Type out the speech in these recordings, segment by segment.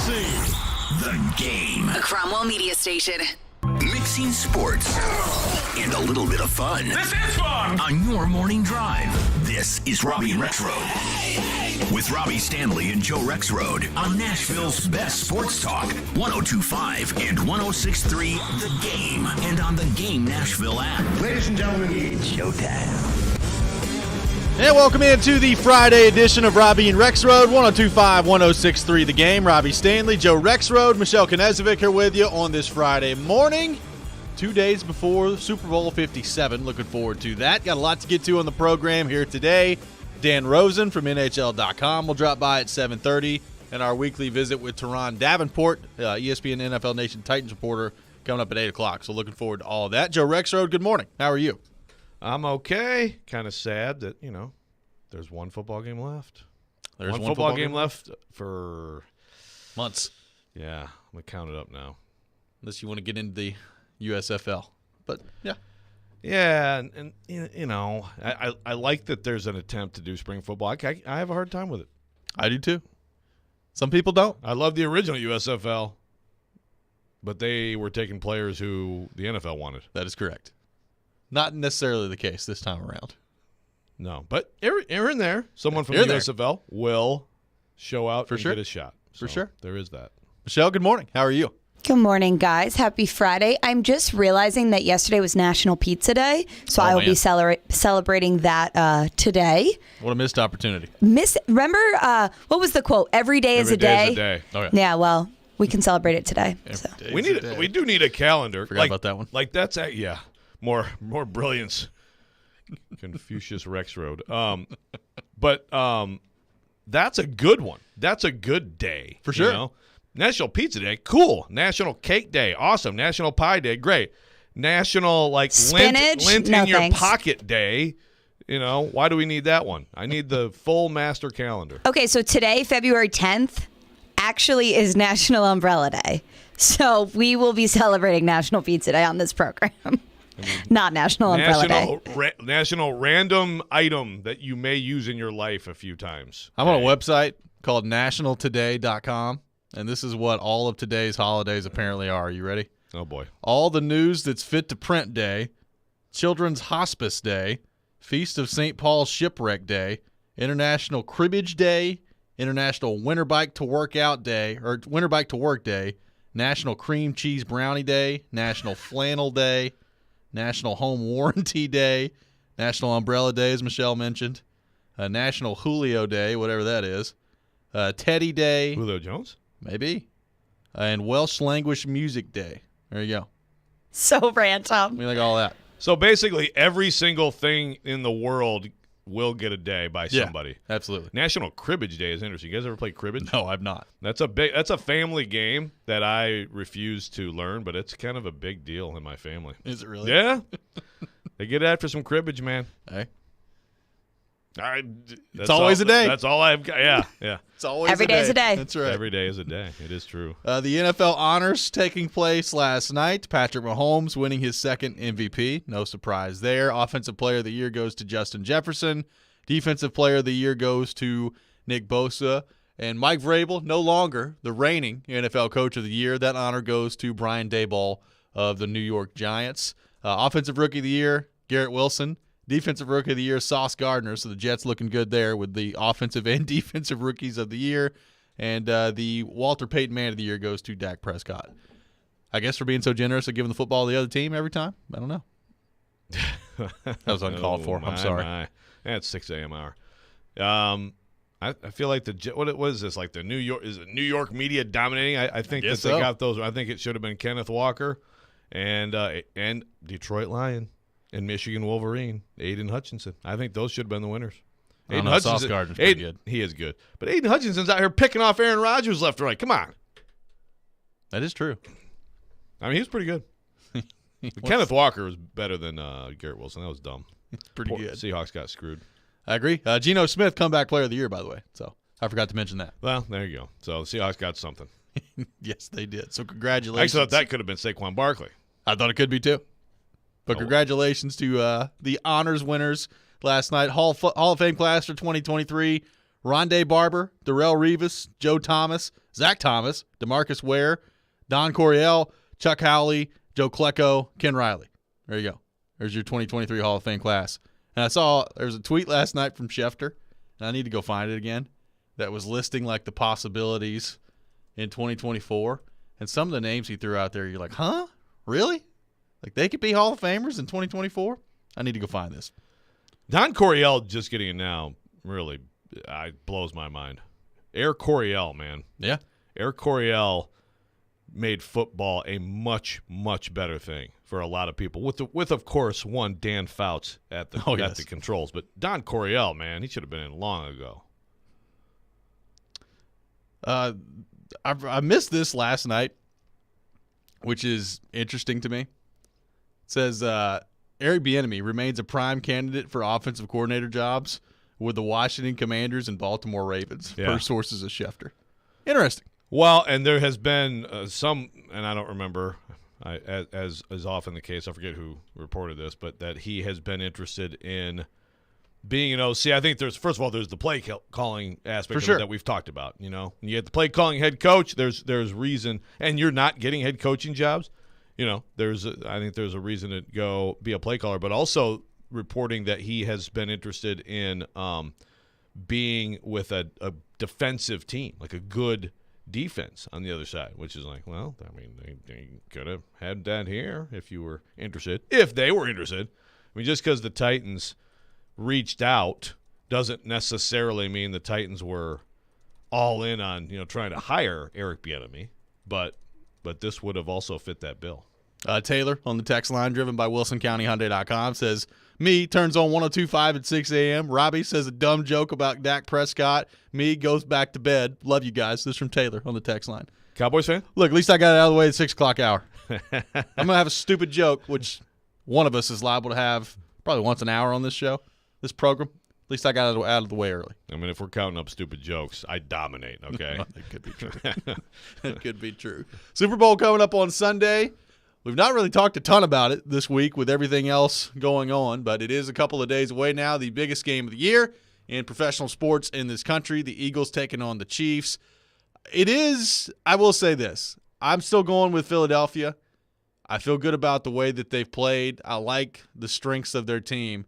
Introducing The Game. A Cromwell Media Station. Mixing sports and a little bit of fun. This is fun! On your morning drive. This is Robby and Rexrode. With Robby Stanley and Joe Rexrode on Nashville's best sports talk. 102.5 and 106.3 The Game. And on the Game Nashville app. Ladies and gentlemen, it's showtime. And welcome into the Friday edition of Robby and Rexrode, 102.5, 106.3 The Game. Robby Stanley, Joe Rexrode, Michelle Knezovic here with you on this Friday morning, 2 days before Super Bowl 57. Looking forward to that. Got a lot to get to on the program here today. Dan Rosen from NHL.com will drop by at 7:30, and our weekly visit with Teron Davenport, ESPN NFL Nation Titans reporter, coming up at 8 o'clock. So looking forward to all of that. Joe Rexrode, good morning. How are you? I'm okay. Kind of sad that, there's one football game left. There's one football game left for months. Yeah, I'm going to count it up now. Unless you want to get into the USFL. But, yeah. Yeah, and I like that there's an attempt to do spring football. I have a hard time with it. I do too. Some people don't. I love the original USFL, but they were taking players who the NFL wanted. That is correct. Not necessarily the case this time around. No, but here and there, someone from the USFL will show out and get a shot. For sure. There is that. Michelle, good morning. How are you? Good morning, guys. Happy Friday. I'm just realizing that yesterday was National Pizza Day, so I will be celebrating that today. What a missed opportunity. Remember, what was the quote? Every day is a day. Oh, yeah. Yeah, well, we can celebrate it today. We do need a calendar. Forgot about that one. Like that's more brilliance. Confucius Rexrode. But that's a good one. That's a good day. For sure. National Pizza Day, cool. National Cake Day, awesome. National Pie Day, great. National Spinach, lint no in your thanks. pocket day. Why do we need that one? I need the full master calendar. Okay, so today, February 10th, actually is National Umbrella Day. So we will be celebrating National Pizza Day on this program. Not National Umbrella Day. National random item that you may use in your life a few times. I'm on a website called nationaltoday.com, and this is what all of today's holidays apparently are. You ready? Oh, boy. All the news that's fit to print day, Children's Hospice Day, Feast of St. Paul's Shipwreck Day, International Cribbage Day, International Winter Bike to Workout Day, or Winter Bike to Work Day, National Cream Cheese Brownie Day, National Flannel Day, National Home Warranty Day, National Umbrella Day, as Michelle mentioned, National Julio Day, whatever that is, Teddy Day. Julio Jones? Maybe. And Welsh Language Music Day. There you go. So random. We like all that. So basically every single thing in the world will get a day by somebody. Yeah, absolutely. National Cribbage Day is interesting. You guys ever play cribbage? No, I've not. That's a family game that I refuse to learn, but it's kind of a big deal in my family. Is it really? Yeah. They get after some cribbage, man. Hey. It's always a day. That's all I've got. Yeah. It's always Every day is a day. That's right. Every day is a day. It is true. The NFL honors taking place last night. Patrick Mahomes winning his second MVP. No surprise there. Offensive Player of the Year goes to Justin Jefferson. Defensive Player of the Year goes to Nick Bosa. And Mike Vrabel, no longer the reigning NFL Coach of the Year. That honor goes to Brian Daboll of the New York Giants. Offensive Rookie of the Year, Garrett Wilson. Defensive Rookie of the Year, Sauce Gardner. So the Jets looking good there with the offensive and defensive rookies of the year. And the Walter Payton Man of the Year goes to Dak Prescott. I guess for being so generous of giving the football to the other team every time. I don't know. That was uncalled for. I'm sorry. That's 6 a.m. hour. I feel like what is this? Like the New York media dominating? I think that they got those. I think it should have been Kenneth Walker and Detroit Lion. And Michigan Wolverine, Aiden Hutchinson. I think those should have been the winners. Aiden Hutchinson, Sauce Gardner's pretty good. He is good. But Aiden Hutchinson's out here picking off Aaron Rodgers left and right. Come on. That is true. I mean, he was pretty good. Kenneth Walker was better than Garrett Wilson. That was dumb. Pretty good. Seahawks got screwed. I agree. Geno Smith, comeback player of the year, by the way. So I forgot to mention that. Well, there you go. So the Seahawks got something. Yes, they did. So congratulations. I thought that could have been Saquon Barkley. I thought it could be too. But congratulations to the honors winners last night. Hall of Fame class for 2023, Rondé Barber, Darrell Revis, Joe Thomas, Zach Thomas, DeMarcus Ware, Don Coryell, Chuck Howley, Joe Klecko, Ken Riley. There you go. There's your 2023 Hall of Fame class. And I saw there was a tweet last night from Schefter, and I need to go find it again, that was listing like the possibilities in 2024. And some of the names he threw out there, you're like, huh? Really? Like they could be Hall of Famers in 2024? I need to go find this. Don Coryell just getting it now really blows my mind. Eric Coryell, man. Yeah. Eric Coryell made football a much, much better thing for a lot of people. With of course, one Dan Fouts at the controls. But Don Coryell, man, he should have been in long ago. I missed this last night, which is interesting to me. It says Eric Bieniemy remains a prime candidate for offensive coordinator jobs with the Washington Commanders and Baltimore Ravens, per sources of Schefter. Interesting. Well, and there has been some, and I don't remember, as is often the case, I forget who reported this, but that he has been interested in being an OC. I think there's the play calling aspect of it that we've talked about. You know, when you get the play calling head coach, there's reason, and you're not getting head coaching jobs. You know, I think there's a reason to go be a play caller, but also reporting that he has been interested in being with a defensive team, like a good defense on the other side, which is like, well, I mean, they could have had that here if you were interested, if they were interested. I mean, just because the Titans reached out doesn't necessarily mean the Titans were all in on, trying to hire Eric Bieniemy, but this would have also fit that bill. Taylor on the text line, driven by WilsonCountyHyundai.com, says, me turns on 102.5 at 6 a.m. Robby says a dumb joke about Dak Prescott. Me goes back to bed. Love you guys. This is from Taylor on the text line. Cowboys fan? Look, at least I got it out of the way at 6 o'clock hour. I'm going to have a stupid joke, which one of us is liable to have probably once an hour on this show, this program. At least I got it out of the way early. I mean, if we're counting up stupid jokes, I dominate, okay? That could be true. That could be true. Super Bowl coming up on Sunday. We've not really talked a ton about it this week with everything else going on, but it is a couple of days away now. The biggest game of the year in professional sports in this country, the Eagles taking on the Chiefs. It is, I will say this, I'm still going with Philadelphia. I feel good about the way that they've played. I like the strengths of their team.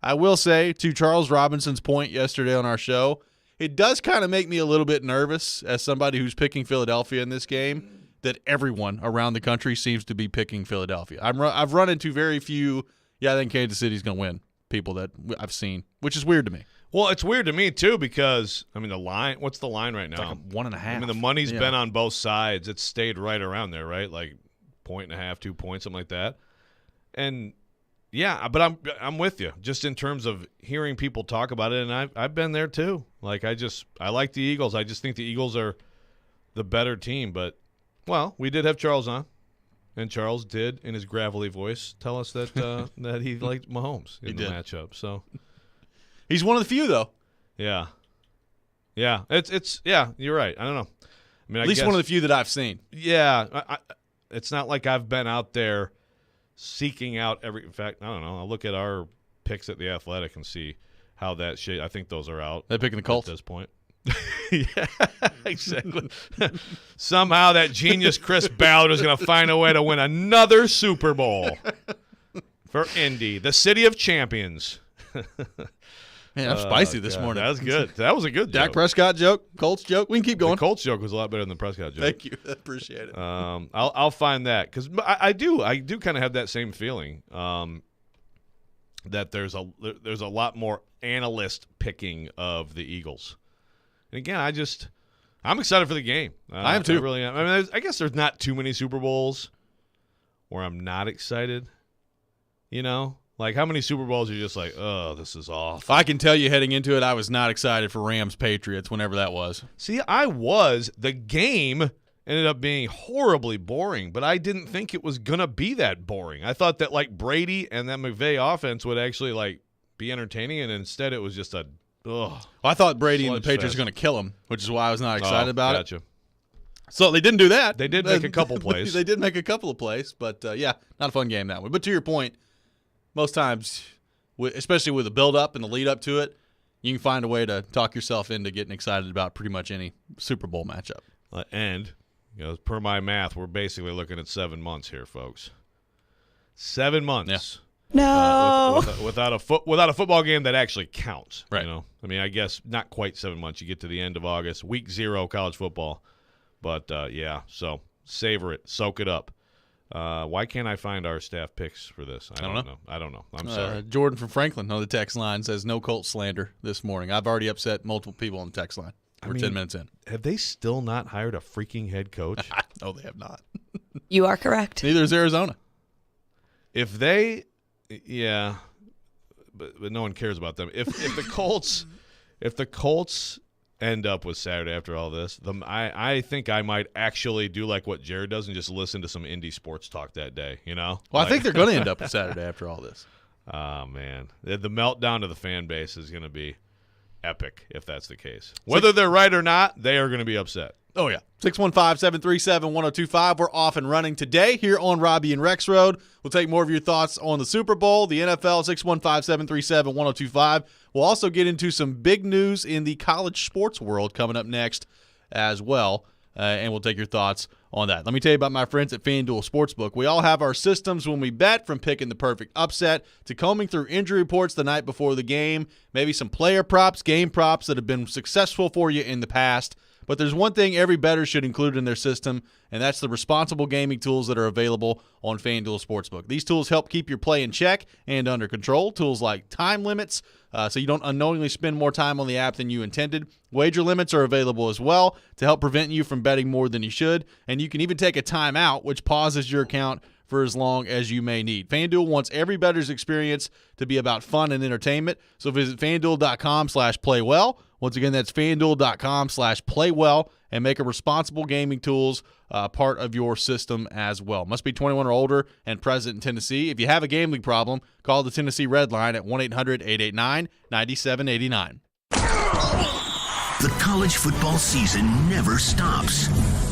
I will say, to Charles Robinson's point yesterday on our show, it does kind of make me a little bit nervous as somebody who's picking Philadelphia in this game, that everyone around the country seems to be picking Philadelphia. I've run into very few, I think Kansas City's going to win, people that I've seen, which is weird to me. Well, it's weird to me, too, because, I mean, the line, what's the line right now? It's like a 1.5. I mean, the money's been on both sides. It's stayed right around there, right? Like 1.5, 2 points, something like that. And, yeah, but I'm with you, just in terms of hearing people talk about it, and I've been there, too. Like, I like the Eagles. I just think the Eagles are the better team, but, well, we did have Charles on, and Charles did, in his gravelly voice, tell us that that he liked Mahomes in the matchup. So he's one of the few, though. Yeah, it's you're right. I don't know. I mean, at least one of the few that I've seen. Yeah, it's not like I've been out there seeking out every. In fact, I don't know. I'll look at our picks at the Athletic and see how that shit. I think those are out. They're picking the Colts at this point. Yeah, exactly. Somehow that genius Chris Ballard is going to find a way to win another Super Bowl for Indy, the city of champions. Man, I'm spicy this morning. That was good. That was a good Dak joke. Prescott joke, Colts joke. We can keep going. The Colts joke was a lot better than the Prescott joke. Thank you. I appreciate it. I'll find that because I do kind of have that same feeling that there's a lot more analyst picking of the Eagles. And again, I'm excited for the game. I am too. I really am. I mean, I guess there's not too many Super Bowls where I'm not excited. Like how many Super Bowls are you just like, oh, this is awful? I can tell you heading into it, I was not excited for Rams-Patriots whenever that was. See, I was. The game ended up being horribly boring, but I didn't think it was going to be that boring. I thought that like Brady and that McVay offense would actually like be entertaining, and instead it was just a I thought Brady and the Patriots were going to kill him, which is why I was not excited about it. So they didn't do that. They did make a couple plays. They did make a couple of plays, but not a fun game that way. But to your point, most times, especially with the build-up and the lead-up to it, you can find a way to talk yourself into getting excited about pretty much any Super Bowl matchup. And per my math, we're basically looking at 7 months here, folks. 7 months. Yeah. No. Without a football game that actually counts. Right. I mean, I guess not quite 7 months. You get to the end of August, week 0, college football. But so savor it, soak it up. Why can't I find our staff picks for this? I don't know. I'm sorry. Jordan from Franklin on the text line says no Colts slander this morning. I've already upset multiple people on the text line. We're 10 minutes in. Have they still not hired a freaking head coach? No, they have not. You are correct. Neither is Arizona. If they, but no one cares about them. If the Colts end up with Saturday after all this, I think I might actually do like what Jared does and just listen to some indie sports talk that day. Well, I think they're going to end up with Saturday after all this. Oh man, the meltdown of the fan base is going to be epic if that's the case. Whether they're right or not, they are going to be upset. Oh, yeah. 615-737-1025. We're off and running today here on Robby and Rexrode. We'll take more of your thoughts on the Super Bowl, the NFL, 615-737-1025. We'll also get into some big news in the college sports world coming up next as well, and we'll take your thoughts on that. Let me tell you about my friends at FanDuel Sportsbook. We all have our systems when we bet, from picking the perfect upset to combing through injury reports the night before the game, maybe some player props, game props that have been successful for you in the past. But there's one thing every bettor should include in their system, and that's the responsible gaming tools that are available on FanDuel Sportsbook. These tools help keep your play in check and under control. Tools like time limits, so you don't unknowingly spend more time on the app than you intended. Wager limits are available as well to help prevent you from betting more than you should. And you can even take a timeout, which pauses your account for as long as you may need. FanDuel wants every bettor's experience to be about fun and entertainment. So visit FanDuel.com/playwell. Once again, that's FanDuel.com/playwell, and make a responsible gaming tools part of your system as well. Must be 21 or older and present in Tennessee. If you have a gambling problem, call the Tennessee Red Line at 1-800-889-9789. The college football season never stops.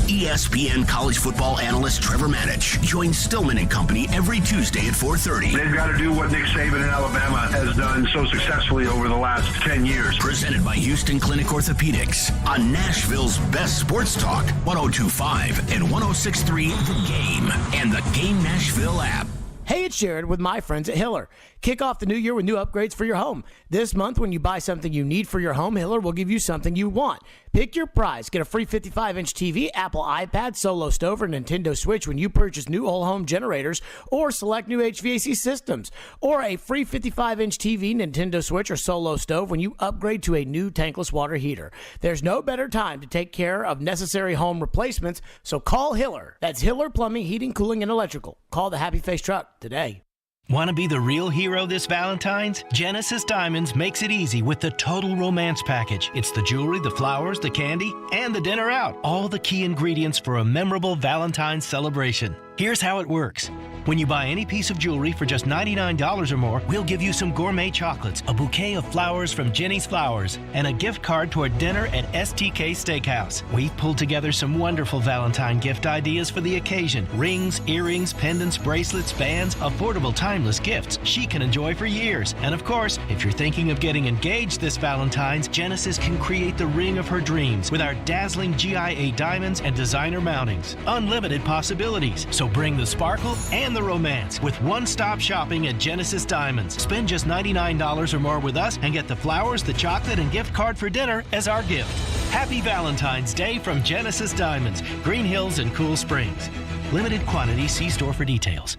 ESPN college football analyst Trevor Manich joins Stillman and Company every Tuesday at 4:30. They've got to do what Nick Saban in Alabama has done so successfully over the last 10 years. Presented by Houston Clinic Orthopedics on Nashville's best sports talk, 102.5 and 106.3 The Game and the Game Nashville app. Hey, it's Jared with my friends at Hiller. Kick off the new year with new upgrades for your home. This month, when you buy something you need for your home, Hiller will give you something you want. Pick your prize. Get a free 55-inch TV, Apple iPad, Solo Stove, or Nintendo Switch when you purchase new whole home generators or select new HVAC systems. Or a free 55-inch TV, Nintendo Switch, or Solo Stove when you upgrade to a new tankless water heater. There's no better time to take care of necessary home replacements, so call Hiller. That's Hiller Plumbing, Heating, Cooling, and Electrical. Call the Happy Face Truck today. Want to be the real hero this Valentine's? Genesis Diamonds makes it easy with the Total Romance Package. It's the jewelry, the flowers, the candy, and the dinner out. All the key ingredients for a memorable Valentine's celebration. Here's how it works. When you buy any piece of jewelry for just $99 or more, we'll give you some gourmet chocolates, a bouquet of flowers from Jenny's Flowers, and a gift card toward dinner at STK Steakhouse. We've pulled together some wonderful Valentine gift ideas for the occasion. Rings, earrings, pendants, bracelets, bands, affordable timeless gifts she can enjoy for years. And of course, if you're thinking of getting engaged this Valentine's, Genesis can create the ring of her dreams with our dazzling GIA diamonds and designer mountings. Unlimited possibilities. So bring the sparkle and the romance with one-stop shopping at Genesis Diamonds. Spend just $99 or more with us and get the flowers, the chocolate, and gift card for dinner as our gift. Happy Valentine's Day from Genesis Diamonds, Green Hills and Cool Springs. Limited quantity. See store for details.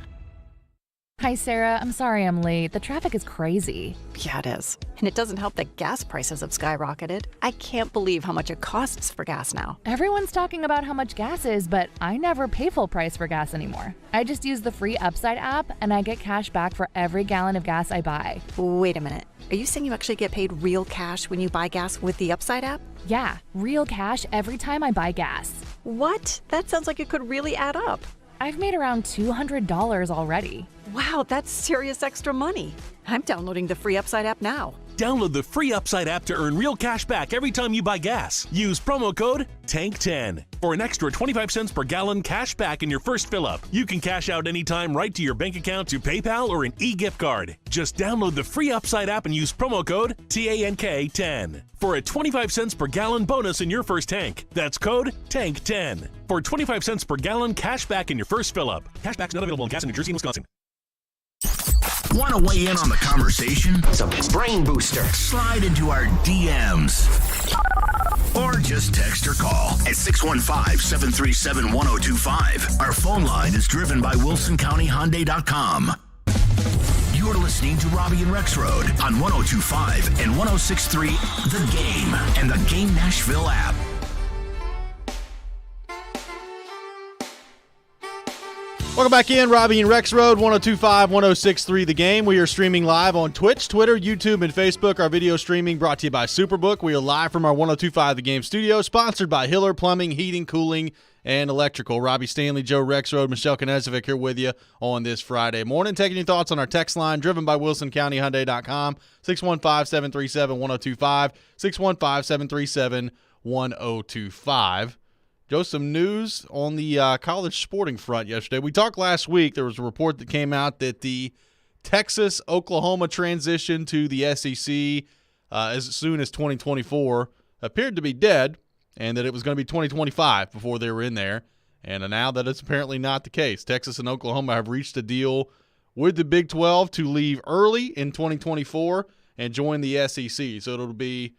Hi, Sarah. I'm sorry I'm late. The traffic is crazy. Yeah, it is. And it doesn't help that gas prices have skyrocketed. I can't believe how much it costs for gas now. Everyone's talking about how much gas is, but I never pay full price for gas anymore. I just use the free Upside app, and I get cash back for every gallon of gas I buy. Wait a minute. Are you saying you actually get paid real cash when you buy gas with the Upside app? Yeah, real cash every time I buy gas. What? That sounds like it could really add up. I've made around $200 already. Wow, that's serious extra money. I'm downloading the free Upside app now. Download the free Upside app to earn real cash back every time you buy gas. Use promo code TANK10. or an extra 25 cents per gallon cash back in your first fill-up. You can cash out anytime right to your bank account, to PayPal, or an e-gift card. Just download the free Upside app and use promo code TANK10 for a 25 cents per gallon bonus in your first tank. That's code TANK10 for 25 cents per gallon cash back in your first fill-up. Cashback's not available in gas in New Jersey and Wisconsin. Want to weigh in on the conversation? It's a brain booster. Slide into our DMs. Or just text or call at 615-737-1025. Our phone line is driven by WilsonCountyHyundai.com. You're listening to Robby and Rexrode on 102.5 and 106.3 The Game and the Game Nashville app. Welcome back in, Robby and Rexrode, 102.5, 106.3 The Game. We are streaming live on Twitch, Twitter, YouTube, and Facebook. Our video streaming brought to you by Superbook. We are live from our 102.5 The Game studio, sponsored by Hiller Plumbing, Heating, Cooling, and Electrical. Robby Stanley, Joe Rexrode, Michelle Knezovic here with you on this Friday morning. Taking your thoughts on our text line, driven by WilsonCountyHyundai.com, 615-737-1025, 615-737-1025. Joe, some news on the college sporting front yesterday. We talked last week. There was a report that came out that the Texas-Oklahoma transition to the SEC as soon as 2024 appeared to be dead, and that it was going to be 2025 before they were in there. And now that it's apparently not the case. Texas and Oklahoma have reached a deal with the Big 12 to leave early in 2024 and join the SEC. So it'll be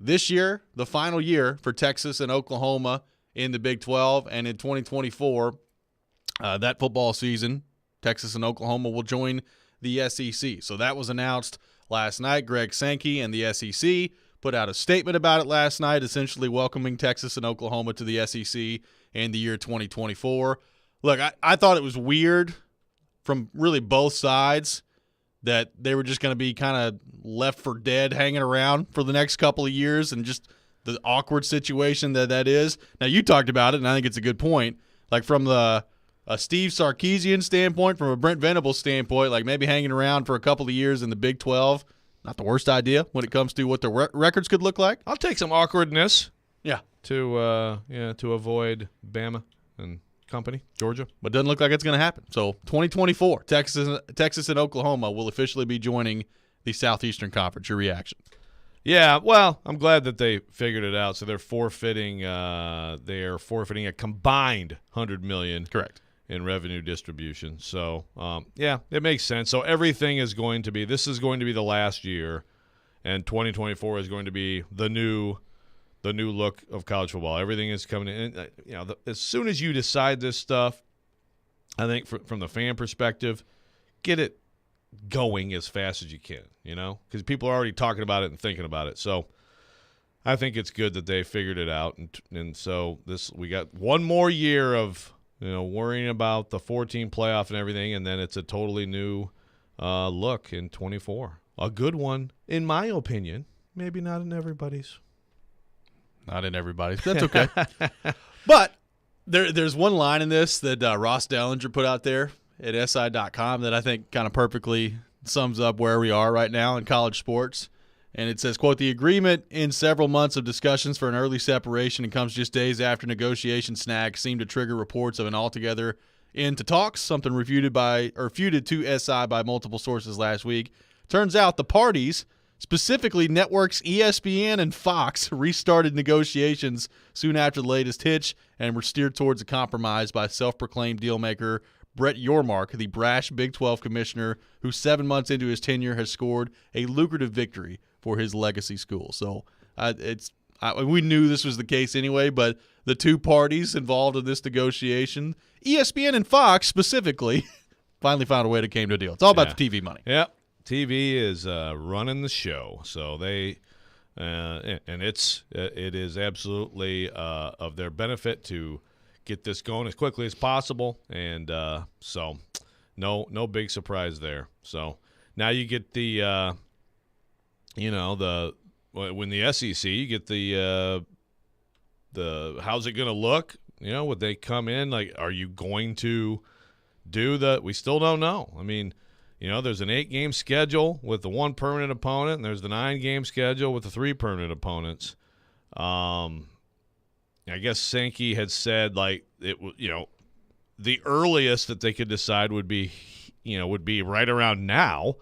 this year, the final year for Texas and Oklahoma in the Big 12, and in 2024, that football season, Texas and Oklahoma will join the SEC. So that was announced last night. Greg Sankey and the SEC put out a statement about it last night, essentially welcoming Texas and Oklahoma to the SEC in the year 2024. Look, I thought it was weird from really both sides that they were just going to be kind of left for dead hanging around for the next couple of years, and just the awkward situation that is. Now, you talked about it, and I think it's a good point. Like, from a Steve Sarkisian standpoint, from a Brent Venables standpoint, like maybe hanging around for a couple of years in the Big 12, not the worst idea when it comes to what the records could look like. I'll take some awkwardness. Yeah. To avoid Bama and company, Georgia. But it doesn't look like it's going to happen. So 2024, Texas and Oklahoma will officially be joining the Southeastern Conference. Your reaction? Yeah, well, I'm glad that they figured it out. So they're forfeiting a combined $100 million, correct, in revenue distribution. So yeah, it makes sense. So everything is going to be. This is going to be the last year, and 2024 is going to be the new look of college football. Everything is coming in. As soon as you decide this stuff, I think from the fan perspective, get it going as fast as you can, because people are already talking about it and thinking about it. So I think it's good that they figured it out, and so we got one more year of worrying about the 14 playoff and everything, and then it's a totally new look in 24. A good one, in my opinion. Maybe not in everybody's. Not in everybody's. That's okay. But there's one line in this that Ross Dellinger put out there at SI.com that I think kind of perfectly sums up where we are right now in college sports. And it says, quote, "The agreement in several months of discussions for an early separation and comes just days after negotiation snags seemed to trigger reports of an altogether end to talks, something refuted to SI by multiple sources last week. Turns out the parties, specifically networks ESPN and Fox, restarted negotiations soon after the latest hitch and were steered towards a compromise by self-proclaimed dealmaker Brett Yormark, the brash Big 12 commissioner who 7 months into his tenure has scored a lucrative victory for his legacy school." So we knew this was the case anyway, but the two parties involved in this negotiation, ESPN and Fox specifically, finally found a way to come to a deal. It's all about the TV money. Yeah, TV is running the show, so they and it is absolutely of their benefit to get this going as quickly as possible, and so no big surprise there. So now you get the when the SEC, you get the how's it going to look? Would they come in, like, are you going to do we still don't know. I mean, there's an 8-game schedule with the 1 permanent opponent, and there's the 9-game schedule with the 3 permanent opponents. I guess Sankey had said like the earliest that they could decide would be right around now.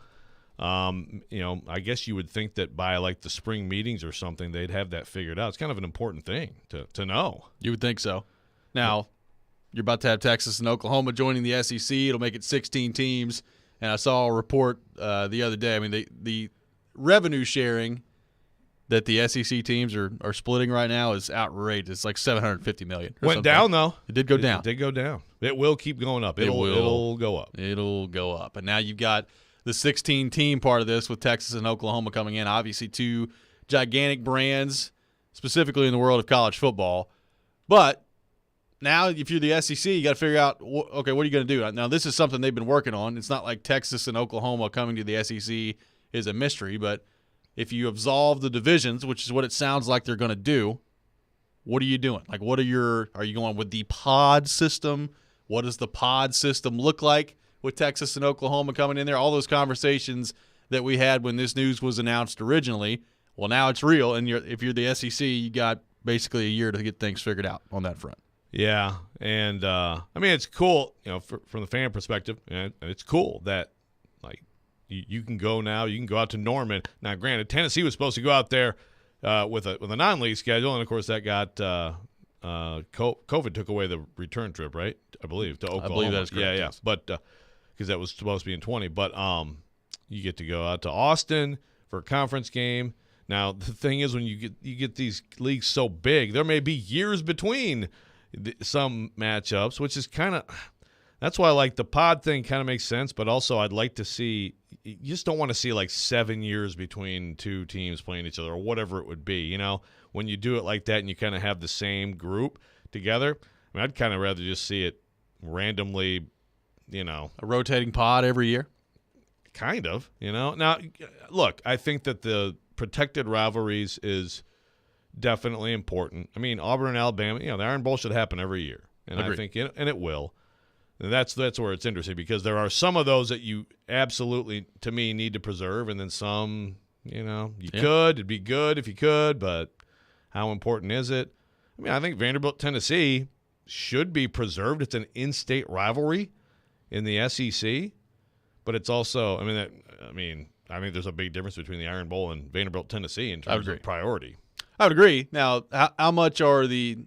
I guess you would think that by like the spring meetings or something, they'd have that figured out. It's kind of an important thing to know. You would think so. Now, you're about to have Texas and Oklahoma joining the SEC. It'll make it 16 teams. And I saw a report the other day. I mean, the revenue sharing that the SEC teams are splitting right now is outrageous. It's like $750 million. Went down though. It did go down. It did go down. It will keep going up. It'll go up. It'll go up. And now you've got the 16-team part of this with Texas and Oklahoma coming in. Obviously, two gigantic brands, specifically in the world of college football. But now, if you're the SEC, you got to figure out, okay, what are you going to do? Now, this is something they've been working on. It's not like Texas and Oklahoma coming to the SEC is a mystery, but if you absolve the divisions, which is what it sounds like they're going to do, what are you doing? Like, are you going with the pod system? What does the pod system look like with Texas and Oklahoma coming in there? All those conversations that we had when this news was announced originally, well, now it's real, and if you're the SEC, you got basically a year to get things figured out on that front. Yeah, and it's cool, from the fan perspective, and it's cool that like you can go now. You can go out to Norman. Now, granted, Tennessee was supposed to go out there with a non-league schedule, and of course that got COVID took away the return trip, right? I believe to Oklahoma. I believe that's correct. Yeah, yes. But because that was supposed to be in 20, but you get to go out to Austin for a conference game. Now, the thing is, when you get these leagues so big, there may be years between some matchups, which is kind of – that's why I like the pod thing kind of makes sense, but also I'd like to see – you just don't want to see like 7 years between two teams playing each other or whatever it would be. When you do it like that and you kind of have the same group together, I mean, I'd kind of rather just see it randomly, a rotating pod every year. Kind of, Now, look, I think that the protected rivalries is definitely important. I mean, Auburn and Alabama, the Iron Bowl should happen every year, and Agreed. I think and it will. And that's where it's interesting because there are some of those that you absolutely, to me, need to preserve, and then some, could. It'd be good if you could, but how important is it? I mean, I think Vanderbilt-Tennessee should be preserved. It's an in-state rivalry in the SEC, but it's also, I think there's a big difference between the Iron Bowl and Vanderbilt-Tennessee in terms of priority. I would agree. Now, how much are the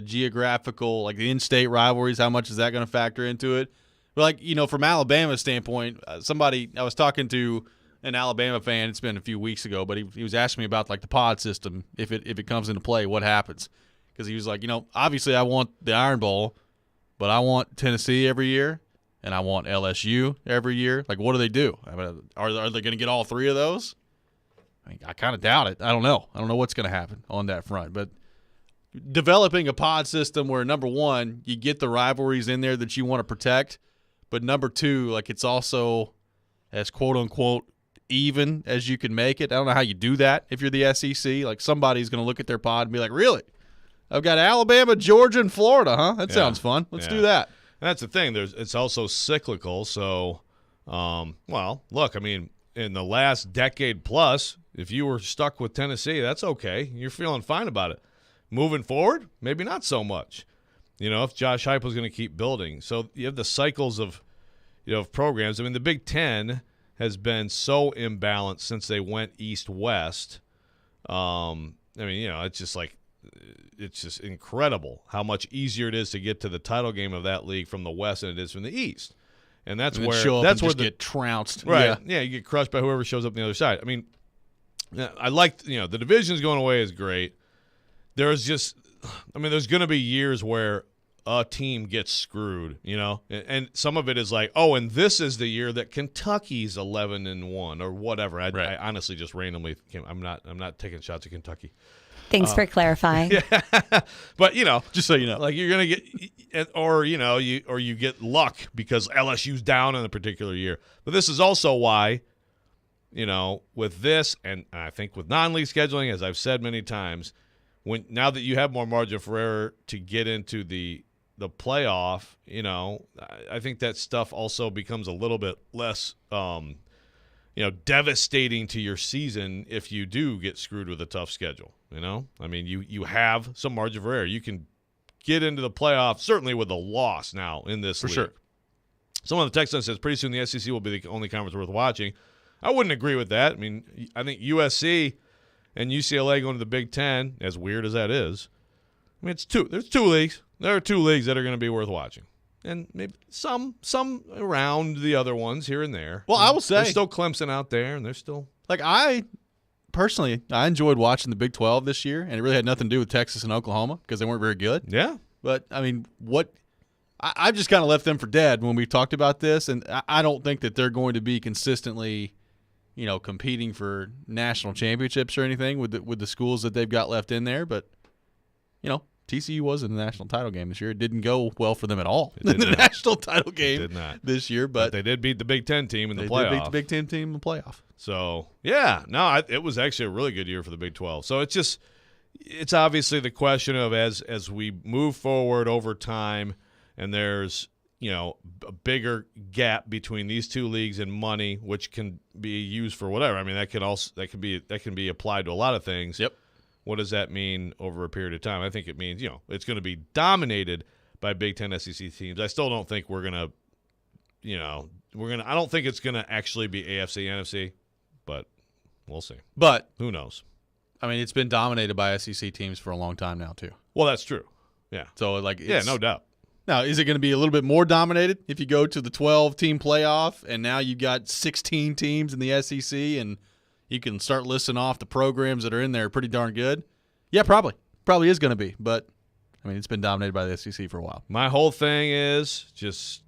geographical, like the in-state rivalries, how much is that going to factor into it? But from Alabama's standpoint, I was talking to an Alabama fan, it's been a few weeks ago, but he was asking me about like the pod system, if it comes into play, what happens? Because he was like, obviously I want the Iron Bowl, but I want Tennessee every year, and I want LSU every year. Like, what do they do? I mean, are they going to get all three of those? I kind of doubt it. I don't know. I don't know what's going to happen on that front. But developing a pod system where, number one, you get the rivalries in there that you want to protect, but number two, like it's also as quote-unquote even as you can make it. I don't know how you do that if you're the SEC. Like somebody's going to look at their pod and be like, really? I've got Alabama, Georgia, and Florida, huh? That sounds fun. Let's do that. And that's the thing. It's also cyclical. So, look, I mean, in the last decade plus, if you were stuck with Tennessee, that's okay. You're feeling fine about it. Moving forward, maybe not so much. If Josh Heupel is going to keep building. So you have the cycles of programs. I mean, the Big Ten has been so imbalanced since they went east-west. It's just incredible how much easier it is to get to the title game of that league from the West than it is from the East. And that's where they get trounced. Right. Yeah, you get crushed by whoever shows up on the other side. I mean, I like, the divisions going away is great. There's going to be years where a team gets screwed, and some of it is like, oh, and this is the year that Kentucky's 11-1 or whatever. I honestly just randomly I'm not taking shots at Kentucky. Thanks for clarifying. Yeah. But just so you know, like you're gonna get, or you get luck because LSU's down in a particular year. But this is also why, with this, and I think with non-league scheduling, as I've said many times, now that you have more margin for error to get into the playoff, I think that stuff also becomes a little bit less devastating to your season if you do get screwed with a tough schedule. I mean, you have some margin for error. You can get into the playoffs certainly with a loss now in this league. For sure. Someone on the text line says pretty soon the SEC will be the only conference worth watching. I wouldn't agree with that. I mean, I think USC and UCLA going to the Big Ten, as weird as that is, I mean, there's two leagues. There are two leagues that are going to be worth watching. And maybe some around the other ones here and there. Well, I will say. There's still Clemson out there, and there's still. Personally, I enjoyed watching the Big 12 this year, and it really had nothing to do with Texas and Oklahoma because they weren't very good. Yeah. But, I mean, I've just kind of left them for dead when we talked about this, and I don't think that they're going to be consistently, competing for national championships or anything with the schools that they've got left in there. But, TCU was in the national title game this year. It didn't go well for them at all in the national title game this year. But they did beat the Big Ten team in the playoff. They did beat the Big Ten team in the playoff. So, it was actually a really good year for the Big 12. So it's obviously the question of as we move forward over time and there's, a bigger gap between these two leagues and money, which can be used for whatever. I mean, that can be applied to a lot of things. Yep. What does that mean over a period of time? I think it means, it's going to be dominated by Big Ten SEC teams. I still don't think we're going to, I don't think it's going to actually be AFC, NFC, but we'll see. But who knows? I mean, it's been dominated by SEC teams for a long time now, too. Well, that's true. Yeah. So, no doubt. Now, is it going to be a little bit more dominated if you go to the 12-team playoff and now you've got 16 teams in the SEC and you can start listing off the programs that are in there pretty darn good? Yeah, probably. Probably is going to be. But, I mean, it's been dominated by the SEC for a while. My whole thing is just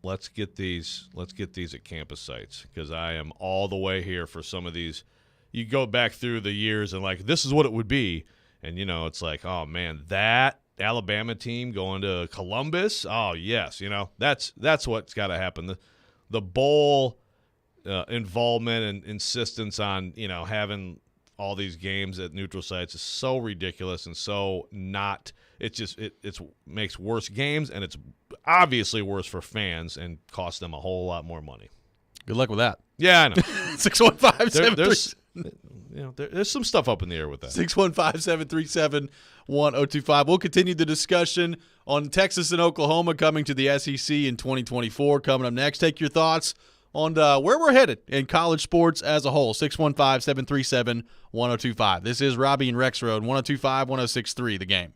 let's get these at campus sites because I am all the way here for some of these. You go back through the years and, this is what it would be. And, it's like, oh, man, that Alabama team going to Columbus, oh, yes. That's what's got to happen. The bowl involvement and insistence on having all these games at neutral sites is so ridiculous and so not. It's makes worse games and it's obviously worse for fans and costs them a whole lot more money. Good luck with that. Yeah, I know. 615-737. There's some stuff up in the air with that. 615-737-1025. We'll continue the discussion on Texas and Oklahoma coming to the SEC in 2024. Coming up next, take your thoughts on where we're headed in college sports as a whole. 615-737-1025. This is Robby and Rexrode, 102.5, 106.3, The Game.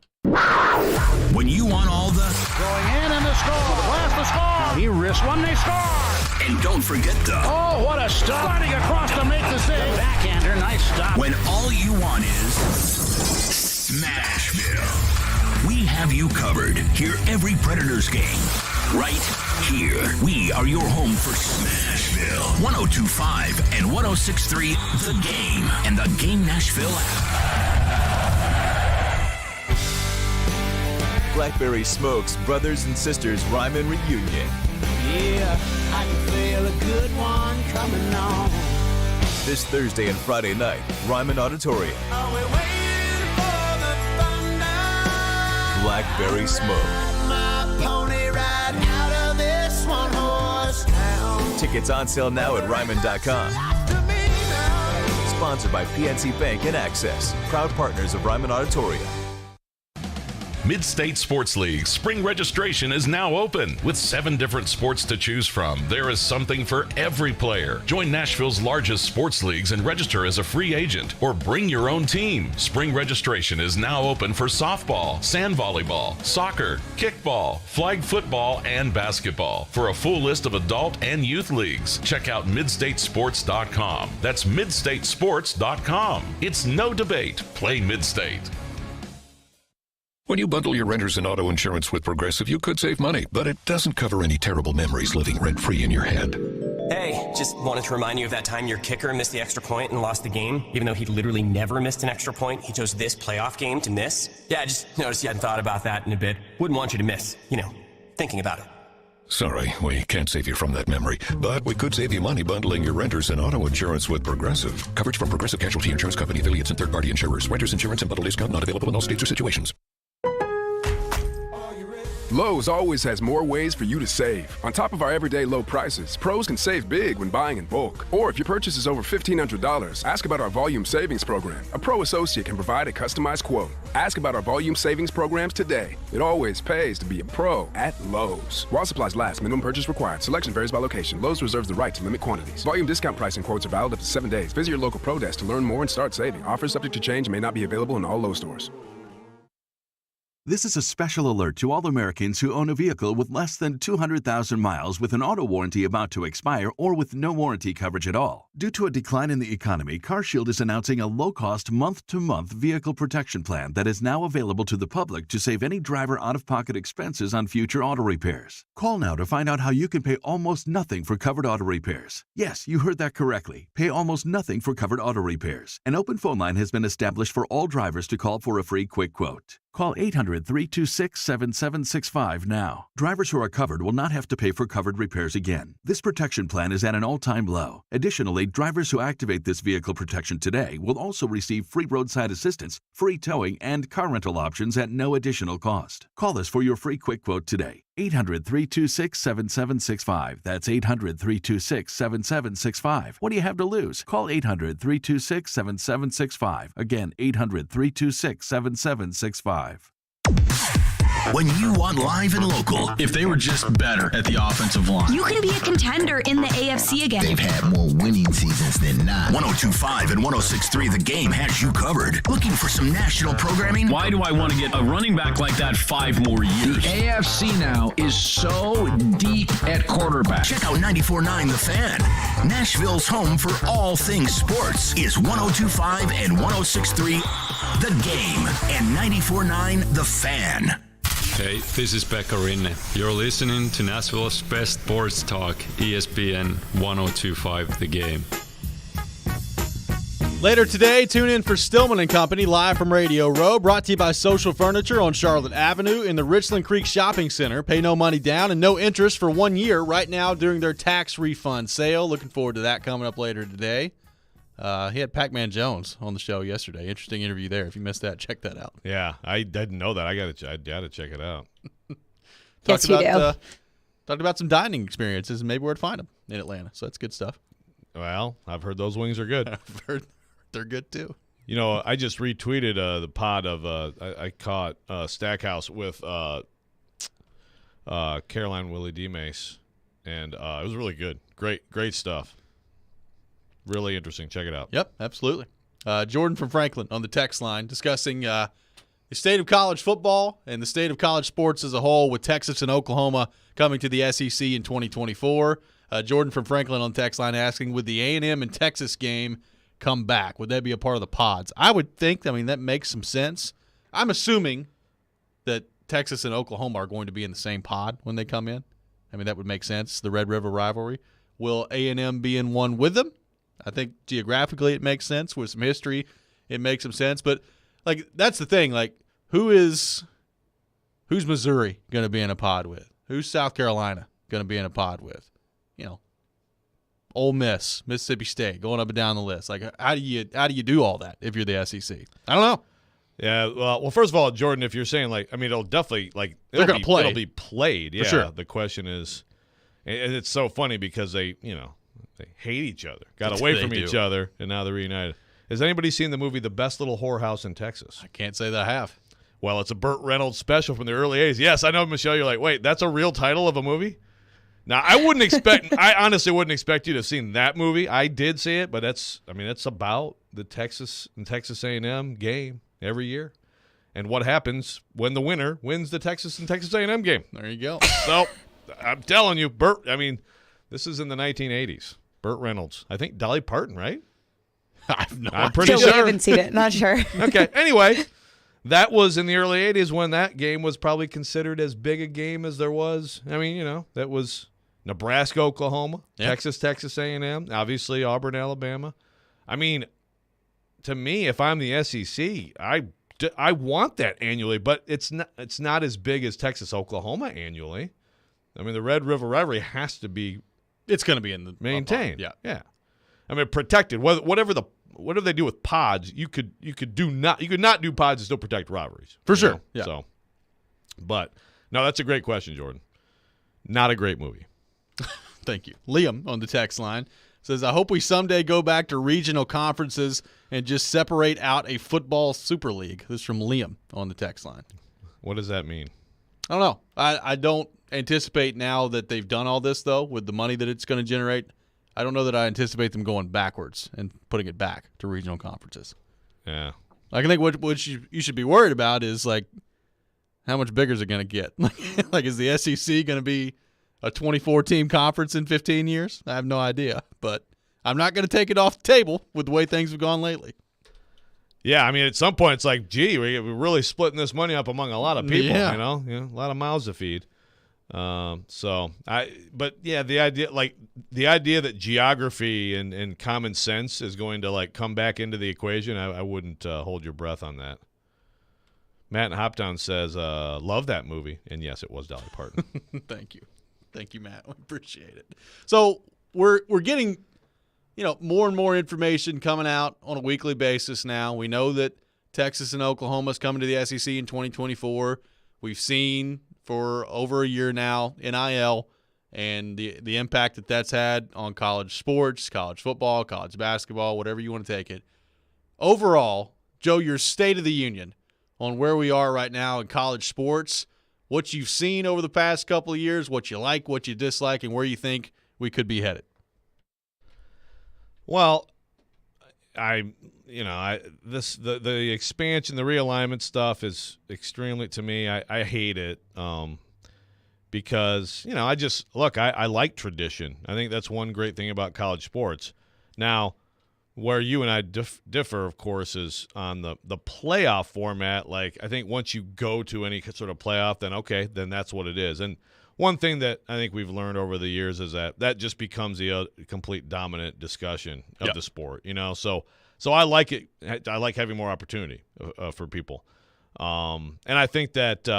When you want all the going in and the score, blast the score. He risks one, they score. And don't forget the oh, what a stop! Sliding across to make the save. Backhander, nice stop. When all you want is Smashville, we have you covered. Hear every Predators game right here. We are your home for Smashville. 102.5 and 106.3 The Game and the Game Nashville app. Blackberry Smoke's Brothers and Sisters Ryman Reunion. Yeah, I can feel a good one coming on. This Thursday and Friday night, Ryman Auditorium. Are we waiting for the thunder? Blackberry Smoke. My pony ride out of this one horse town. Tickets on sale now at Ryman.com. Sponsored by PNC Bank and Access, proud partners of Ryman Auditorium. Mid-State Sports League spring registration is now open. With 7 different sports to choose from, there is something for every player. Join Nashville's largest sports leagues and register as a free agent or bring your own team. Spring registration is now open for softball, sand volleyball, soccer, kickball, flag football, and basketball. For a full list of adult and youth leagues, check out midstatesports.com. That's midstatesports.com. It's no debate. Play Mid-State. When you bundle your renters and auto insurance with Progressive, you could save money, but it doesn't cover any terrible memories living rent-free in your head. Hey, just wanted to remind you of that time your kicker missed the extra point and lost the game. Even though he literally never missed an extra point, he chose this playoff game to miss. Yeah, I just noticed you hadn't thought about that in a bit. Wouldn't want you to miss, thinking about it. Sorry, we can't save you from that memory, but we could save you money bundling your renters and auto insurance with Progressive. Coverage from Progressive Casualty Insurance Company, affiliates, and third-party insurers. Renters insurance and bundle discount not available in all states or situations. Lowe's always has more ways for you to save. On top of our everyday low prices, pros can save big when buying in bulk. Or if your purchase is over $1,500, ask about our volume savings program. A pro associate can provide a customized quote. Ask about our volume savings programs today. It always pays to be a pro at Lowe's. While supplies last, minimum purchase required. Selection varies by location. Lowe's reserves the right to limit quantities. Volume discount pricing quotes are valid up to 7 days. Visit your local pro desk to learn more and start saving. Offers subject to change and may not be available in all Lowe's stores. This is a special alert to all Americans who own a vehicle with less than 200,000 miles with an auto warranty about to expire or with no warranty coverage at all. Due to a decline in the economy, CarShield is announcing a low-cost month-to-month vehicle protection plan that is now available to the public to save any driver out-of-pocket expenses on future auto repairs. Call now to find out how you can pay almost nothing for covered auto repairs. Yes, you heard that correctly. Pay almost nothing for covered auto repairs. An open phone line has been established for all drivers to call for a free quick quote. Call 800-326-7765 now. Drivers who are covered will not have to pay for covered repairs again. This protection plan is at an all-time low. Additionally, drivers who activate this vehicle protection today will also receive free roadside assistance, free towing, and car rental options at no additional cost. Call us for your free quick quote today. 800-326-7765. That's 800-326-7765. What do you have to lose? Call 800-326-7765. Again, 800-326-7765. When you want live and local, if they were just better at the offensive line, you can be a contender in the AFC again. They've had more winning seasons than not. 102.5 and 106.3 The Game has you covered. Looking for some national programming? Why do I want to get a running back like that 5 more years? The AFC now is so deep at quarterback. Check out 94.9 The Fan. Nashville's home for all things sports is 102.5 and 106.3 The Game and 94.9 The Fan. Hey, this is Pekka Rinne. You're listening to Nashville's best sports talk, ESPN 102.5 The Game. Later today, tune in for Stillman & Company live from Radio Row, brought to you by Social Furniture on Charlotte Avenue in the Richland Creek Shopping Center. Pay no money down and no interest for 1 year right now during their tax refund sale. Looking forward to that coming up later today. He had Pac-Man Jones on the show yesterday. Interesting interview there. If you missed that, check that out. Yeah, I didn't know that. I got to check it out. Yes, you do. Talked about some dining experiences and maybe where to find them in Atlanta. So that's good stuff. Well, I've heard those wings are good. I've heard they're good too. You know, I just retweeted the pod of I caught Stackhouse with Caroline Willie D. Mace, and it was really good. Great stuff. Really interesting. Check it out. Yep, absolutely. Jordan from Franklin on the text line discussing the state of college football and the state of college sports as a whole with Texas and Oklahoma coming to the SEC in 2024. Jordan from Franklin on the text line asking, would the A&M and Texas game come back? Would that be a part of the pods? I would think, that makes some sense. I'm assuming that Texas and Oklahoma are going to be in the same pod when they come in. That would make sense, the Red River rivalry. Will A&M be in one with them? I think geographically it makes sense. With some history, it makes some sense. But, that's the thing. Who's Missouri going to be in a pod with? Who's South Carolina going to be in a pod with? Ole Miss, Mississippi State, going up and down the list. How do you do all that if you're the SEC? I don't know. Yeah, well, first of all, Jordan, if you're saying, it'll definitely, they're going to play. It'll be played. Yeah, for sure. The question is, and it's so funny because they hate each other, got away from each other, and now they're reunited. Has anybody seen the movie The Best Little Whorehouse in Texas? I can't say that I have. Well, it's a Burt Reynolds special from the early 80s. Yes, I know, Michelle, you're like, wait, that's a real title of a movie? Now, I honestly wouldn't expect you to have seen that movie. I did see it, but it's about the Texas and Texas A&M game every year and what happens when the winner wins the Texas and Texas A&M game. There you go. So, I'm telling you, this is in the 1980s. Burt Reynolds. I think Dolly Parton, right? I'm pretty sure. I haven't seen it. Not sure. Okay. Anyway, that was in the early 80s when that game was probably considered as big a game as there was. That was Nebraska, Oklahoma, yep. Texas A&M, obviously Auburn, Alabama. To me, if I'm the SEC, I want that annually, but it's not as big as Texas, Oklahoma annually. The Red River rivalry has to be. It's going to be in the maintained. Yeah. Protected. Whatever they do with pods, you could not do pods and still protect rivalries for sure. Yeah. So, but No, that's a great question, Jordan. Not a great movie. Thank you. Liam on the text line says, I hope we someday go back to regional conferences and just separate out a football super league. This is from Liam on the text line. What does that mean? I don't know. I don't anticipate now that they've done all this, though, with the money that it's going to generate. I don't know that I anticipate them going backwards and putting it back to regional conferences. Yeah. I think what you should be worried about is, like, how much bigger is it going to get? Like, is the SEC going to be a 24-team conference in 15 years? I have no idea, but I'm not going to take it off the table with the way things have gone lately. Yeah, I mean, at some point it's like, gee, we're really splitting this money up among a lot of people, Yeah. you know, a lot of mouths to feed. But yeah, the idea that geography and common sense is going to like come back into the equation, I wouldn't hold your breath on that. Matt in Hoptown says, love that movie. And yes, it was Dolly Parton. Thank you, Matt. We appreciate it. So we're getting, more and more information coming out on a weekly basis now. We know that Texas and Oklahoma is coming to the SEC in 2024. We've seen for over a year now NIL and the impact that that's had on college sports, college football, college basketball, whatever you want to take it. Overall, Joe, your state of the union on where we are right now in college sports, what you've seen over the past couple of years, what you like, what you dislike, and where you think we could be headed. Well, the expansion, the realignment stuff is extremely, to me, I hate it because, I like tradition. I think that's one great thing about college sports. Now, where you and I differ, of course, is on the playoff format. Like, I think once you go to any sort of playoff, then that's what it is. And one thing that I think we've learned over the years is that just becomes the complete dominant discussion of the sport. So I like it. I like having more opportunity for people. And I think that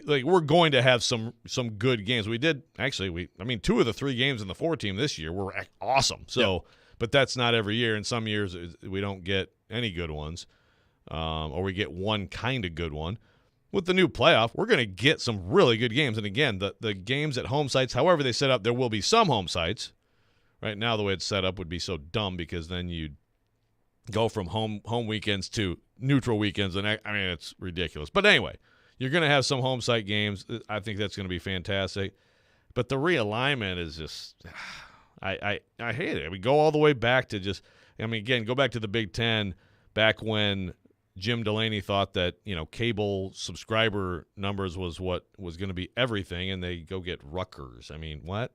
we're going to have some good games. We did actually. Two of the 3 games in the 4-team this year were awesome. So. But that's not every year. In some years, we don't get any good ones, or we get one kind of good one. With the new playoff, we're going to get some really good games. And, again, the games at home sites, however they set up, there will be some home sites. Right now, the way it's set up would be so dumb because then you'd go from home weekends to neutral weekends. And, it's ridiculous. But, anyway, you're going to have some home site games. I think that's going to be fantastic. But the realignment is just – I hate it. We go all the way back to go back to the Big Ten back when Jim Delaney thought that, cable subscriber numbers was what was going to be everything, and they go get Rutgers. What?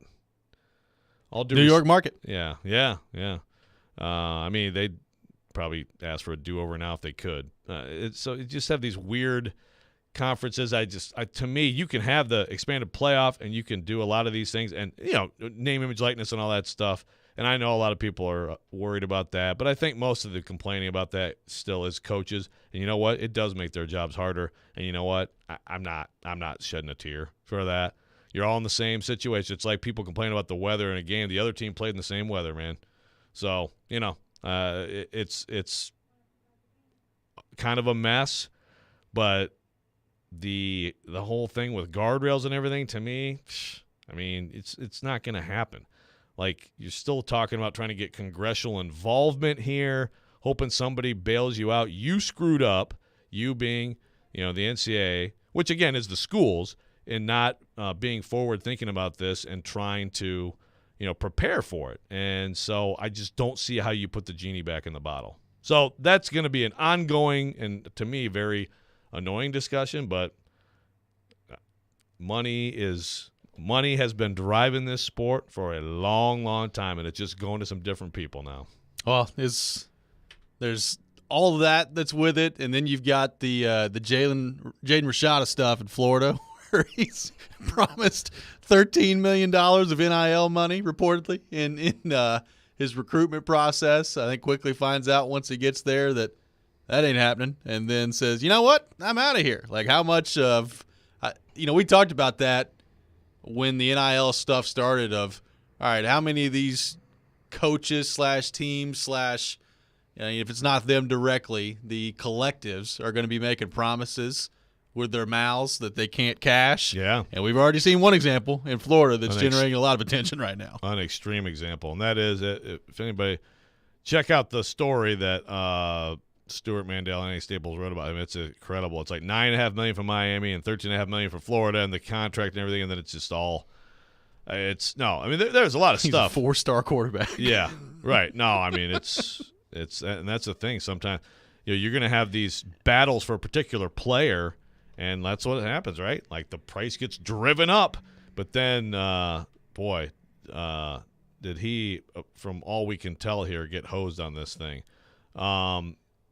New York market. Yeah. They'd probably ask for a do-over now if they could. So you just have these weird conferences. To me, you can have the expanded playoff and you can do a lot of these things and, name, image, likeness and all that stuff. And I know a lot of people are worried about that, but I think most of the complaining about that still is coaches. And you know what? It does make their jobs harder. And you know what? I'm not shedding a tear for that. You're all in the same situation. It's like people complain about the weather in a game. The other team played in the same weather, man. So, it's kind of a mess, but the whole thing with guardrails and everything, to me, it's not going to happen. Like, you're still talking about trying to get congressional involvement here, hoping somebody bails you out. You screwed up, you being, the NCAA, which, again, is the schools, in not being forward thinking about this and trying to, prepare for it. And so I just don't see how you put the genie back in the bottle. So that's going to be an ongoing and, to me, very annoying discussion, but money has been driving this sport for a long, long time, and it's just going to some different people now. Well, there's all of that's with it, and then you've got the Jaden Rashada stuff in Florida, where he's promised $13 million of NIL money, reportedly, in his recruitment process. I think quickly finds out once he gets there that ain't happening, and then says, you know what, I'm out of here. Like, how much of we talked about that when the NIL stuff started of, all right, how many of these coaches / teams / if it's not them directly, the collectives are going to be making promises with their mouths that they can't cash. Yeah. And we've already seen one example in Florida that's generating a lot of attention right now. An extreme example. And that is, if anybody, check out the story that Stuart Mandel and Andy Staples wrote about him. It's incredible. It's like $9.5 million from Miami and $13.5 million from Florida and the contract and everything, and then it's just all there's a lot of stuff. He's a 4-star quarterback. Yeah, right. No, I mean, it's and that's the thing. Sometimes you're going to have these battles for a particular player, and that's what happens, right? Like the price gets driven up, but then, did he, from all we can tell here, get hosed on this thing?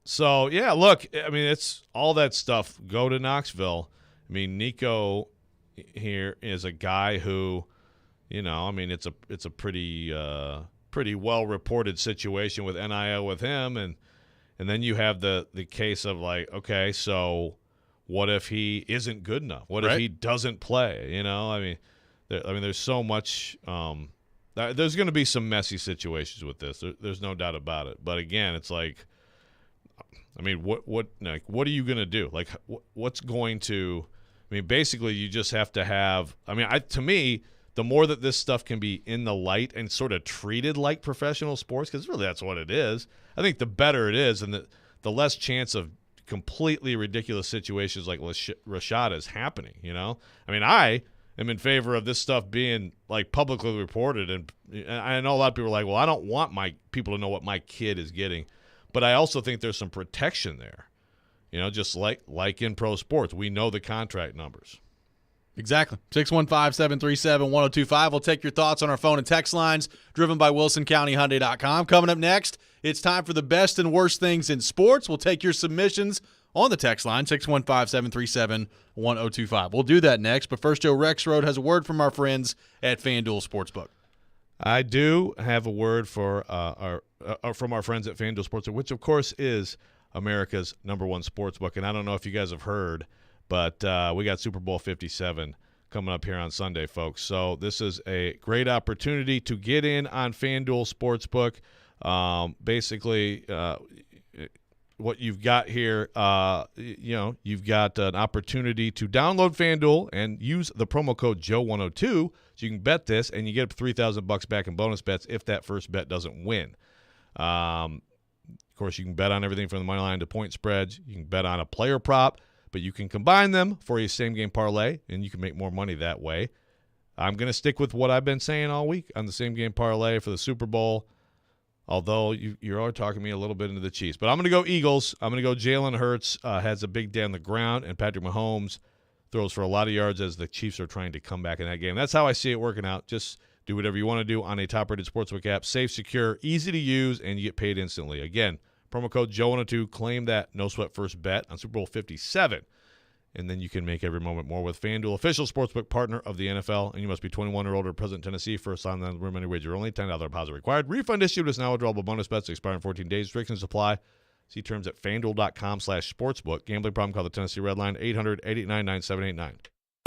So yeah, look, I mean, it's all that stuff. Go to Knoxville. I mean, Nico here is a guy who, I mean, it's a pretty well reported situation with NIL with him, and then you have the case of like, okay, so what if he isn't good enough? What if he doesn't play? I mean, there's so much. There's going to be some messy situations with this. There's no doubt about it. But again, it's like, I mean, what are you going to do? Like, what's going to? I mean, basically, you just have to have. I mean, to me, the more that this stuff can be in the light and sort of treated like professional sports, because really that's what it is, I think the better it is, and the less chance of completely ridiculous situations like Rashad is happening. I mean, I am in favor of this stuff being like publicly reported, and I know a lot of people are like, well, I don't want my people to know what my kid is getting, but I also think there's some protection there. Just like in pro sports, we know the contract numbers. Exactly. 615-737-1025. We'll take your thoughts on our phone and text lines, driven by WilsonCountyHyundai.com. Coming up next, it's time for the best and worst things in sports. We'll take your submissions on the text line, 615-737-1025. We'll do that next, but first, Joe Rexrode has a word from our friends at FanDuel Sportsbook. I do have a word for from our friends at FanDuel Sportsbook, which, of course, is America's #1 sportsbook. And I don't know if you guys have heard, but we got Super Bowl 57 coming up here on Sunday, folks. So this is a great opportunity to get in on FanDuel Sportsbook. Basically, what you've got here, you've got an opportunity to download FanDuel and use the promo code Joe102 so you can bet this, and you get up to $3,000 back in bonus bets if that first bet doesn't win. Of course, you can bet on everything from the money line to point spreads. You can bet on a player prop, but you can combine them for a same-game parlay, and you can make more money that way. I'm going to stick with what I've been saying all week on the same-game parlay for the Super Bowl, although you're already talking me a little bit into the Chiefs. But I'm going to go Eagles. I'm going to go Jalen Hurts has a big day on the ground, and Patrick Mahomes throws for a lot of yards as the Chiefs are trying to come back in that game. That's how I see it working out. Just do whatever you want to do on a top-rated sportsbook app. Safe, secure, easy to use, and you get paid instantly. Again, promo code Joe102. Claim that no-sweat first bet on Super Bowl 57. And then you can make every moment more with FanDuel, official sportsbook partner of the NFL. And you must be 21 or older, present in Tennessee. First on the room, any wager only. $10 deposit required. Refund issued is now withdrawable bonus bets. Expire in 14 days. Restrictions apply. See terms at FanDuel.com/sportsbook. Gambling problem? Call the Tennessee Red Line, 800-889-9789.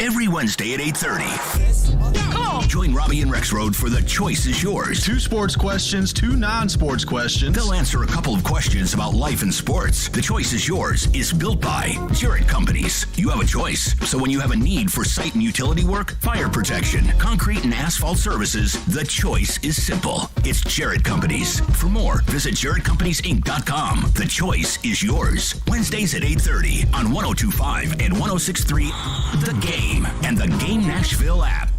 Every Wednesday at 8:30. Join Robby and Rexrode for The Choice is Yours. 2 sports questions, 2 non-sports questions. They'll answer a couple of questions about life and sports. The Choice is Yours is built by Jarrett Companies. You have a choice. So when you have a need for site and utility work, fire protection, concrete and asphalt services, the choice is simple. It's Jarrett Companies. For more, visit JarrettCompaniesInc.com. The Choice is Yours. Wednesdays at 8:30 on 102.5 and 106.3 The Game and the Game Nashville app.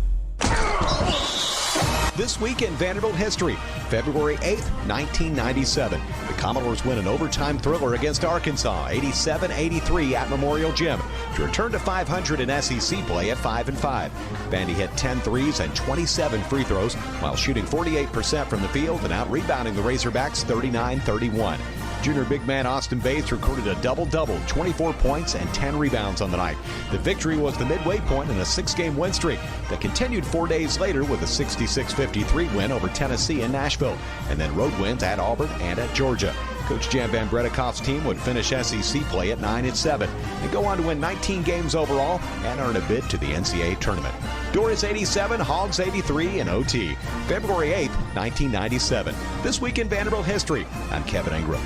This week in Vanderbilt history, February 8th, 1997. The Commodores win an overtime thriller against Arkansas, 87-83 at Memorial Gym, to return to 500 in SEC play at 5-5. Vandy hit 10 threes and 27 free throws while shooting 48% from the field and out-rebounding the Razorbacks 39-31. Junior big man Austin Bates recorded a double-double, 24 points and 10 rebounds on the night. The victory was the midway point in a 6-game win streak that continued 4 days later with a 66-53 win over Tennessee and Nashville, and then road wins at Auburn and at Georgia. Coach Jan Van Bredekoff's team would finish SEC play at 9-7 and go on to win 19 games overall and earn a bid to the NCAA tournament. Doris 87, Hogs 83 in OT. February 8th, 1997. This week in Vanderbilt history, I'm Kevin Ingram.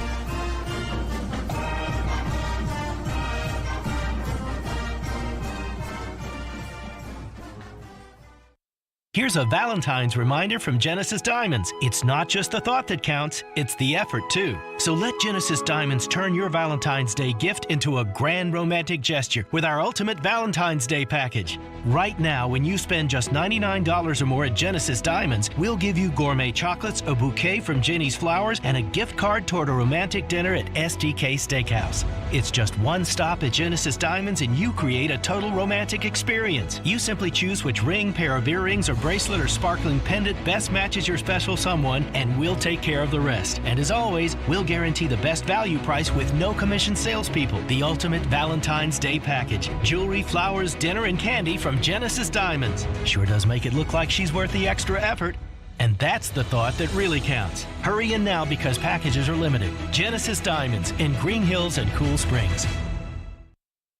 Here's a Valentine's reminder from Genesis Diamonds. It's not just the thought that counts, it's the effort too. So let Genesis Diamonds turn your Valentine's Day gift into a grand romantic gesture with our Ultimate Valentine's Day package. Right now, when you spend just $99 or more at Genesis Diamonds, we'll give you gourmet chocolates, a bouquet from Jenny's Flowers, and a gift card toward a romantic dinner at STK Steakhouse. It's just one stop at Genesis Diamonds and you create a total romantic experience. You simply choose which ring, pair of earrings, or bracelet or sparkling pendant best matches your special someone, and we'll take care of the rest. And as always, we'll guarantee the best value price with no commission salespeople. The Ultimate Valentine's Day package. Jewelry, flowers, dinner, and candy from Genesis Diamonds. Sure does make it look like she's worth the extra effort. And that's the thought that really counts. Hurry in now because packages are limited. Genesis Diamonds in Green Hills and Cool Springs.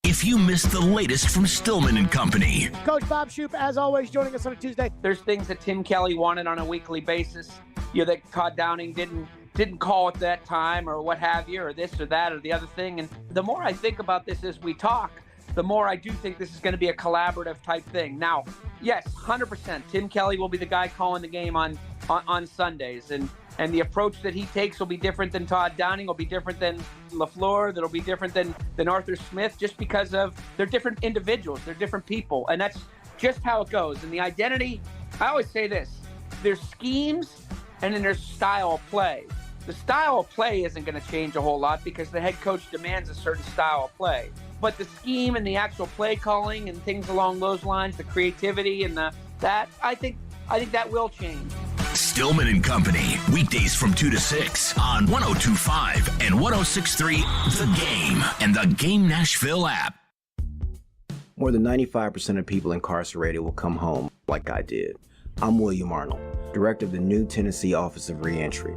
If you missed the latest from Stillman and Company. Coach Bob Shoop, as always, joining us on a Tuesday. There's things that Tim Kelly wanted on a weekly basis, that Todd Downing didn't call at that time or what have you, or this or that or the other thing. And the more I think about this as we talk, the more I do think this is going to be a collaborative type thing. Now, yes, 100%, Tim Kelly will be the guy calling the game on Sundays. And the approach that he takes will be different than Todd Downing, will be different than LaFleur, that'll be different than Arthur Smith, just because of they're different individuals, they're different people. And that's just how it goes. And the identity, I always say this, there's schemes and then there's style of play. The style of play isn't going to change a whole lot because the head coach demands a certain style of play. But the scheme and the actual play calling and things along those lines, the creativity and that, I think that will change. Stillman and Company, weekdays from 2 to 6 on 102.5 and 106.3 The Game and the Game Nashville app. More than 95% of people incarcerated will come home like I did. I'm William Arnold, director of the new Tennessee Office of Reentry.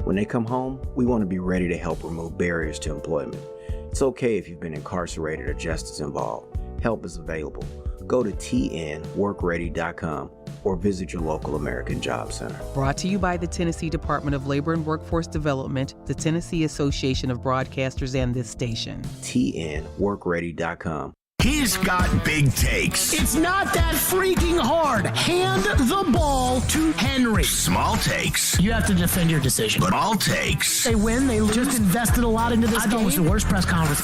When they come home, we want to be ready to help remove barriers to employment. It's okay if you've been incarcerated or justice involved. Help is available. Go to tnworkready.com or visit your local American Job Center. Brought to you by the Tennessee Department of Labor and Workforce Development, the Tennessee Association of Broadcasters, and this station. tnworkready.com. He's got big takes. It's not that freaking hard. Hand the ball to Henry. Small takes. You have to defend your decision. But all takes. They win, they lose. Just invested a lot into this game. I thought it was the worst press conference.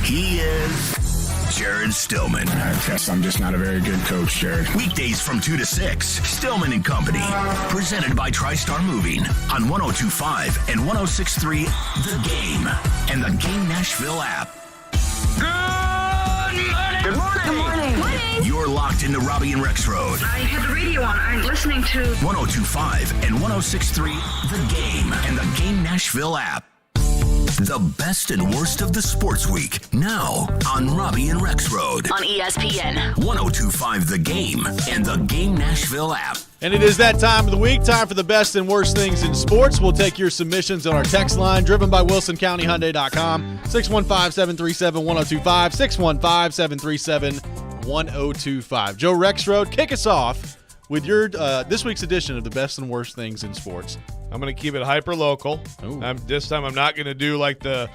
He is Jared Stillman. I guess I'm just not a very good coach, Jared. Weekdays from 2 to 6, Stillman and Company. Presented by TriStar Moving on 102.5 and 106.3 The Game and the Game Nashville app. Good morning. Good morning. Good morning. You're locked into Robby and Rexrode. I had the radio on. I'm listening to 102.5 and 106.3 The Game and the Game Nashville app. The best and worst of the sports week now on Robby and Rexrode on ESPN 102.5 The Game and the Game Nashville app. And it is that time of the week, time for the best and worst things in sports. We'll take your submissions on our text line, driven by WilsonCountyHyundai.com, 615-737-1025, 615-737-1025. Joe Rexrode, kick us off with your this week's edition of the best and worst things in sports. I'm going to keep it hyper-local. This time I'm not going to do like the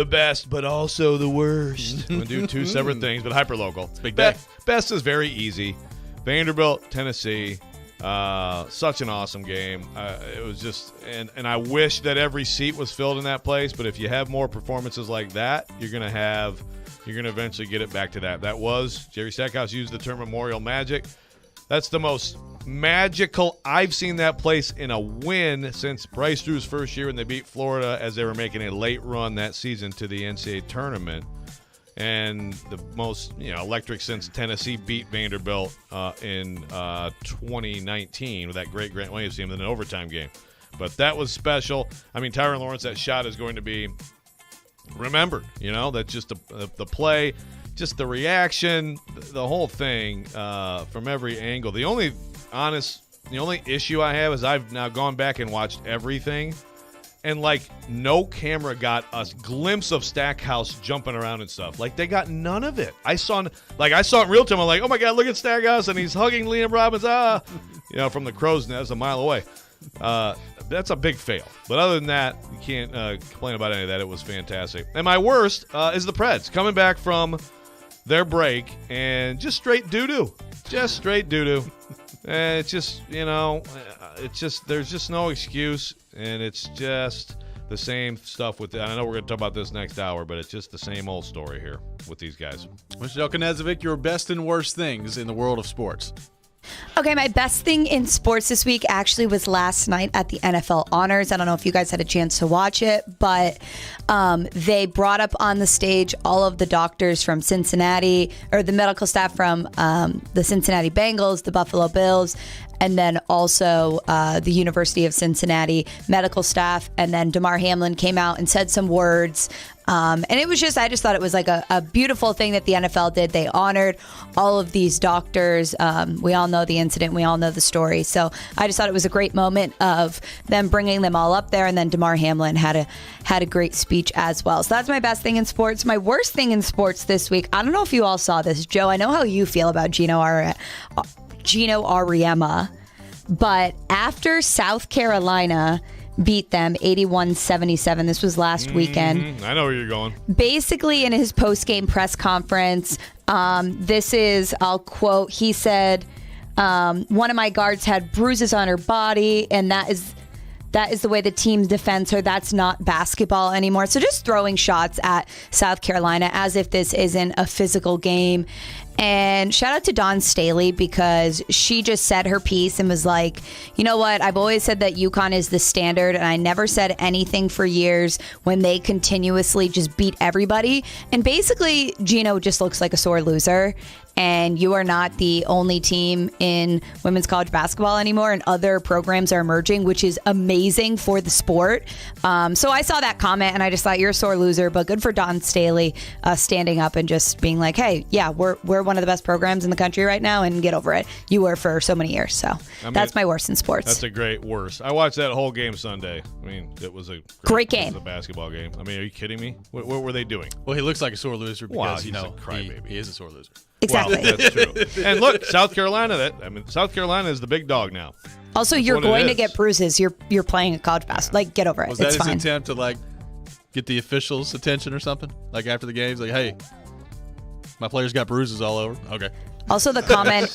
best, but also the worst. I'm going to do two separate things, but hyper-local. Big day. Best is very easy. Vanderbilt, Tennessee. Such an awesome game. It was just, and I wish that every seat was filled in that place, but if you have more performances like that, you're going to eventually get it back to that. That was, Jerry Stackhouse used the term Memorial Magic. That's the most magical I've seen that place in a win since Bryce Drew's first year when they beat Florida as they were making a late run that season to the NCAA tournament. And the most electric since Tennessee beat Vanderbilt in 2019 with that great Grant Williams team in an overtime game. But that was special. I mean, Tyron Lawrence, that shot is going to be remembered. That's just the play, just the reaction, the whole thing from every angle. The only issue I have is I've now gone back and watched everything. And, no camera got a glimpse of Stackhouse jumping around and stuff. They got none of it. I saw it in real time. I'm like, oh, my God, look at Stackhouse. And he's hugging Liam Robbins. From the crow's nest a mile away. That's a big fail. But other than that, you can't complain about any of that. It was fantastic. And my worst is the Preds coming back from their break and just straight doo-doo. Just straight doo-doo. It's just, there's just no excuse, and it's just the same stuff with I know we're going to talk about this next hour, but it's just the same old story here with these guys. Michelle Knezovic, your best and worst things in the world of sports. Okay, my best thing in sports this week actually was last night at the NFL Honors. I don't know if you guys had a chance to watch it, but they brought up on the stage all of the doctors from Cincinnati, or the medical staff from the Cincinnati Bengals, the Buffalo Bills, and then also the University of Cincinnati medical staff. And then Damar Hamlin came out and said some words. And it was I just thought it was like a beautiful thing that the NFL did. They honored all of these doctors. We all know the incident. We all know the story. So I just thought it was a great moment of them bringing them all up there. And then Damar Hamlin had a great speech as well. So that's my best thing in sports. My worst thing in sports this week, I don't know if you all saw this. Joe, I know how you feel about Gino Auriemma, but after South Carolina beat them 81-77, this was last weekend. I know where you're going. Basically, in his post-game press conference, this is, I'll quote, he said, one of my guards had bruises on her body, and that is the way the team defends her. That's not basketball anymore. So just throwing shots at South Carolina as if this isn't a physical game. And shout out to Dawn Staley, because she just said her piece and was like, you know what? I've always said that UConn is the standard, and I never said anything for years when they continuously just beat everybody. And basically, Gino just looks like a sore loser. And you are not the only team in women's college basketball anymore, and other programs are emerging, which is amazing for the sport. So I saw that comment, and I just thought, you're a sore loser, but good for Dawn Staley standing up and just being like, hey, yeah, we're one of the best programs in the country right now, and get over it. You were for so many years. So that's my worst in sports. That's a great worst. I watched that whole game Sunday. I mean, it was a great game. It was a basketball game. I mean, are you kidding me? What were they doing? Well, he looks like a sore loser because, he's a crybaby. He is a sore loser. Exactly. Well, that's true. And look, South Carolina. South Carolina is the big dog now. Also, you're going to get bruises. You're playing a college basketball. Like, get over it. Was that it's his fine. attempt to get the officials' attention or something? Like after the games, like, hey, my players got bruises all over. Okay. Also, the comment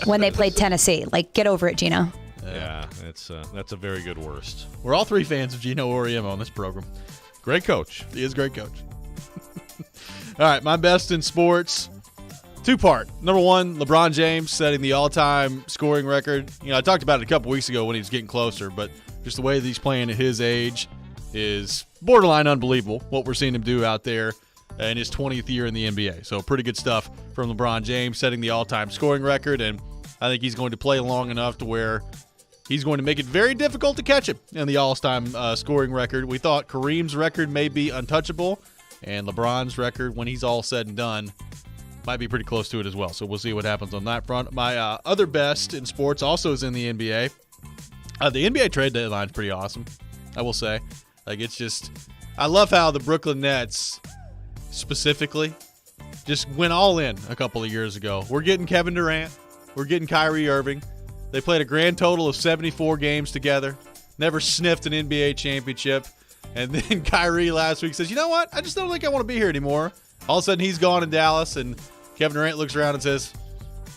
when they played Tennessee, like, get over it, Gino. Yeah, that's a very good worst. We're all three fans of Gino Auriemma on this program. Great coach. He is a great coach. All right, my best in sports. Two-part. Number one, LeBron James setting the all-time scoring record. I talked about it a couple weeks ago when he was getting closer, but just the way that he's playing at his age is borderline unbelievable, what we're seeing him do out there in his 20th year in the NBA. So pretty good stuff from LeBron James setting the all-time scoring record, and I think he's going to play long enough to where he's going to make it very difficult to catch him in the all-time scoring record. We thought Kareem's record may be untouchable, and LeBron's record, when he's all said and done, might be pretty close to it as well. So we'll see what happens on that front. My other best in sports also is in the NBA. The NBA trade deadline is pretty awesome, I will say. It's just, I love how the Brooklyn Nets specifically just went all in a couple of years ago. We're getting Kevin Durant. We're getting Kyrie Irving. They played a grand total of 74 games together. Never sniffed an NBA championship. And then Kyrie last week says, you know what? I just don't think I want to be here anymore. All of a sudden, he's gone in Dallas, and Kevin Durant looks around and says,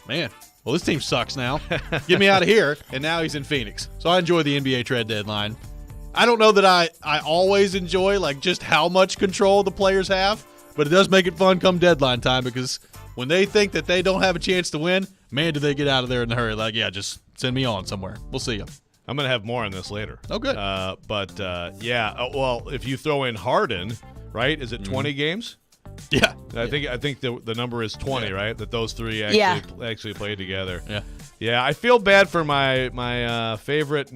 man, well, this team sucks now. Get me out of here. And now he's in Phoenix. So I enjoy the NBA trade deadline. I don't know that I always enjoy just how much control the players have, but it does make it fun come deadline time, because when they think that they don't have a chance to win, man, do they get out of there in a hurry. Just send me on somewhere. We'll see you. I'm going to have more on this later. Oh, good. Well, if you throw in Harden, right, is it 20 games? Yeah. I think the number is 20, right? That those three actually played together. Yeah. Yeah, I feel bad for my favorite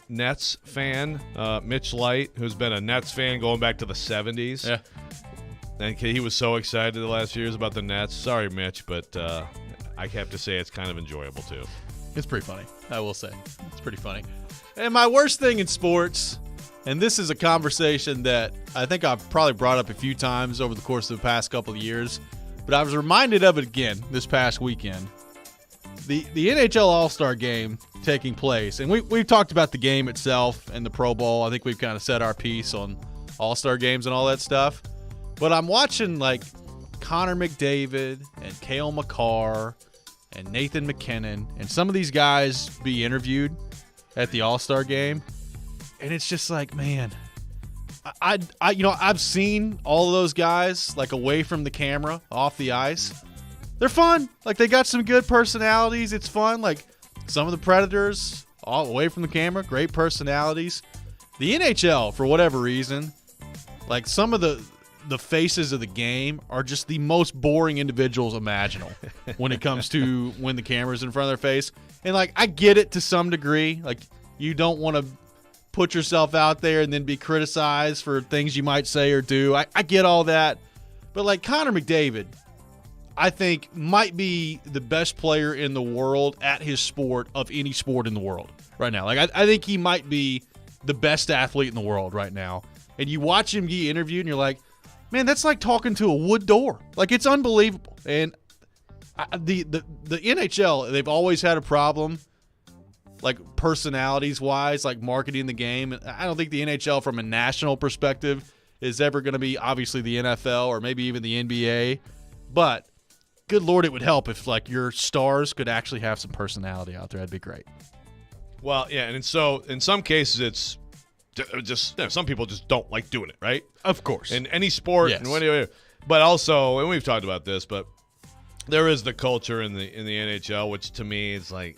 Nets fan, Mitch Light, who's been a Nets fan going back to the 70s. Yeah. And he was so excited the last years about the Nets. Sorry, Mitch, but I have to say it's kind of enjoyable too. It's pretty funny, I will say. It's pretty funny. And my worst thing in sports, and this is a conversation that I think I've probably brought up a few times over the course of the past couple of years, but I was reminded of it again this past weekend. The NHL All-Star Game taking place, and we've talked about the game itself and the Pro Bowl. I think we've kind of said our piece on All-Star games and all that stuff. But I'm watching Connor McDavid and Cale Makar and Nathan McKinnon and some of these guys be interviewed at the All-Star game, and it's just like, man, I've seen all of those guys like away from the camera, off the ice. They're fun. Like, they got some good personalities. It's fun. Like, some of the Predators, all away from the camera, great personalities. The NHL, for whatever reason, like, some of the faces of the game are just the most boring individuals imaginable when it comes to when the camera's in front of their face. And, like, I get it to some degree. Like, you don't want to put yourself out there and then be criticized for things you might say or do. I get all that. But, like, Connor McDavid, I think, might be the best player in the world at his sport of any sport in the world right now. Like, I think he might be the best athlete in the world right now. And you watch him get interviewed and you're like, man, that's like talking to a wood door. Like, it's unbelievable. And the NHL, they've always had a problem, like, personalities-wise, like marketing the game. I don't think the NHL from a national perspective is ever going to be, obviously, the NFL or maybe even the NBA. But good Lord, it would help if, like, your stars could actually have some personality out there. That'd be great. Well, yeah, and so in some cases it's just some people just don't like doing it, right? Of course. In any sport, yes. But also, and we've talked about this, but there is the culture in the NHL, which to me is like,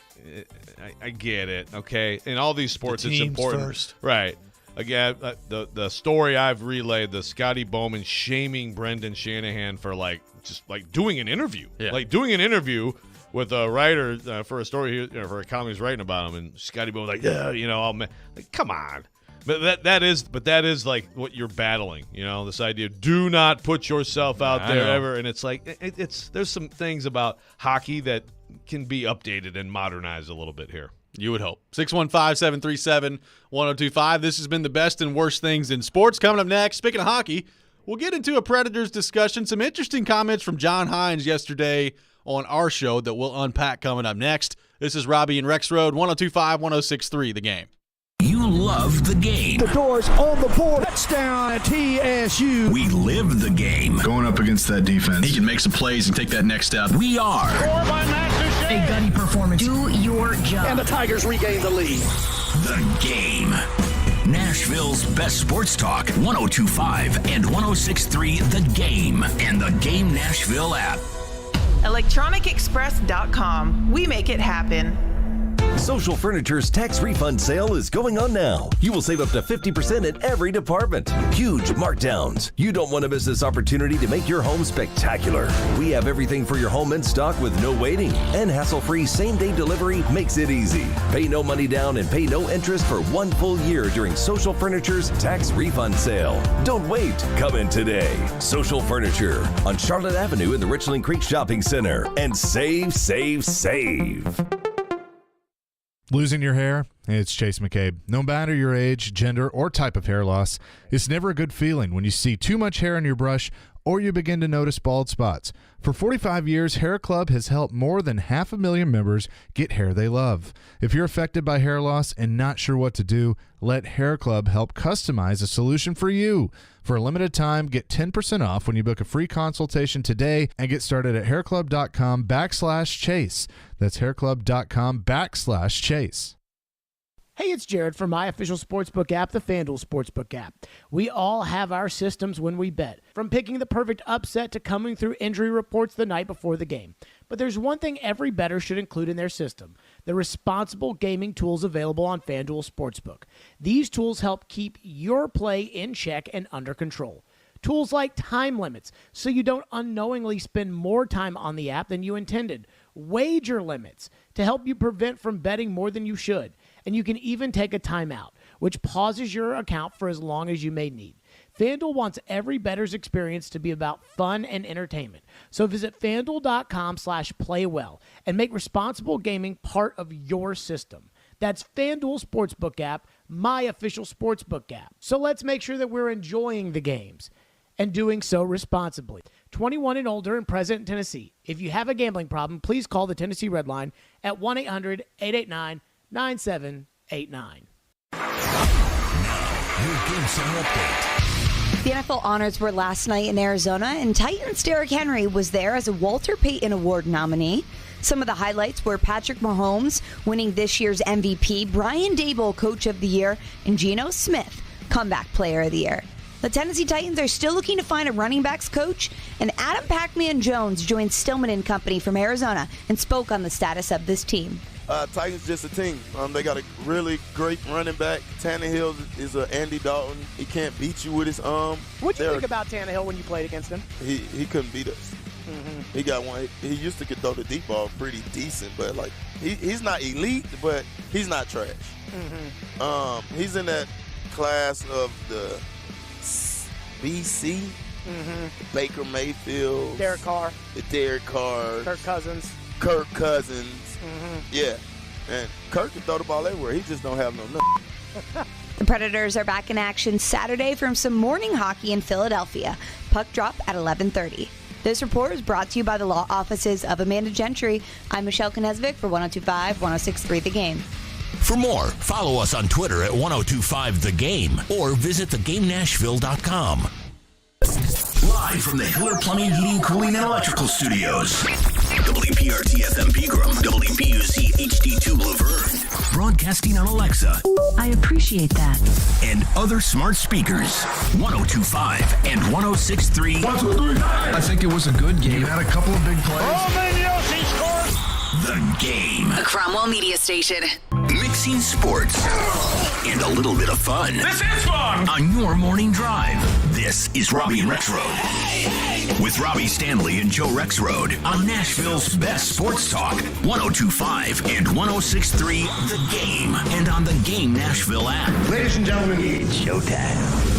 I get it, okay? In all these sports, it's important, first. Right? Again, the story I've relayed, the Scotty Bowman shaming Brendan Shanahan for just doing an interview, like doing an interview with a writer for a story for a column he's writing about him, and Scotty Bowman like, like, come on. But that is like what you're battling, this idea of do not put yourself out there ever. And it's like, there's some things about hockey that can be updated and modernized a little bit here. You would hope. 615-737-1025. This has been the best and worst things in sports. Coming up next, speaking of hockey, we'll get into a Predators discussion. Some interesting comments from John Hines yesterday on our show that we'll unpack coming up next. This is Robby and Rexrode, 102.5-106.3, The Game. You love the game. The Doors on the board. Touchdown at TSU. We live the game. Going up against that defense, he can make some plays and take that next step. We are A gutty performance. Do your job. And the Tigers regain the lead. The Game. Nashville's best sports talk, 102.5 and 106.3 The Game, and the Game Nashville app. ElectronicExpress.com. We make it happen. Social Furniture's tax refund sale is going on now. You will save up to 50% in every department. Huge markdowns. You don't want to miss this opportunity to make your home spectacular. We have everything for your home in stock with no waiting. And hassle-free same-day delivery makes it easy. Pay no money down and pay no interest for 1 full year during Social Furniture's tax refund sale. Don't wait. Come in today. Social Furniture on Charlotte Avenue in the Richland Creek Shopping Center. And save, save, save. Losing your hair? It's Chase McCabe. No matter your age, gender, or type of hair loss, it's never a good feeling when you see too much hair in your brush or you begin to notice bald spots. For 45 years, Hair Club has helped more than 500,000 members get hair they love. If you're affected by hair loss and not sure what to do, let Hair Club help customize a solution for you. For a limited time, get 10% off when you book a free consultation today and get started at hairclub.com/chase. That's hairclub.com/chase. Hey, it's Jared from my official sportsbook app, the FanDuel Sportsbook app. We all have our systems when we bet, from picking the perfect upset to coming through injury reports the night before the game. But there's one thing every bettor should include in their system: the responsible gaming tools available on FanDuel Sportsbook. These tools help keep your play in check and under control. Tools like time limits, so you don't unknowingly spend more time on the app than you intended. Wager limits, to help you prevent from betting more than you should. And you can even take a timeout, which pauses your account for as long as you may need. FanDuel wants every bettor's experience to be about fun and entertainment. So visit FanDuel.com/playwell and make responsible gaming part of your system. That's FanDuel Sportsbook app, my official sportsbook app. So let's make sure that we're enjoying the games and doing so responsibly. 21 and older and present in Tennessee. If you have a gambling problem, please call the Tennessee Red Line at 1-800-889-9789. Your Game Center update. The NFL honors were last night in Arizona, and Titans Derrick Henry was there as a Walter Payton Award nominee. Some of the highlights were Patrick Mahomes winning this year's MVP, Brian Daboll Coach of the Year, and Geno Smith Comeback Player of the Year. The Tennessee Titans are still looking to find a running backs coach, and Adam Pac-Man Jones joined Stillman and Company from Arizona and spoke on the status of this team. Titans just a team. They got a really great running back. Tannehill is a Andy Dalton. He can't beat you with his arm. What'd you think about Tannehill when you played against him? He couldn't beat us. He got one. He used to could throw the deep ball pretty decent, but like he's not elite, but he's not trash. He's in that class of the BC, Baker Mayfield, Derek Carr, Kirk Cousins. Yeah, and Kirk can throw the ball everywhere. He just don't have no. The Predators are back in action Saturday from some morning hockey in Philadelphia. Puck drop at 11:30. This report is brought to you by the law offices of Amanda Gentry. I'm Michelle Knezvik for 102.5, 106.3 The Game. For more, follow us on Twitter at 1025 The Game or visit thegamenashville.com. Live from the Hiller Plumbing, Heating, Cooling, and Electrical Studios. WPRT FM Pegram, WPUC HD2 Laverne. Broadcasting on Alexa. I appreciate that. And other smart speakers. 1025 and 1063. 1, 2, 3. I think it was a good game. You had a couple of big plays. The Game. A Cromwell Media Station. Mixing sports and a little bit of fun. This is fun! On your morning drive. This is Robby and Rexrode. With Robby Stanley and Joe Rexrode on Nashville's best sports talk. 1025 and 1063 The Game. And on the Game Nashville app. Ladies and gentlemen, it's showtime.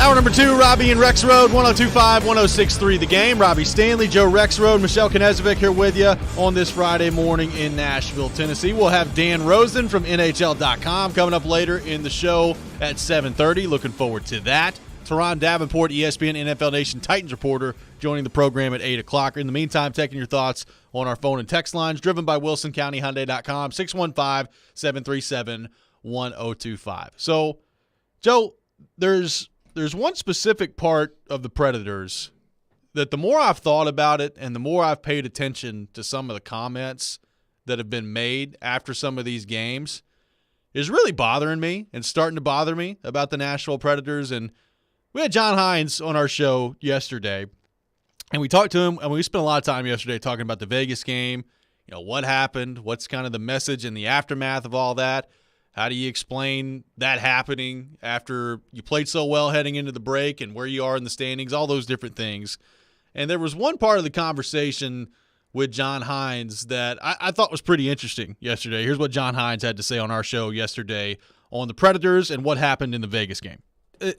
Hour number 2, Robby and Rexrode, 1025, 1063 The Game. Robby Stanley, Joe Rexrode, Michelle Knezvik here with you on this Friday morning in Nashville, Tennessee. We'll have Dan Rosen from NHL.com coming up later in the show at 7:30. Looking forward to that. Teron Davenport, ESPN NFL Nation Titans reporter, joining the program at 8 o'clock. In the meantime, taking your thoughts on our phone and text lines, driven by WilsonCountyHyundai.com, 615-737-1025. So, Joe, there's one specific part of the Predators that the more I've thought about it and the more I've paid attention to some of the comments that have been made after some of these games is really bothering me and starting to bother me about the Nashville Predators. And we had John Hines on our show yesterday, and we talked to him, and we spent a lot of time yesterday talking about the Vegas game, you know, what happened, what's kind of the message in the aftermath of all that. How do you explain that happening after you played so well heading into the break and where you are in the standings, all those different things. And there was one part of the conversation with John Hines that I thought was pretty interesting yesterday. Here's what John Hines had to say on our show yesterday on the Predators and what happened in the Vegas game.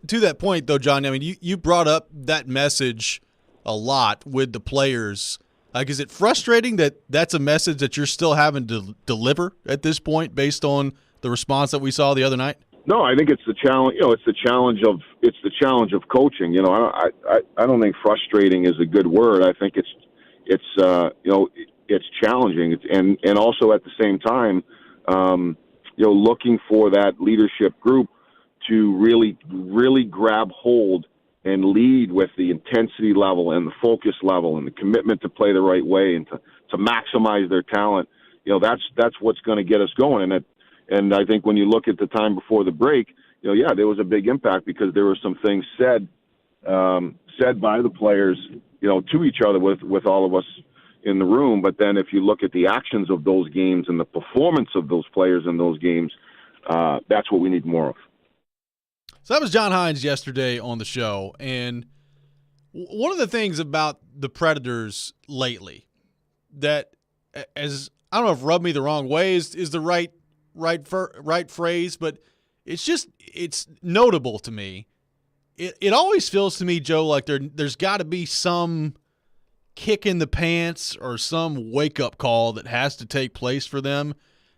To that point, though, John, I mean, you brought up that message a lot with the players. Like, is it frustrating that that's a message that you're still having to deliver at this point based on the response that we saw the other night? No, I think it's the challenge. You know, it's the challenge of coaching. You know, I don't think frustrating is a good word. I think it's challenging. And also at the same time, looking for that leadership group to really grab hold and lead with the intensity level and the focus level and the commitment to play the right way and to maximize their talent. You know, that's what's going to get us going. And I think when you look at the time before the break, there was a big impact because there were some things said by the players, to each other with all of us in the room. But then if you look at the actions of those games and the performance of those players in those games, that's what we need more of. So that was John Hines yesterday on the show. And one of the things about the Predators lately that, as I don't know if rub me the wrong way is the right phrase, but it's notable to me. It always feels to me, Joe, like there's got to be some kick in the pants or some wake-up call that has to take place for them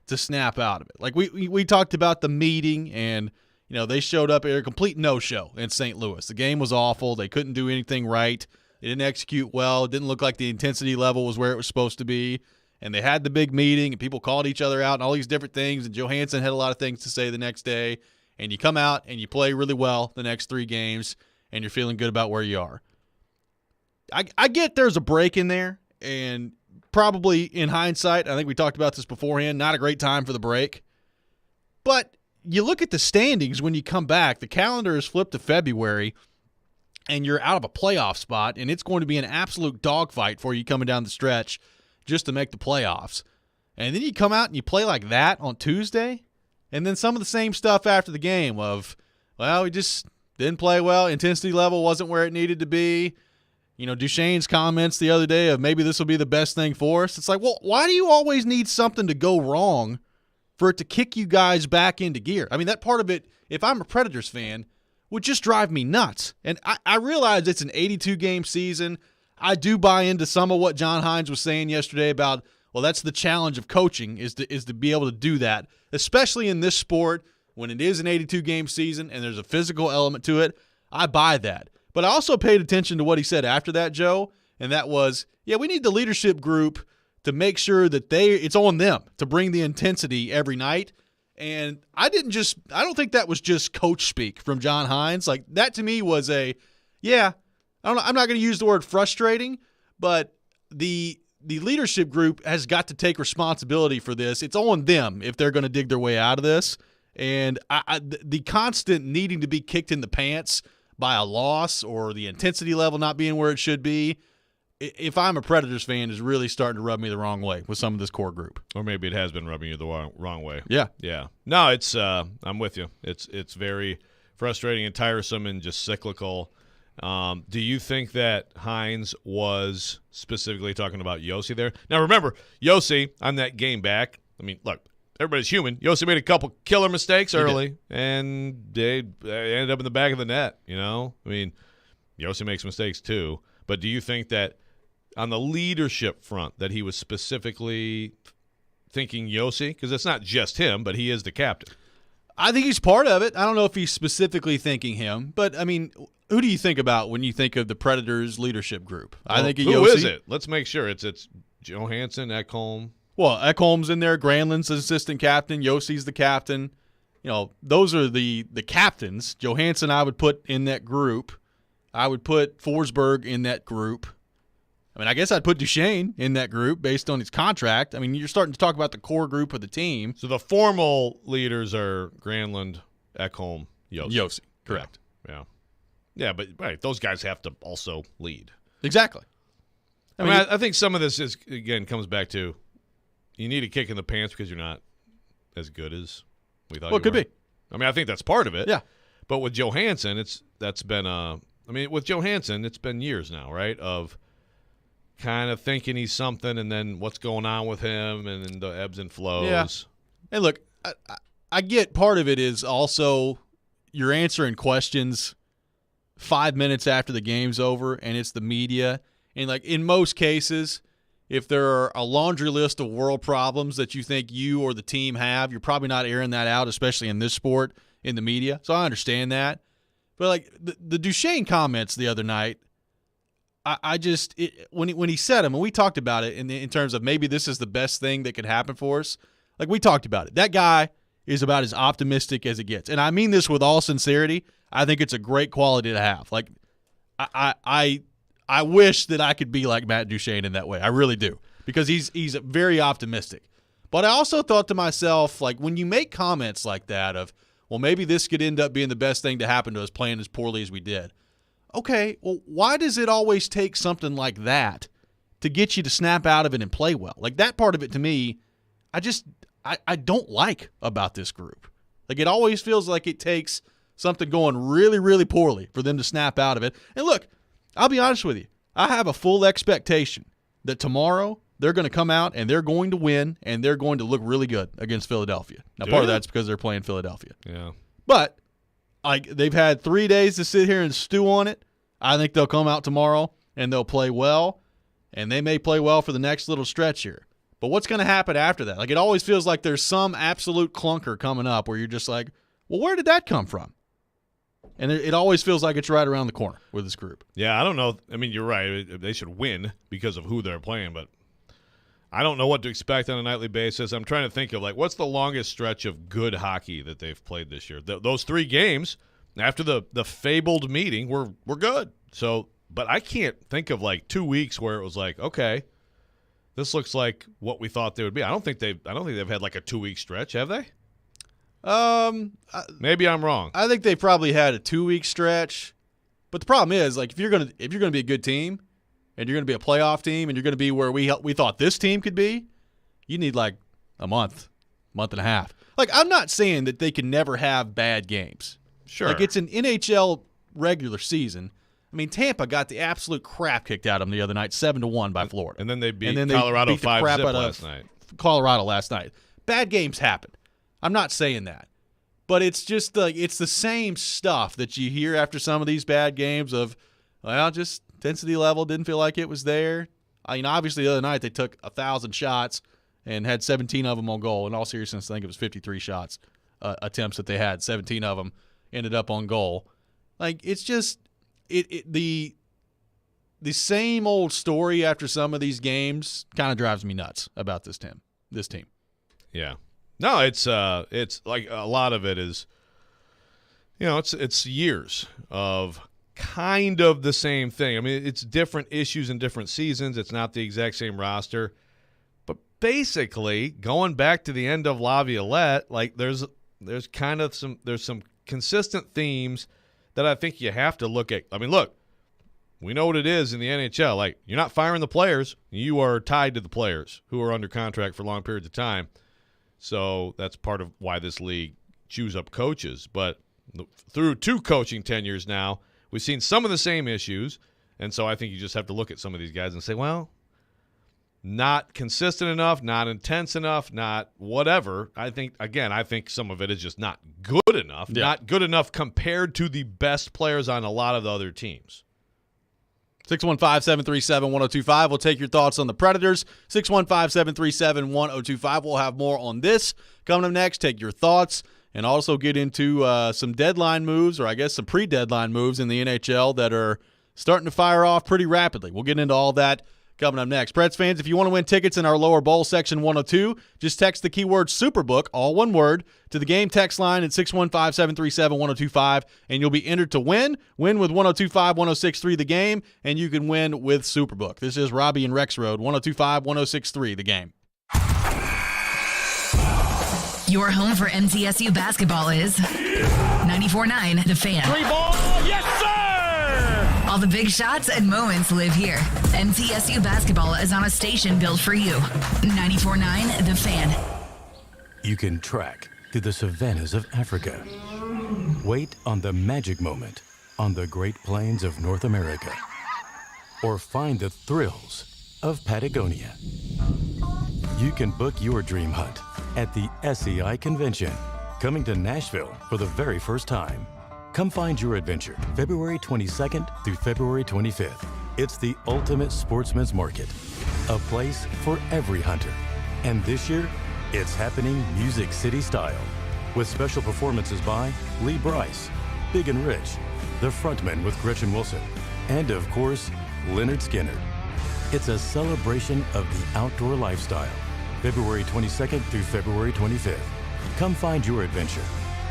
to snap out of it. Like we talked about the meeting, and they showed up at a complete no-show in St. Louis. The game was awful. They couldn't do anything right. They didn't execute well. It didn't look like the intensity level was where it was supposed to be. And they had the big meeting, and people called each other out and all these different things, and Johansson had a lot of things to say the next day. And you come out and you play really well the next 3 games, and you're feeling good about where you are. I get there's a break in there, probably in hindsight, I think we talked about this beforehand, not a great time for the break. But you look at the standings when you come back, the calendar is flipped to February, and you're out of a playoff spot, and it's going to be an absolute dogfight for you coming down the stretch just to make the playoffs. And then you come out and you play like that on Tuesday, and then some of the same stuff after the game of, well, we just didn't play well, intensity level wasn't where it needed to be. You know, Duchesne's comments the other day of maybe this will be the best thing for us. It's like, well, why do you always need something to go wrong for it to kick you guys back into gear? I mean, that part of it, if I'm a Predators fan, would just drive me nuts. And I realize it's an 82-game season. I do buy into some of what John Hines was saying yesterday about, well, that's the challenge of coaching is to be able to do that, especially in this sport when it is an 82-game season and there's a physical element to it. I buy that. But I also paid attention to what he said after that, Joe, and that was, yeah, we need the leadership group to make sure that it's on them to bring the intensity every night. And I don't think that was just coach speak from John Hines. Like, that to me was I'm not going to use the word frustrating, but the leadership group has got to take responsibility for this. It's on them if they're going to dig their way out of this. And the constant needing to be kicked in the pants by a loss or the intensity level not being where it should be, if I'm a Predators fan, is really starting to rub me the wrong way with some of this core group. Or maybe it has been rubbing you the wrong way. Yeah. Yeah. No, it's I'm with you. It's very frustrating and tiresome and just cyclical. Do you think that Hines was specifically talking about Yossi there? Now, remember, Yossi on that game back, I mean, look, everybody's human. Yossi made a couple killer mistakes early, and they ended up in the back of the net, you know? I mean, Yossi makes mistakes too. But do you think that on the leadership front that he was specifically thinking Yossi? Because it's not just him, but he is the captain. I think he's part of it. I don't know if he's specifically thinking him. But, I mean, who do you think about when you think of the Predators leadership group? I think of Yossi. Who is it? Let's make sure. It's Johansson, Ekholm. Well, Ekholm's in there. Granlund's the assistant captain. Yossi's the captain. You know, those are the captains. Johansson I would put in that group. I would put Forsberg in that group. I mean, I guess I'd put Duchesne in that group based on his contract. I mean, you're starting to talk about the core group of the team. So the formal leaders are Granlund, Ekholm, Yossi. Yossi, correct. Yeah. Yeah, but right, those guys have to also lead. Exactly. I mean, I think some of this is, again, comes back to you need a kick in the pants because you're not as good as we thought. Well, it could be. I mean, I think that's part of it. Yeah. But with Johansson, with Johansson, it's been years now, right, of kind of thinking he's something and then what's going on with him and the ebbs and flows. Yeah. And look, I get part of it is also you're answering questions 5 minutes after the game's over and it's the media. And, like, in most cases, if there are a laundry list of world problems that you think you or the team have, you're probably not airing that out, especially in this sport, in the media. So I understand that. But, like, the Duchesne comments the other night, when he said them, and we talked about it in terms of maybe this is the best thing that could happen for us, like, we talked about it. That guy is about as optimistic as it gets. And I mean this with all sincerity. I think it's a great quality to have. Like, I wish that I could be like Matt Duchesne in that way. I really do, because he's very optimistic. But I also thought to myself, like, when you make comments like that of, well, maybe this could end up being the best thing to happen to us playing as poorly as we did. Okay, well, why does it always take something like that to get you to snap out of it and play well? Like, that part of it to me, I don't like about this group. Like, it always feels like it takes something going really, really poorly for them to snap out of it. And look, I'll be honest with you. I have a full expectation that tomorrow they're going to come out and they're going to win and they're going to look really good against Philadelphia. Now, part of that's because they're playing Philadelphia. Yeah. But like, they've had 3 days to sit here and stew on it. I think they'll come out tomorrow and they'll play well, and they may play well for the next little stretch here. But what's going to happen after that? Like, it always feels like there's some absolute clunker coming up where you're just like, well, where did that come from? And it always feels like it's right around the corner with this group. Yeah, I don't know. I mean, you're right. They should win because of who they're playing, but I don't know what to expect on a nightly basis. I'm trying to think of, like, what's the longest stretch of good hockey that they've played this year? Those 3 games after the fabled meeting were good. So, but I can't think of, like, 2 weeks where it was like, okay, This looks like what we thought they would be. I don't think they've had like a 2-week stretch, have they? Maybe I'm wrong. I think they probably had a 2-week stretch. But the problem is, like, if you're gonna be a good team, and you're gonna be a playoff team, and you're gonna be where we thought this team could be, you need like a month and a half. Like, I'm not saying that they can never have bad games. Sure. Like, it's an NHL regular season. I mean, Tampa got the absolute crap kicked out of them the other night, 7-1 by Florida. And then they beat Colorado 5-0 last night. Colorado last night. Bad games happen. I'm not saying that. But it's just it's the same stuff that you hear after some of these bad games of, well, just intensity level didn't feel like it was there. I mean, obviously the other night they took 1,000 shots and had 17 of them on goal. In all seriousness, I think it was 53 shots attempts that they had. 17 of them ended up on goal. Like, it's just the same old story after some of these games kind of drives me nuts about this team. Yeah. No, it's like a lot of it is, it's years of kind of the same thing. I mean, it's different issues in different seasons. It's not the exact same roster. But basically, going back to the end of Laviolette, like there's kind of some consistent themes that I think you have to look at. I mean, look, we know what it is in the NHL. Like, you're not firing the players. You are tied to the players who are under contract for long periods of time. So that's part of why this league chews up coaches. But through 2 coaching tenures now, we've seen some of the same issues. And so I think you just have to look at some of these guys and say, well, not consistent enough, not intense enough, not whatever. I think some of it is just not good enough. Yeah. Not good enough compared to the best players on a lot of the other teams. 615-737-1025. We'll take your thoughts on the Predators. 615-737-1025. We'll have more on this coming up next. Take your thoughts and also get into some deadline moves, or I guess some pre-deadline moves in the NHL that are starting to fire off pretty rapidly. We'll get into all that coming up next. Preds fans, if you want to win tickets in our lower bowl section 102, just text the keyword Superbook, all one word, to the game text line at 615-737-1025, and you'll be entered to win. Win with 102.5-106.3 The Game, and you can win with Superbook. This is Robby and Rexrode, 102.5-106.3 The Game. Your home for MTSU basketball is 94.9 The Fan. 3-ball, yes sir! All the big shots and moments live here. MTSU basketball is on a station built for you. 94.9 The Fan. You can trek through the savannas of Africa. Wait on the magic moment on the Great Plains of North America. Or find the thrills of Patagonia. You can book your dream hunt at the SEI Convention, coming to Nashville for the very first time. Come find your adventure February 22nd through February 25th. It's the ultimate sportsman's market, a place for every hunter. And this year, it's happening Music City style, with special performances by Lee Brice, Big and Rich, The Frontman with Gretchen Wilson, and of course, Leonard Skinner. It's a celebration of the outdoor lifestyle, February 22nd through February 25th. Come find your adventure.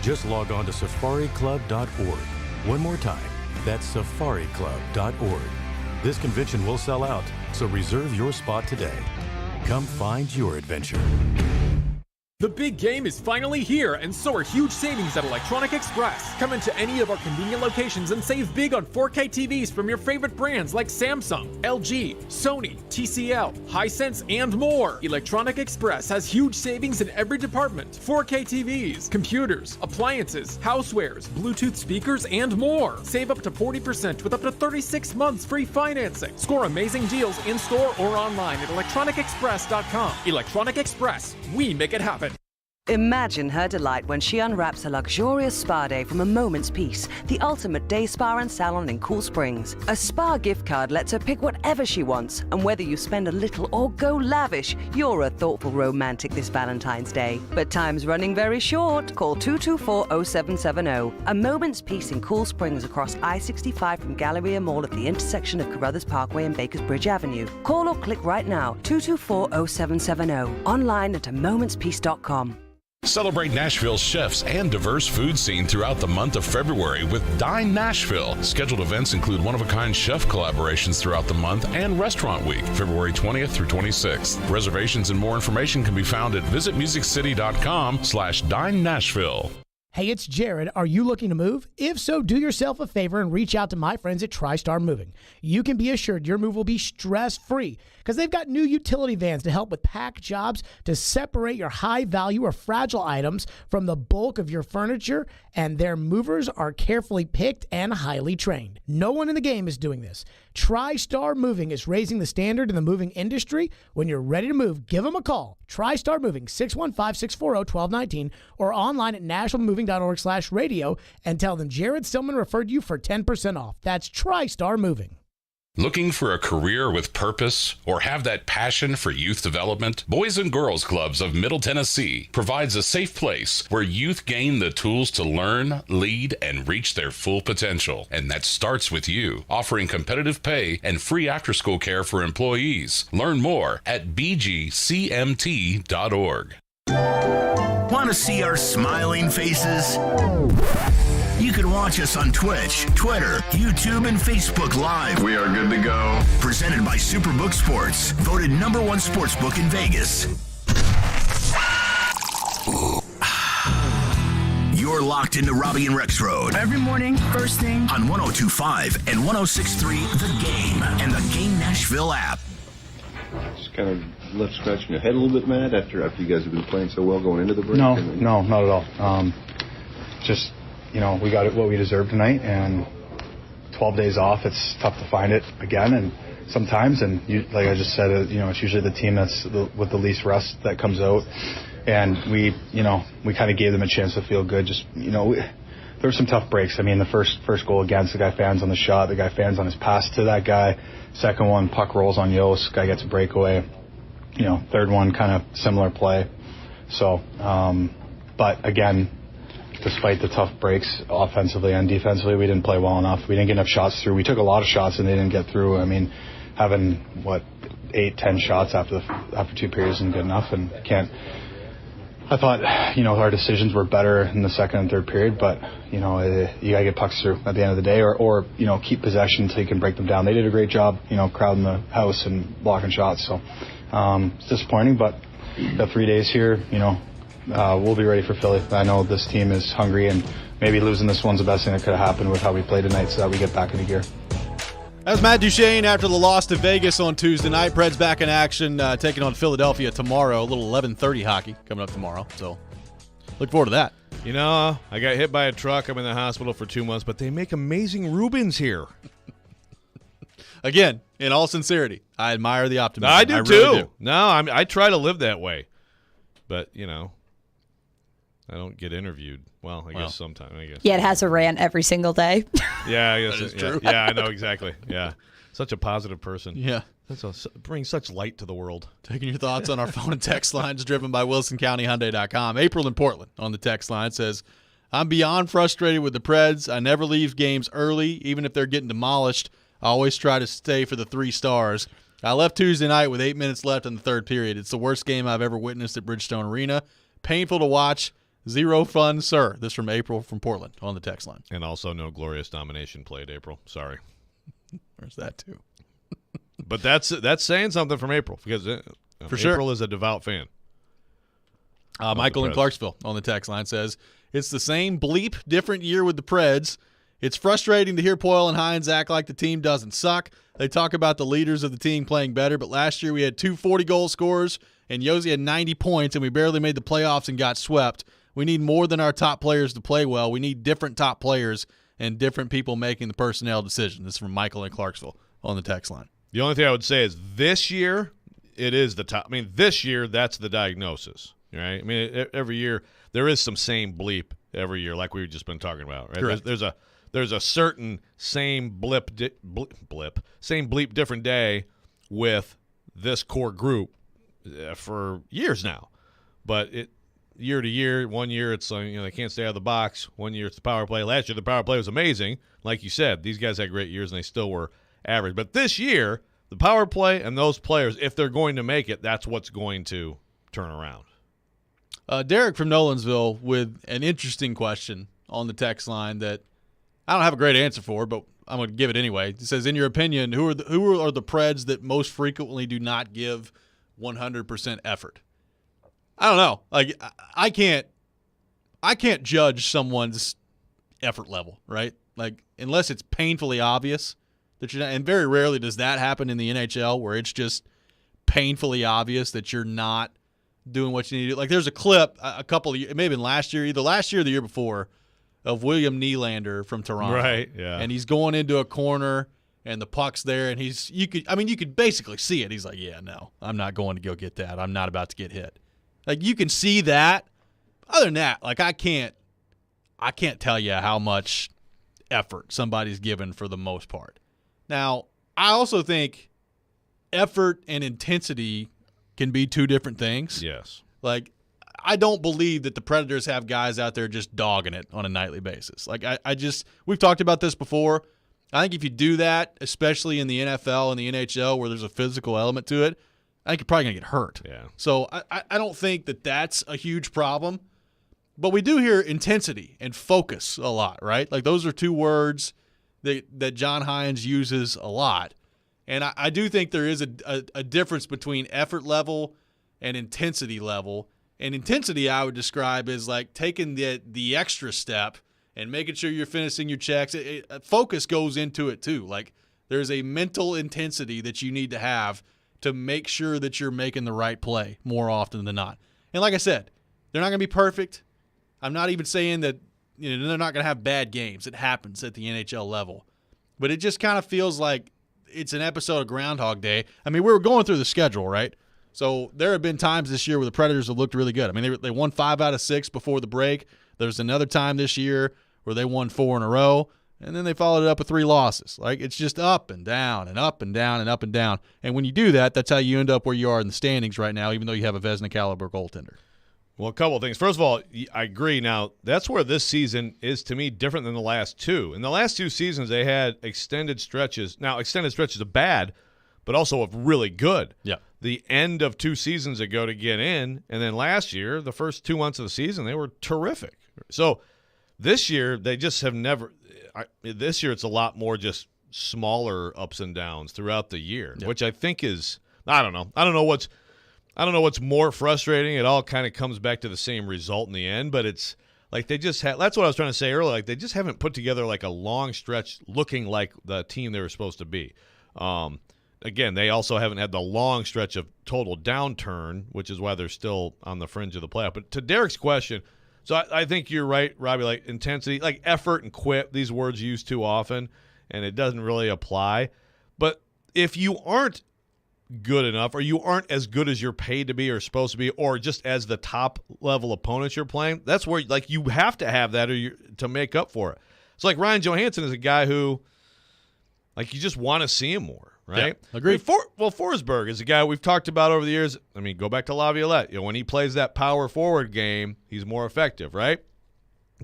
Just log on to safariclub.org. One more time, that's safariclub.org. This convention will sell out, so reserve your spot today. Come find your adventure. The big game is finally here, and so are huge savings at Electronic Express. Come into any of our convenient locations and save big on 4K TVs from your favorite brands like Samsung, LG, Sony, TCL, Hisense, and more. Electronic Express has huge savings in every department. 4K TVs, computers, appliances, housewares, Bluetooth speakers, and more. Save up to 40% with up to 36 months free financing. Score amazing deals in-store or online at electronicexpress.com. Electronic Express, we make it happen. Imagine her delight when she unwraps a luxurious spa day from a Moment's Peace, the ultimate day spa and salon in Cool Springs. A spa gift card lets her pick whatever she wants, and whether you spend a little or go lavish, you're a thoughtful romantic this Valentine's Day. But time's running very short. Call 224-0770. A Moment's Peace in Cool Springs across I-65 from Galleria Mall at the intersection of Carruthers Parkway and Bakers Bridge Avenue. Call or click right now, 224-0770. Online at amomentspeace.com. Celebrate Nashville's chefs and diverse food scene throughout the month of February with Dine Nashville. Scheduled events include one-of-a-kind chef collaborations throughout the month and Restaurant Week, February 20th through 26th. Reservations and more information can be found at visitmusiccity.com/Dine Nashville. Hey, it's Jared. Are you looking to move? If so, do yourself a favor and reach out to my friends at TriStar Moving. You can be assured your move will be stress-free because they've got new utility vans to help with pack jobs to separate your high-value or fragile items from the bulk of your furniture, and their movers are carefully picked and highly trained. No one in the game is doing this. TriStar Moving is raising the standard in the moving industry. When you're ready to move, give them a call. TriStar Moving, 615-640-1219, or online at nationalmoving.org/radio, and tell them Jared Stillman referred you for 10% off. That's TriStar Moving. Looking for a career with purpose or have that passion for youth development? Boys and Girls Clubs of Middle Tennessee provides a safe place where youth gain the tools to learn, lead, and reach their full potential. And that starts with you, offering competitive pay and free after-school care for employees. Learn more at bgcmt.org. Want to see our smiling faces? You can watch us on Twitch, Twitter, YouTube, and Facebook Live. We are good to go. Presented by Superbook Sports, voted #1 sportsbook in Vegas. You're locked into Robby and Rexrode. Every morning, first thing. On 102.5 and 106.3 The Game and the Game Nashville app. Just kind of left scratching your head a little bit, Matt, after you guys have been playing so well going into the break? No, not at all. Just, we got it what we deserved tonight, and 12 days off, it's tough to find it again, and sometimes, like I just said, it's usually the team that's with the least rest that comes out, and we kind of gave them a chance to feel good. Just, there were some tough breaks. I mean, the first goal against, the guy fans on the shot, the guy fans on his pass to that guy. Second one, puck rolls on Yost, guy gets a breakaway. Third one, kind of similar play. So, but again, despite the tough breaks offensively and defensively, we didn't play well enough. We didn't get enough shots through. We took a lot of shots and they didn't get through. I mean, having 8-10 shots after 2 periods isn't good enough, and I thought, our decisions were better in the second and third period, but, you gotta get pucks through at the end of the day or keep possession until you can break them down. They did a great job, crowding the house and blocking shots. So, it's disappointing, but the 3 days here, we'll be ready for Philly. I know this team is hungry, and maybe losing this one's the best thing that could have happened with how we played tonight so that we get back into gear. That's Matt Duchene after the loss to Vegas on Tuesday night. Preds back in action, taking on Philadelphia tomorrow. A little 11:30 hockey coming up tomorrow. So look forward to that. I got hit by a truck. I'm in the hospital for 2 months, but they make amazing Reubens here. Again, in all sincerity, I admire the optimism. I do really too. Do. No, I try to live that way, but I don't get interviewed. Well, I guess sometime. Yeah, it has a rant every single day. Yeah, I guess that is true. Yeah, I know exactly. Yeah, such a positive person. Yeah, brings such light to the world. Taking your thoughts on our phone and text lines, driven by WilsonCountyHyundai.com. April in Portland on the text line says, "I'm beyond frustrated with the Preds. I never leave games early, even if they're getting demolished. I always try to stay for the 3 stars. I left Tuesday night with 8 minutes left in the third period. It's the worst game I've ever witnessed at Bridgestone Arena. Painful to watch. Zero fun, sir." This from April from Portland on the text line. And also no glorious domination played, April. Sorry. There's that too. But that's saying something from April, because for sure. April is a devout fan. Michael in Clarksville on the text line says, "It's the same bleep, different year with the Preds. It's frustrating to hear Poyle and Hines act like the team doesn't suck. They talk about the leaders of the team playing better, but last year we had 2 40-goal scorers, and Josi had 90 points, and we barely made the playoffs and got swept. We need more than our top players to play well. We need different top players and different people making the personnel decision." This is from Michael in Clarksville on the text line. The only thing I would say is this year, it is the top. I mean, this year, that's the diagnosis, right? I mean, every year, there is some same bleep every year, like we've just been talking about, right? Correct. There's a certain same same bleep, different day with this core group for years now. But year to year, 1 year it's they can't stay out of the box. 1 year it's the power play. Last year the power play was amazing. Like you said, these guys had great years and they still were average. But this year, the power play and those players, if they're going to make it, that's what's going to turn around. Derek from Nolansville with an interesting question on the text line that I don't have a great answer for, but I'm going to give it anyway. It says, in your opinion, who are the Preds that most frequently do not give 100% effort? I don't know. Like, I can't judge someone's effort level, right? Like, unless it's painfully obvious that you're not, and very rarely does that happen in the NHL where it's just painfully obvious that you're not doing what you need to do. Like, there's a clip a couple of years, it may have been last year, either last year or the year before, of William Nylander from Toronto. Right, yeah. And he's going into a corner and the puck's there and you could basically see it. He's like, yeah, no, I'm not going to go get that. I'm not about to get hit. Like, you can see that. Other than that, like, I can't tell you how much effort somebody's given for the most part. Now, I also think effort and intensity can be two different things. Yes. Like, I don't believe that the Predators have guys out there just dogging it on a nightly basis. Like, we've talked about this before. I think if you do that, especially in the NFL and the NHL where there's a physical element to it, I think you're probably going to get hurt. Yeah. So I don't think that that's a huge problem. But we do hear intensity and focus a lot, right? Like, those are two words that John Hines uses a lot. And I do think there is a difference between effort level and intensity level. And intensity I would describe as like taking the extra step and making sure you're finishing your checks. Focus goes into it too. Like, there's a mental intensity that you need to have to make sure that you're making the right play more often than not. And like I said, they're not going to be perfect. I'm not even saying that they're not going to have bad games. It happens at the NHL level. But it just kind of feels like it's an episode of Groundhog Day. I mean, we were going through the schedule, right? So there have been times this year where the Predators have looked really good. I mean, they won 5 out of 6 before the break. There's another time this year where they won 4 in a row, and then they followed it up with 3 losses. Like, it's just up and down and up and down and up and down. And when you do that, that's how you end up where you are in the standings right now, even though you have a Vezina-caliber goaltender. Well, a couple of things. First of all, I agree. Now, that's where this season is, to me, different than the last two. In the last 2 seasons, they had extended stretches. Now, extended stretches are bad, but also of really good. Yeah. The end of 2 seasons ago to get in, and then last year, the first 2 months of the season, they were terrific. So this year, they just have never – this year it's a lot more just smaller ups and downs throughout the year, which I think is – I don't know. I don't know what's more frustrating. It all kind of comes back to the same result in the end, but it's like they just have – that's what I was trying to say earlier. Like, they just haven't put together like a long stretch looking like the team they were supposed to be. Again, they also haven't had the long stretch of total downturn, which is why they're still on the fringe of the playoff. But to Derek's question, so I think you're right, Robbie, like intensity, like effort and quit, these words used too often, and it doesn't really apply. But if you aren't good enough or you aren't as good as you're paid to be or supposed to be or just as the top-level opponents you're playing, that's where like you have to have that to make up for it. So like Ryan Johansson is a guy who like you just want to see him more. Right? Yeah, agreed. I mean, Forsberg is a guy we've talked about over the years. I mean, go back to Laviolette. When he plays that power forward game, he's more effective, right?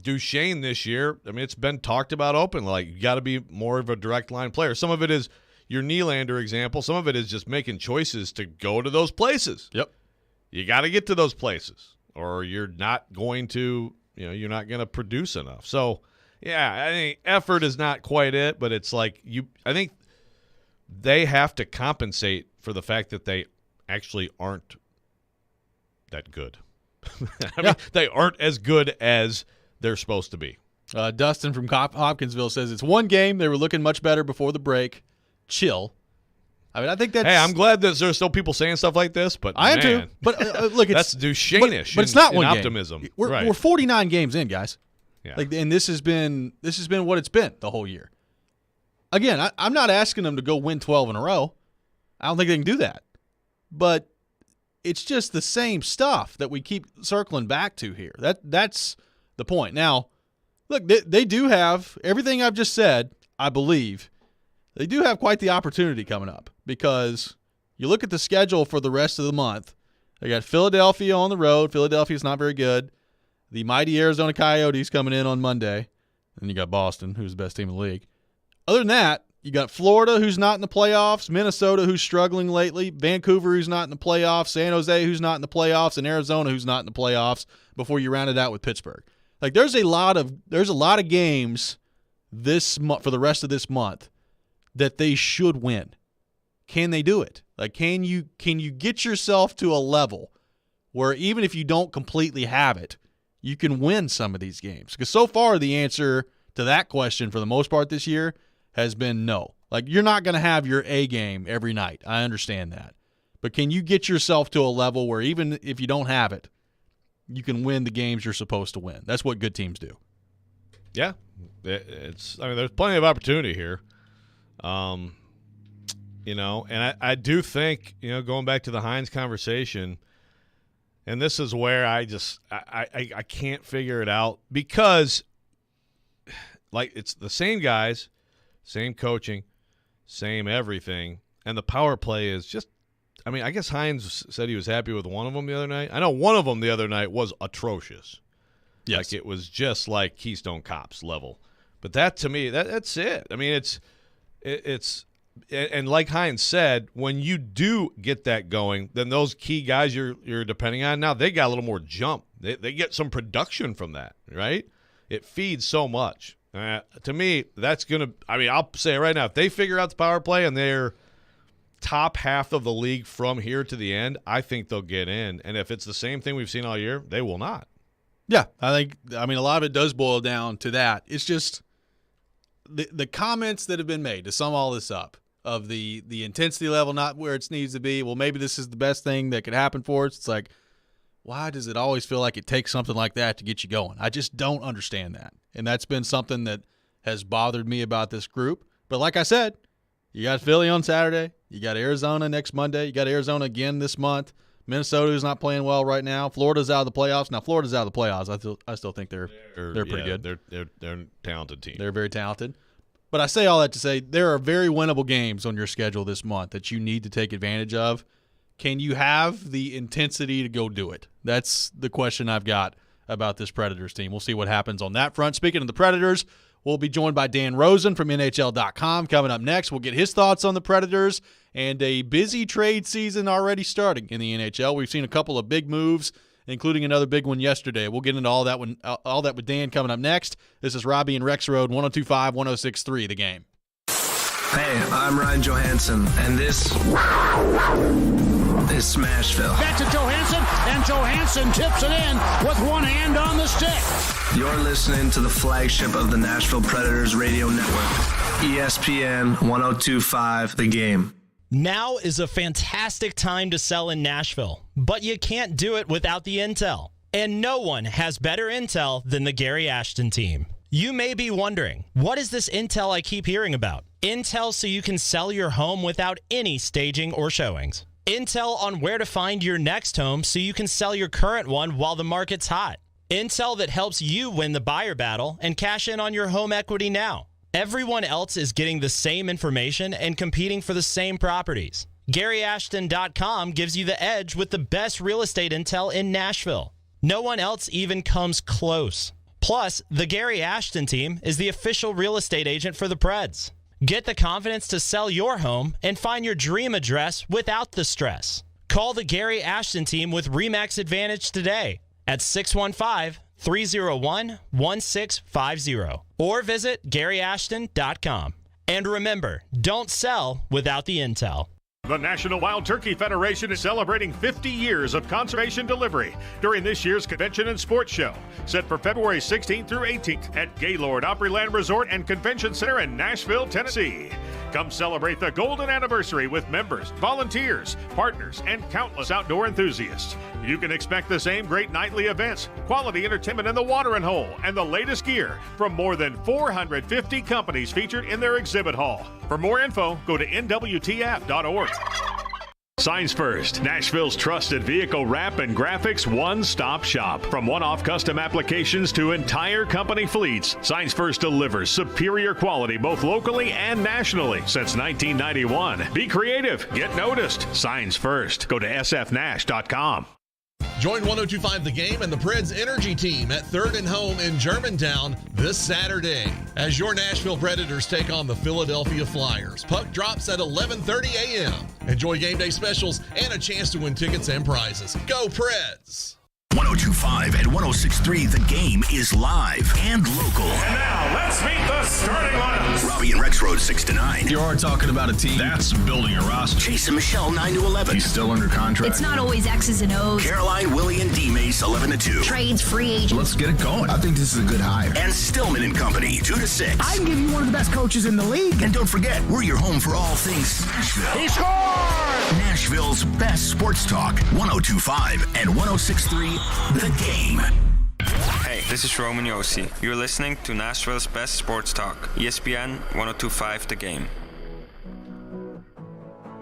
Duchesne this year, I mean, it's been talked about openly. Like, you got to be more of a direct line player. Some of it is your Nylander example. Some of it is just making choices to go to those places. Yep. You got to get to those places or you're not going to, you're not going to produce enough. So, yeah, I think effort is not quite it, but it's like I think they have to compensate for the fact that they actually aren't that good. I mean, they aren't as good as they're supposed to be. Dustin from Hopkinsville says it's one game. They were looking much better before the break. Chill. I mean, I think that's. Hey, I'm glad that there's still people saying stuff like this, but I am man, too. But look, that's Duchesne-ish. But it's not one optimism. Game. We're right. 49 games in, guys. Yeah. Like, and this has been what it's been the whole year. Again, I'm not asking them to go win 12 in a row. I don't think they can do that. But it's just the same stuff that we keep circling back to here. That's the point. Now, look, they do have everything I've just said, I believe. They do have quite the opportunity coming up because you look at the schedule for the rest of the month. They got Philadelphia on the road. Philadelphia's not very good. The mighty Arizona Coyotes coming in on Monday. And you got Boston, who's the best team in the league. Other than that, You got Florida, who's not in the playoffs, Minnesota, who's struggling lately, Vancouver, who's not in the playoffs, San Jose, who's not in the playoffs, and Arizona, who's not in the playoffs, before you round it out with Pittsburgh. Like, there's a lot of games this month, for the rest of this month, that they should win. Can they do it? Like, can you get yourself to a level where even if you don't completely have it, you can win some of these games? Because so far the answer to that question for the most part this year has been no. Like, you're not going to have your A game every night. I understand that. But can you get yourself to a level where even if you don't have it, you can win the games you're supposed to win? That's what good teams do. Yeah. There's plenty of opportunity here. And I do think, going back to the Hines conversation, and this is where I can't figure it out, because like, it's the same guys, same coaching, same everything, and the power play is just, I guess Hines said he was happy with one of them the other night. I know one of them the other night was atrocious. Yes. Like, it was just like Keystone Cops level. But that, to me, that's it. It's and like Hines said, when you do get that going, then those key guys you're depending on, now they got a little more jump. They get some production from that, right? It feeds so much. To me, that's going to – I'll say it right now. If they figure out the power play and they're top half of the league from here to the end, I think they'll get in. And if it's the same thing we've seen all year, they will not. Yeah, I think – a lot of it does boil down to that. It's just the comments that have been made to sum all this up, of the intensity level not where it needs to be. Well, maybe this is the best thing that could happen for us. It's like, why does it always feel like it takes something like that to get you going? I just don't understand that. And that's been something that has bothered me about this group. But like I said, you got Philly on Saturday. You got Arizona next Monday. You got Arizona again this month. Minnesota, who's not playing well right now. Florida's out of the playoffs. Now, Florida's out of the playoffs. I still think they're pretty good. They're a talented team. They're very talented. But I say all that to say there are very winnable games on your schedule this month that you need to take advantage of. Can you have the intensity to go do it? That's the question I've got about this Predators team. We'll see what happens on that front. Speaking of the Predators, we'll be joined by Dan Rosen from NHL.com. Coming up next, we'll get his thoughts on the Predators and a busy trade season already starting in the NHL. We've seen a couple of big moves, including another big one yesterday. We'll get into all that with Dan coming up next. This is Robby and Rexrode, 102.5, 106.3, The Game. Hey, I'm Ryan Johansson, and this is Smashville. Back to Johansson, and Johansson tips it in with one hand on the stick. You're listening to the flagship of the Nashville Predators radio network, ESPN 102.5, The Game. Now is a fantastic time to sell in Nashville, but you can't do it without the intel. And no one has better intel than the Gary Ashton team. You may be wondering, what is this intel I keep hearing about? Intel so you can sell your home without any staging or showings. Intel on where to find your next home so you can sell your current one while the market's hot. Intel that helps you win the buyer battle and cash in on your home equity now. Everyone else is getting the same information and competing for the same properties. GaryAshton.com gives you the edge with the best real estate intel in Nashville. No one else even comes close. Plus, the Gary Ashton team is the official real estate agent for the Preds. Get the confidence to sell your home and find your dream address without the stress. Call the Gary Ashton team with RE/MAX Advantage today at 615-301-1650 or visit GaryAshton.com. And remember, don't sell without the intel. The National Wild Turkey Federation is celebrating 50 years of conservation delivery during this year's convention and sports show, set for February 16th through 18th at Gaylord Opryland Resort and Convention Center in Nashville, Tennessee. Come celebrate the golden anniversary with members, volunteers, partners, and countless outdoor enthusiasts. You can expect the same great nightly events, quality entertainment in the watering hole, and the latest gear from more than 450 companies featured in their exhibit hall. For more info, go to nwtf.org. Signs First, Nashville's trusted vehicle wrap and graphics one-stop shop. From one-off custom applications to entire company fleets, Signs First delivers superior quality both locally and nationally since 1991. Be creative. Get noticed. Signs First. Go to sfnash.com. Join 102.5 The Game and the Preds Energy Team at 3rd and Home in Germantown this Saturday as your Nashville Predators take on the Philadelphia Flyers. Puck drops at 11:30 a.m. Enjoy game day specials and a chance to win tickets and prizes. Go Preds! 102.5 and 106.3 The Game is live and local. And now, let's meet the starting lineups. Robby and Rexrode 6 to 9. You are talking about a team that's building a roster. Jason Michelle 9 to 11. He's still under contract. It's not always X's and O's. Caroline, Willie, and D Mace 11 to 2. Trades, free agents. Let's get it going. I think this is a good hire. And Stillman and Company 2 to 6. I can give you one of the best coaches in the league. And don't forget, we're your home for all things Nashville. He scored! Nashville's best sports talk. 102.5 and 106.3 The Game. Hey, this is Roman Yossi. You're listening to Nashville's best sports talk, ESPN 102.5 The Game.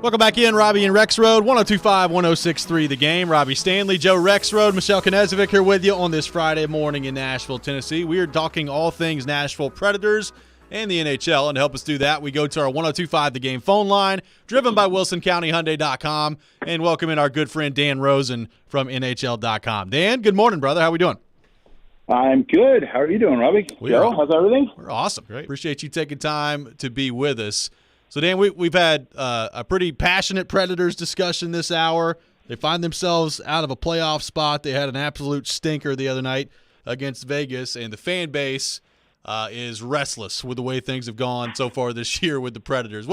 Welcome back in, Robby and Rexrode, 102.5, 106.3 The Game. Robby Stanley, Joe Rexrode, Michelle Knezovic here with you on this Friday morning in Nashville, Tennessee. We are talking all things Nashville Predators and the NHL, and to help us do that, we go to our 102.5 The Game phone line, driven by WilsonCountyHyundai.com, and welcome in our good friend Dan Rosen from NHL.com. Dan, good morning, brother. How we doing? I'm good. How are you doing, Robby? Joe, how's everything? We're awesome. Great. Appreciate you taking time to be with us. So, Dan, we've had a pretty passionate Predators discussion this hour. They find themselves out of a playoff spot. They had an absolute stinker the other night against Vegas, and the fan base is restless with the way things have gone so far this year with the Predators.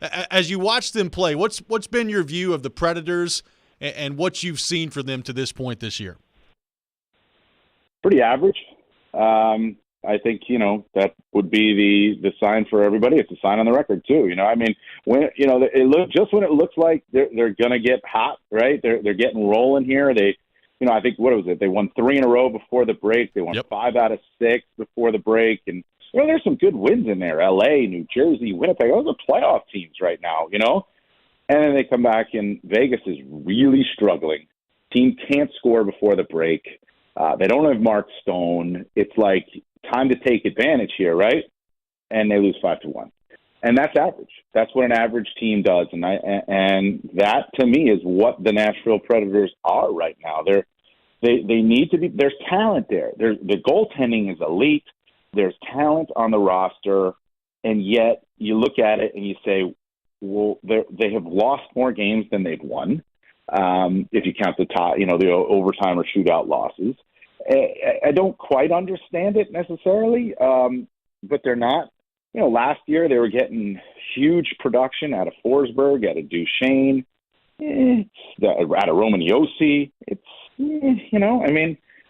As you watch them play, what's been your view of the Predators and what you've seen for them to this point this year? Pretty average. I think, that would be the sign for everybody. It's a sign on the record too. I mean, when when it looks like they're going to get hot, right? They're getting rolling here. I think, what was it? They won 3 in a row before the break. They won 5 out of 6 before the break. And, there's some good wins in there. L.A., New Jersey, Winnipeg. Those are playoff teams right now, And then they come back, and Vegas is really struggling. Team can't score before the break. They don't have Mark Stone. It's like time to take advantage here, right? And they lose 5-1. And that's average. That's what an average team does. And that, to me, is what the Nashville Predators are right now. They need to be – there's talent there. The goaltending is elite. There's talent on the roster. And yet you look at it and you say, well, they have lost more games than they've won, if you count the top, the overtime or shootout losses. I don't quite understand it necessarily, but they're not. Last year they were getting huge production out of Forsberg, out of Duchesne, out of Roman Yossi.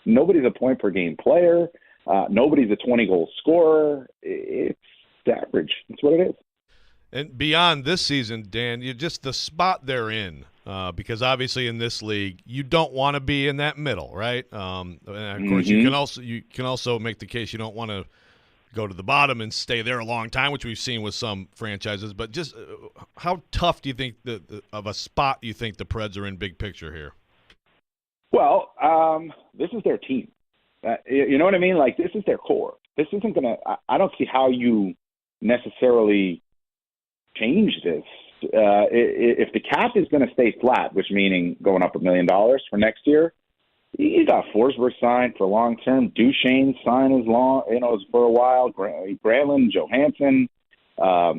Nobody's a point-per-game player. Nobody's a 20-goal scorer. It's average. That's what it is. And beyond this season, Dan, just the spot they're in, because obviously in this league you don't want to be in that middle, right? And of course, you can also make the case you don't want to go to the bottom and stay there a long time, which we've seen with some franchises. But just how tough do you think of a spot you think the Preds are in, big picture here? Well, this is their team. You know what I mean? Like, this is their core. This isn't going to – I don't see how you necessarily change this. If the cap is going to stay flat, which meaning going up $1 million for next year, you got Forsberg signed for long term. Duchesne signed for a while. Granlund, Johansson. I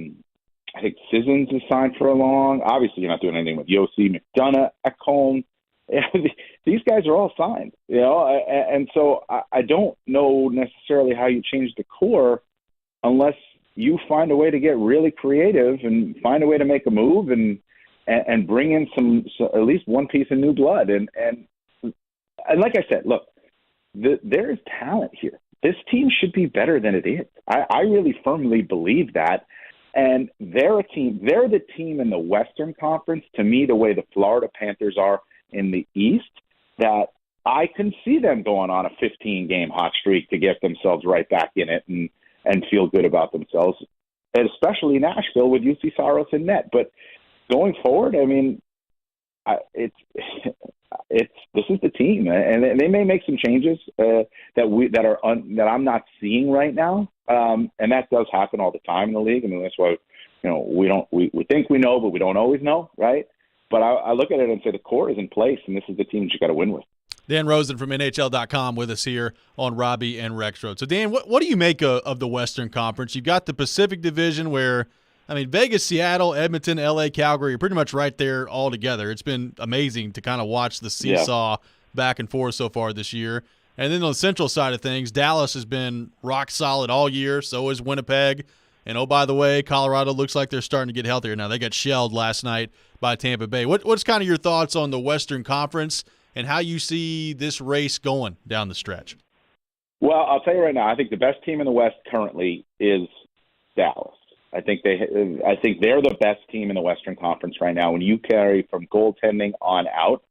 think Sissons is signed for a long. Obviously, you're not doing anything with Yossi, McDonough, Ekholm. These guys are all signed, and so I don't know necessarily how you change the core unless you find a way to get really creative and find a way to make a move and bring in some at least one piece of new blood. And like I said, look, there is talent here. This team should be better than it is. I really firmly believe that. And they're a team. They're the team in the Western Conference, to me, the way the Florida Panthers are in the East, that I can see them going on a 15-game hot streak to get themselves right back in it and feel good about themselves, and especially Nashville with UC Saros in net. But going forward, I mean, this is the team, and they may make some changes that I'm not seeing right now, and that does happen all the time in the league. I mean, that's why we think we know, but we don't always know, right? But I look at it and say the core is in place, and this is the team that you got to win with. Dan Rosen from NHL.com with us here on Robby and Rexrode. So, Dan, what do you make of the Western Conference? You've got the Pacific Division where, I mean, Vegas, Seattle, Edmonton, L.A., Calgary are pretty much right there all together. It's been amazing to kind of watch the seesaw back and forth so far this year. And then on the central side of things, Dallas has been rock solid all year. So is Winnipeg. And, oh, by the way, Colorado looks like they're starting to get healthier now. They got shelled last night by Tampa Bay. What's kind of your thoughts on the Western Conference and how you see this race going down the stretch? Well, I'll tell you right now, I think the best team in the West currently is Dallas. I think they're the best team in the Western Conference right now when you carry from goaltending on out.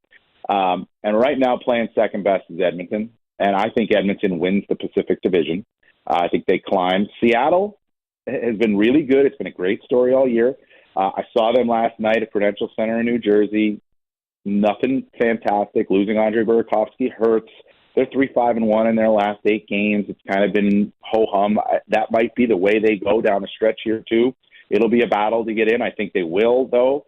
And right now playing second best is Edmonton, and I think Edmonton wins the Pacific Division. I think they climb. Seattle has been really good. It's been a great story all year. I saw them last night at Prudential Center in New Jersey. Nothing fantastic. Losing Andre Burakovsky hurts. They're 3-5-1 in their last 8 games. It's kind of been ho-hum. That might be the way they go down the stretch here, too. It'll be a battle to get in. I think they will, though.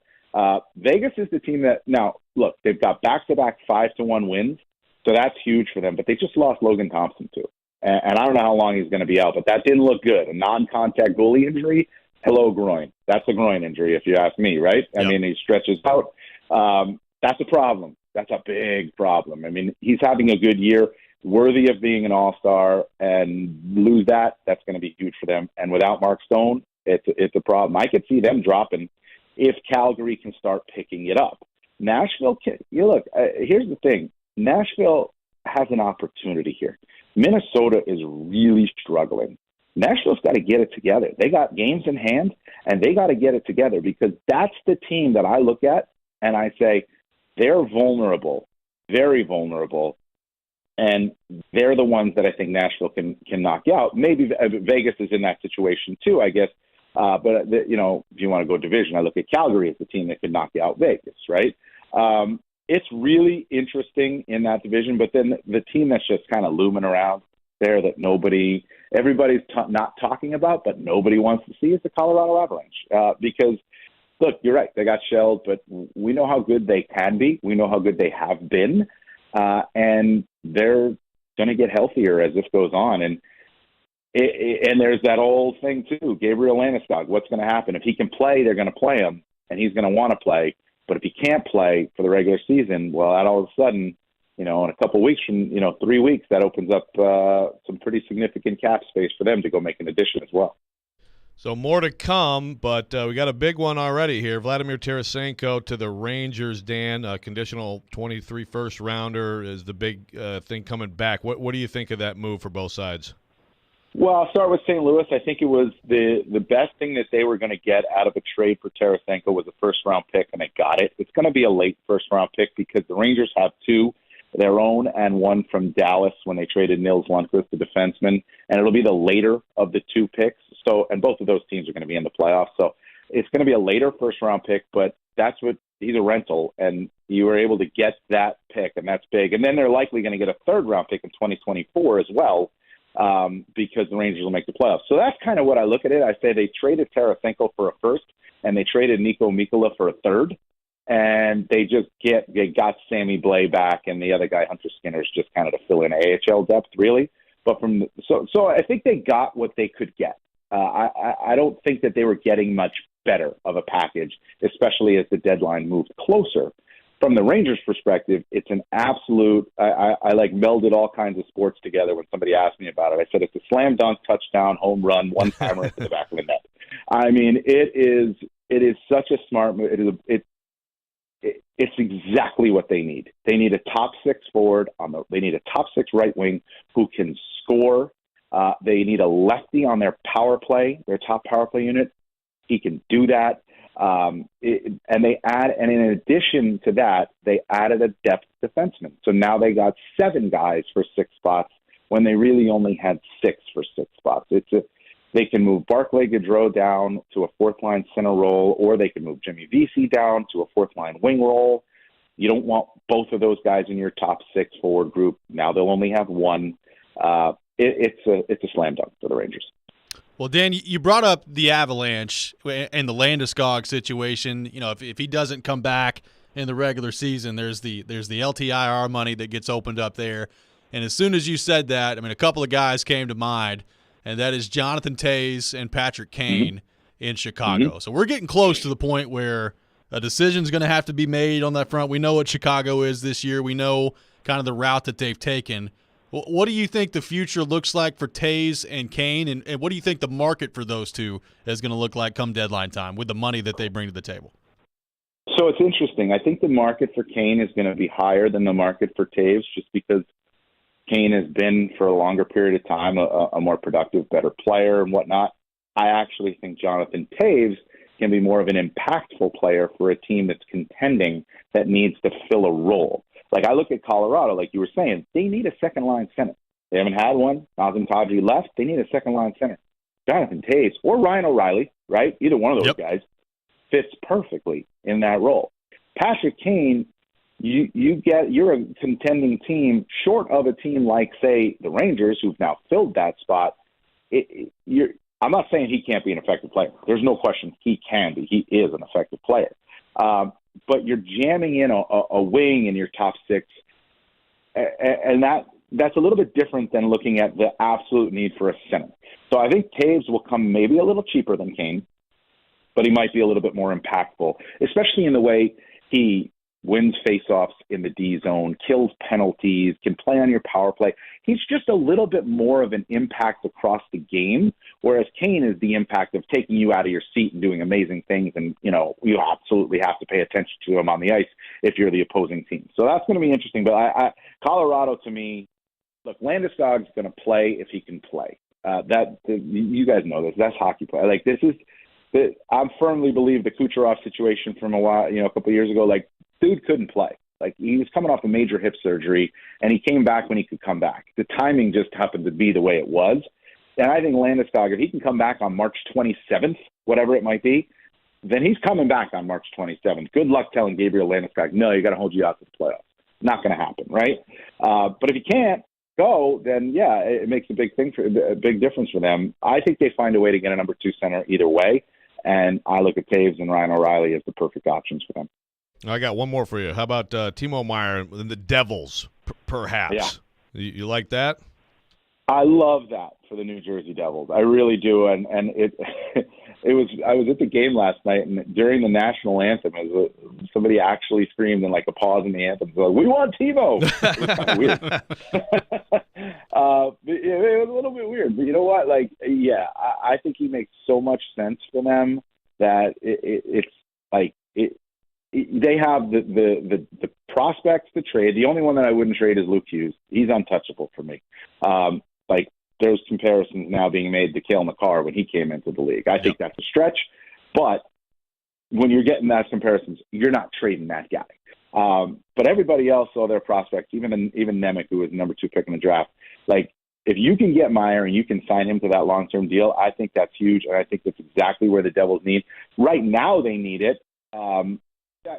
Vegas is the team that – now, look, they've got back-to-back 5-1 wins, so that's huge for them. But they just lost Logan Thompson, too. And I don't know how long he's going to be out, but that didn't look good. A non-contact goalie injury, hello, groin. That's a groin injury, if you ask me, right? Yep. I mean, he stretches out. That's a problem. That's a big problem. I mean, he's having a good year, worthy of being an all-star, and lose that, that's going to be huge for them. And without Mark Stone, it's a problem. I could see them dropping if Calgary can start picking it up. Nashville, here's the thing. Nashville has an opportunity here. Minnesota is really struggling. Nashville's got to get it together. They got games in hand, and they got to get it together because that's the team that I look at, and I say, they're vulnerable, very vulnerable, and they're the ones that I think Nashville can knock out. Maybe Vegas is in that situation too, I guess. But if you want to go division, I look at Calgary as the team that could knock out Vegas, right? It's really interesting in that division. But then the team that's just kind of looming around there that everybody's not talking about, but nobody wants to see is the Colorado Avalanche because. Look, you're right. They got shelled, but we know how good they can be. We know how good they have been. And they're going to get healthier as this goes on. And there's that old thing, too, Gabriel Landeskog. What's going to happen? If he can play, they're going to play him, and he's going to want to play. But if he can't play for the regular season, well, that all of a sudden, in a couple of weeks from, 3 weeks, that opens up some pretty significant cap space for them to go make an addition as well. So more to come, but we got a big one already here. Vladimir Tarasenko to the Rangers, Dan. Conditional 23 first-rounder is the big thing coming back. What do you think of that move for both sides? Well, I'll start with St. Louis. I think it was the best thing that they were going to get out of a trade for Tarasenko was a first-round pick, and they got it. It's going to be a late first-round pick because the Rangers have 2, their own and one from Dallas when they traded Nils Lundkvist, the defenseman, and it'll be the later of the 2 picks. So, and both of those teams are going to be in the playoffs. So it's going to be a later first-round pick, but he's a rental, and you were able to get that pick, and that's big. And then they're likely going to get a third-round pick in 2024 as well because the Rangers will make the playoffs. So that's kind of what I look at it. I say they traded Tarasenko for a first, and they traded Nico Mikkola for a third. And they got Sammy Blais back, and the other guy, Hunter Skinner, is just kind of to fill in AHL depth, really. But so I think they got what they could get. I don't think that they were getting much better of a package, especially as the deadline moved closer. From the Rangers' perspective, it's an absolute. I melded all kinds of sports together when somebody asked me about it. I said it's a slam dunk, touchdown, home run, one-timer into the back of the net. I mean, it is such a smart move. It's exactly what they need. They need a top 6 forward they need a top 6 right wing who can score. They need a lefty on their power play, their top power play unit. He can do that. And in addition to that, they added a depth defenseman. So now they got 7 guys for 6 spots when they really only had 6 for 6 spots. They can move Barclay Gaudreau down to a 4th-line center role, or they can move Jimmy Vesey down to a 4th-line wing role. You don't want both of those guys in your top 6 forward group. Now they'll only have 1. It's a slam dunk for the Rangers. Well, Dan, you brought up the Avalanche and the Landeskog situation. If he doesn't come back, in the regular season. There's the LTIR money that gets opened up there. And as soon as you said that, I mean, a couple of guys came to mind, and that is Jonathan Toews and Patrick Kane in Chicago. So we're getting close to the point where a decision's going to have to be made on that front. We know what Chicago is this year. We know kind of the route that they've taken. What do you think the future looks like for Toews and Kane, and what do you think the market for those two is going to look like come deadline time with the money that they bring to the table? So it's interesting. I think the market for Kane is going to be higher than the market for Toews just because Kane has been, for a longer period of time, a more productive, better player and whatnot. I actually think Jonathan Toews can be more of an impactful player for a team that's contending that needs to fill a role. Like I look at Colorado, like you were saying, they need a second-line center. They haven't had one. Nazem Kadri left. They need a second-line center. Jonathan Toews or Ryan O'Reilly, right? Either one of those guys fits perfectly in that role. Patrick Kane, you're a contending team short of a team like, say, the Rangers, who've now filled that spot. I'm not saying he can't be an effective player. There's no question he can be. He is an effective player. But you're jamming in a wing in your top six, and that's a little bit different than looking at the absolute need for a center. So I think Toews will come maybe a little cheaper than Kane, but he might be a little bit more impactful, especially in the way he wins faceoffs in the D zone, kills penalties, can play on your power play. He's just a little bit more of an impact across the game, whereas Kane is the impact of taking you out of your seat and doing amazing things, and you absolutely have to pay attention to him on the ice if you're the opposing team. So that's going to be interesting. But Colorado, to me, look, Landeskog's going to play if he can play. You guys know this. That's hockey play. Like I firmly believe the Kucherov situation from a couple of years ago. Like, dude couldn't play. Like, he was coming off a major hip surgery, and he came back when he could come back. The timing just happened to be the way it was. And I think Landeskog, if he can come back on March 27th, whatever it might be, then he's coming back on March 27th. Good luck telling Gabriel Landeskog, no, you got to hold you out to the playoffs. Not going to happen, right? But if he can't go, then yeah, it makes a big difference for them. I think they find a way to get a number 2 center either way, and I look at Toews and Ryan O'Reilly as the perfect options for them. I got one more for you. How about Timo Meier and the Devils, perhaps? Yeah. You like that? I love that for the New Jersey Devils. I really do, and it I was at the game last night, and during the national anthem, somebody actually screamed in like a pause in the anthem, like, "We want Timo." It was kind of weird. It was a little bit weird, but you know what? Like, yeah, I think he makes so much sense for them that they have the prospects to trade. The only one that I wouldn't trade is Luke Hughes. He's untouchable for me. There's comparisons now being made to Cale Makar when he came into the league. I think that's a stretch, but when you're getting those comparisons, you're not trading that guy. But everybody else saw their prospects, even Nemec, who was the number 2 pick in the draft. Like, if you can get Meier and you can sign him to that long-term deal, I think that's huge, and I think that's exactly where the Devils need. Right now they need it.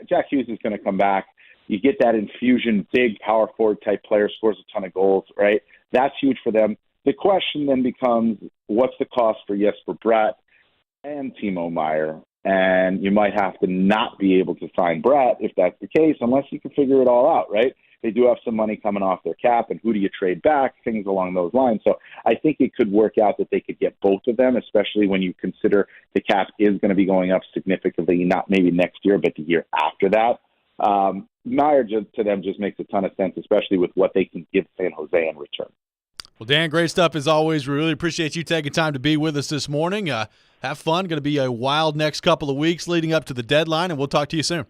Jack Hughes is going to come back. You get that infusion, big power forward type player, scores a ton of goals, right? That's huge for them. The question then becomes, what's the cost for Jesper Bratt and Timo Meier? And you might have to not be able to sign Bratt if that's the case, unless you can figure it all out, right? They do have some money coming off their cap, and who do you trade back? Things along those lines. So I think it could work out that they could get both of them, especially when you consider the cap is going to be going up significantly, not maybe next year, but the year after that. Meier to them just makes a ton of sense, especially with what they can give San Jose in return. Well, Dan, great stuff as always. We really appreciate you taking time to be with us this morning. Have fun. Going to be a wild next couple of weeks leading up to the deadline, and we'll talk to you soon.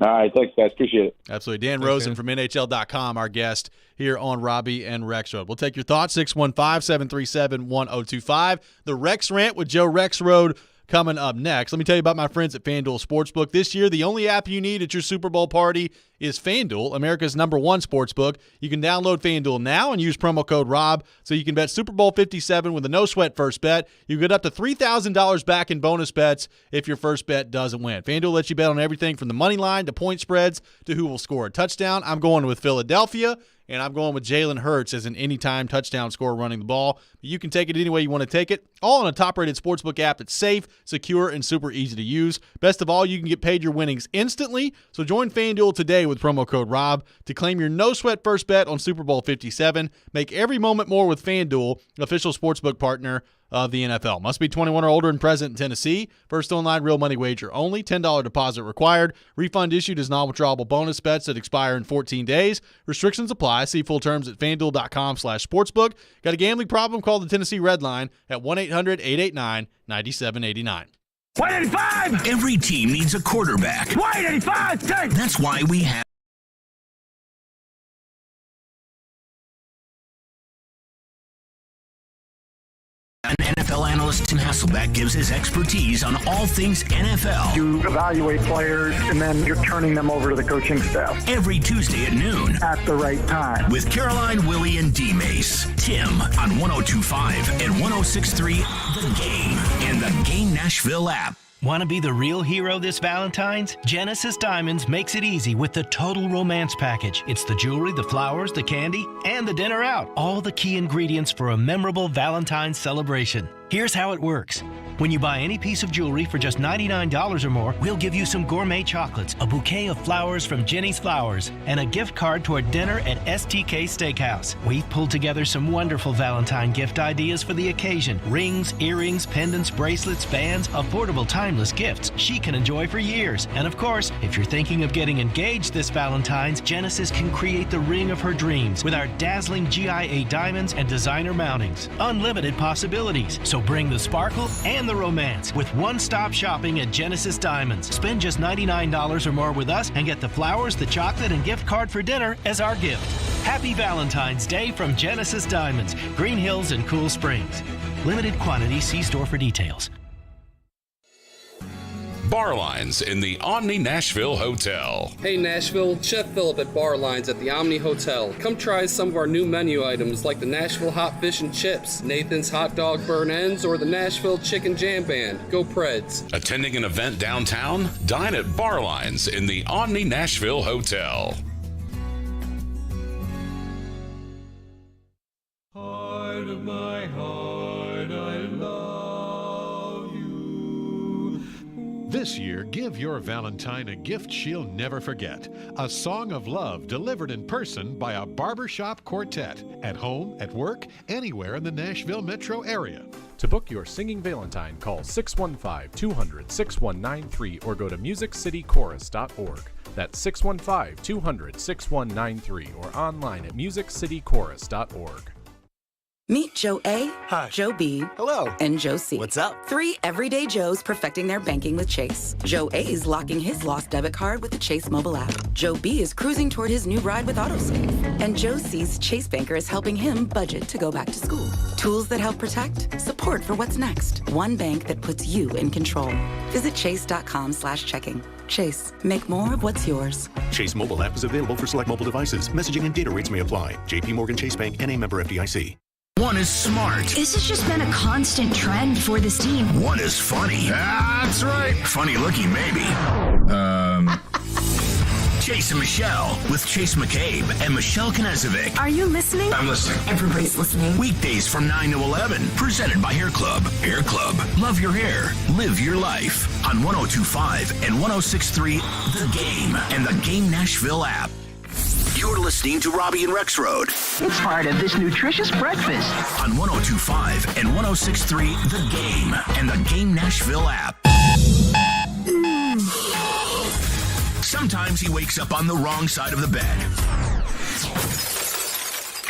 All right, thanks, guys. Appreciate it. Absolutely. Dan Rosen from NHL.com, our guest here on Robby and Rexrode. We'll take your thoughts, 615-737-1025. The Rex Rant with Joe Rexrode coming up next. Let me tell you about my friends at FanDuel Sportsbook. This year, the only app you need at your Super Bowl party is FanDuel, America's #1 sportsbook. You can download FanDuel now and use promo code ROB so you can bet Super Bowl 57 with a no-sweat first bet. You get up to $3,000 back in bonus bets if your first bet doesn't win. FanDuel lets you bet on everything from the money line to point spreads to who will score a touchdown. I'm going with Philadelphia, and I'm going with Jalen Hurts as an anytime touchdown scorer running the ball. You can take it any way you want to take it, all on a top-rated sportsbook app that's safe, secure, and super easy to use. Best of all, you can get paid your winnings instantly, so join FanDuel today with promo code ROB to claim your no-sweat first bet on Super Bowl 57. Make every moment more with FanDuel, official sportsbook partner of the NFL. Must be 21 or older and present in Tennessee. First online real money wager only. $10 deposit required. Refund issued as non-withdrawable bonus bets that expire in 14 days. Restrictions apply. See full terms at FanDuel.com/sportsbook. Got a gambling problem? Call the Tennessee Red Line at 1-800-889-9789. White 85! Every team needs a quarterback. White 85! Take! That's why we have an NFL analyst. Tim Hasselbeck gives his expertise on all things NFL. You evaluate players, and then you're turning them over to the coaching staff. Every Tuesday at noon. At the right time. With Caroline, Willie, and D-Mace. Tim on 102.5 and 106.3 The Game and the Game Nashville app. Want to be the real hero this Valentine's? Genesis Diamonds makes it easy with the Total Romance Package. It's the jewelry, the flowers, the candy, and the dinner out. All the key ingredients for a memorable Valentine's celebration. Here's how it works. When you buy any piece of jewelry for just $99 or more, we'll give you some gourmet chocolates, a bouquet of flowers from Jenny's Flowers, and a gift card toward dinner at STK Steakhouse. We've pulled together some wonderful Valentine gift ideas for the occasion. Rings, earrings, pendants, bracelets, bands, affordable timeless gifts she can enjoy for years. And of course, if you're thinking of getting engaged this Valentine's, Genesis can create the ring of her dreams with our dazzling GIA diamonds and designer mountings. Unlimited possibilities. So bring the sparkle and the romance with one-stop shopping at Genesis Diamonds. Spend just $99 or more with us and get the flowers, the chocolate, and gift card for dinner as our gift. Happy Valentine's Day from Genesis Diamonds, Green Hills and Cool Springs. Limited quantity. See store for details. Bar Lines in the Omni Nashville Hotel. Hey Nashville, Chef Phillip at Bar Lines at the Omni Hotel. Come try some of our new menu items like the Nashville Hot Fish and Chips, Nathan's Hot Dog Burn Ends, or the Nashville Chicken Jam Band. Go Preds. Attending an event downtown? Dine at Bar Lines in the Omni Nashville Hotel. Heart of my heart, I love you. This year, give your Valentine a gift she'll never forget. A song of love delivered in person by a barbershop quartet. At home, at work, anywhere in the Nashville metro area. To book your singing Valentine, call 615-200-6193 or go to musiccitychorus.org. That's 615-200-6193 or online at musiccitychorus.org. Meet Joe A, Hi. Joe B, Hello, and Joe C. What's up? 3 everyday Joes perfecting their banking with Chase. Joe A is locking his lost debit card with the Chase mobile app. Joe B is cruising toward his new ride with AutoSave. And Joe C's Chase banker is helping him budget to go back to school. Tools that help protect, support for what's next. One bank that puts you in control. Visit chase.com/checking. Chase, make more of what's yours. Chase mobile app is available for select mobile devices. Messaging and data rates may apply. JP Morgan Chase Bank, N.A. member FDIC. One is smart. This has just been a constant trend for this team. One is funny. That's right. Funny looking, maybe. Chase and Michelle with Chase McCabe and Michelle Knezovic. Are you listening? I'm listening. Everybody's listening. Weekdays from 9 to 11. Presented by Hair Club. Hair Club. Love your hair. Live your life. On 102.5 and 106.3 The Game and the Game Nashville app. You're listening to Robby and Rexrode. It's part of this nutritious breakfast. On 102.5 and 106.3 The Game and the Game Nashville app. Sometimes he wakes up on the wrong side of the bed.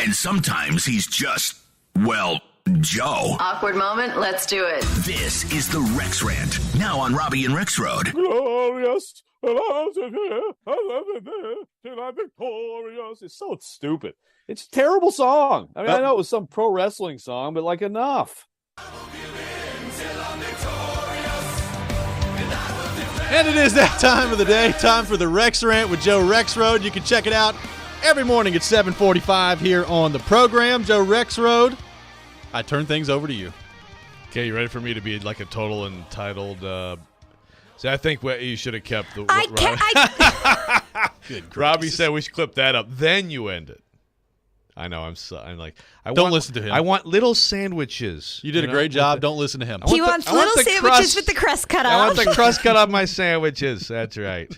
And sometimes he's just, well, Joe. Awkward moment, let's do it. This is the Rex Rant. Now on Robby and Rexrode. Glorious. It's so stupid. It's a terrible song. I mean, I know it was some pro wrestling song, but like enough. And it is that time of the day, time for the Rex Rant with Joe Rexrode. You can check it out every morning at 7:45 here on the program. Joe Rexrode, I turn things over to you. Okay, you ready for me to be like a total entitled? See, I think you should have kept the. Good Robby said we should clip that up. Then you end it. I know. Don't listen to him. I want little sandwiches. You did a great job. Don't listen to him. He wants little sandwiches with the crust cut off. I want the crust cut off my sandwiches. That's right.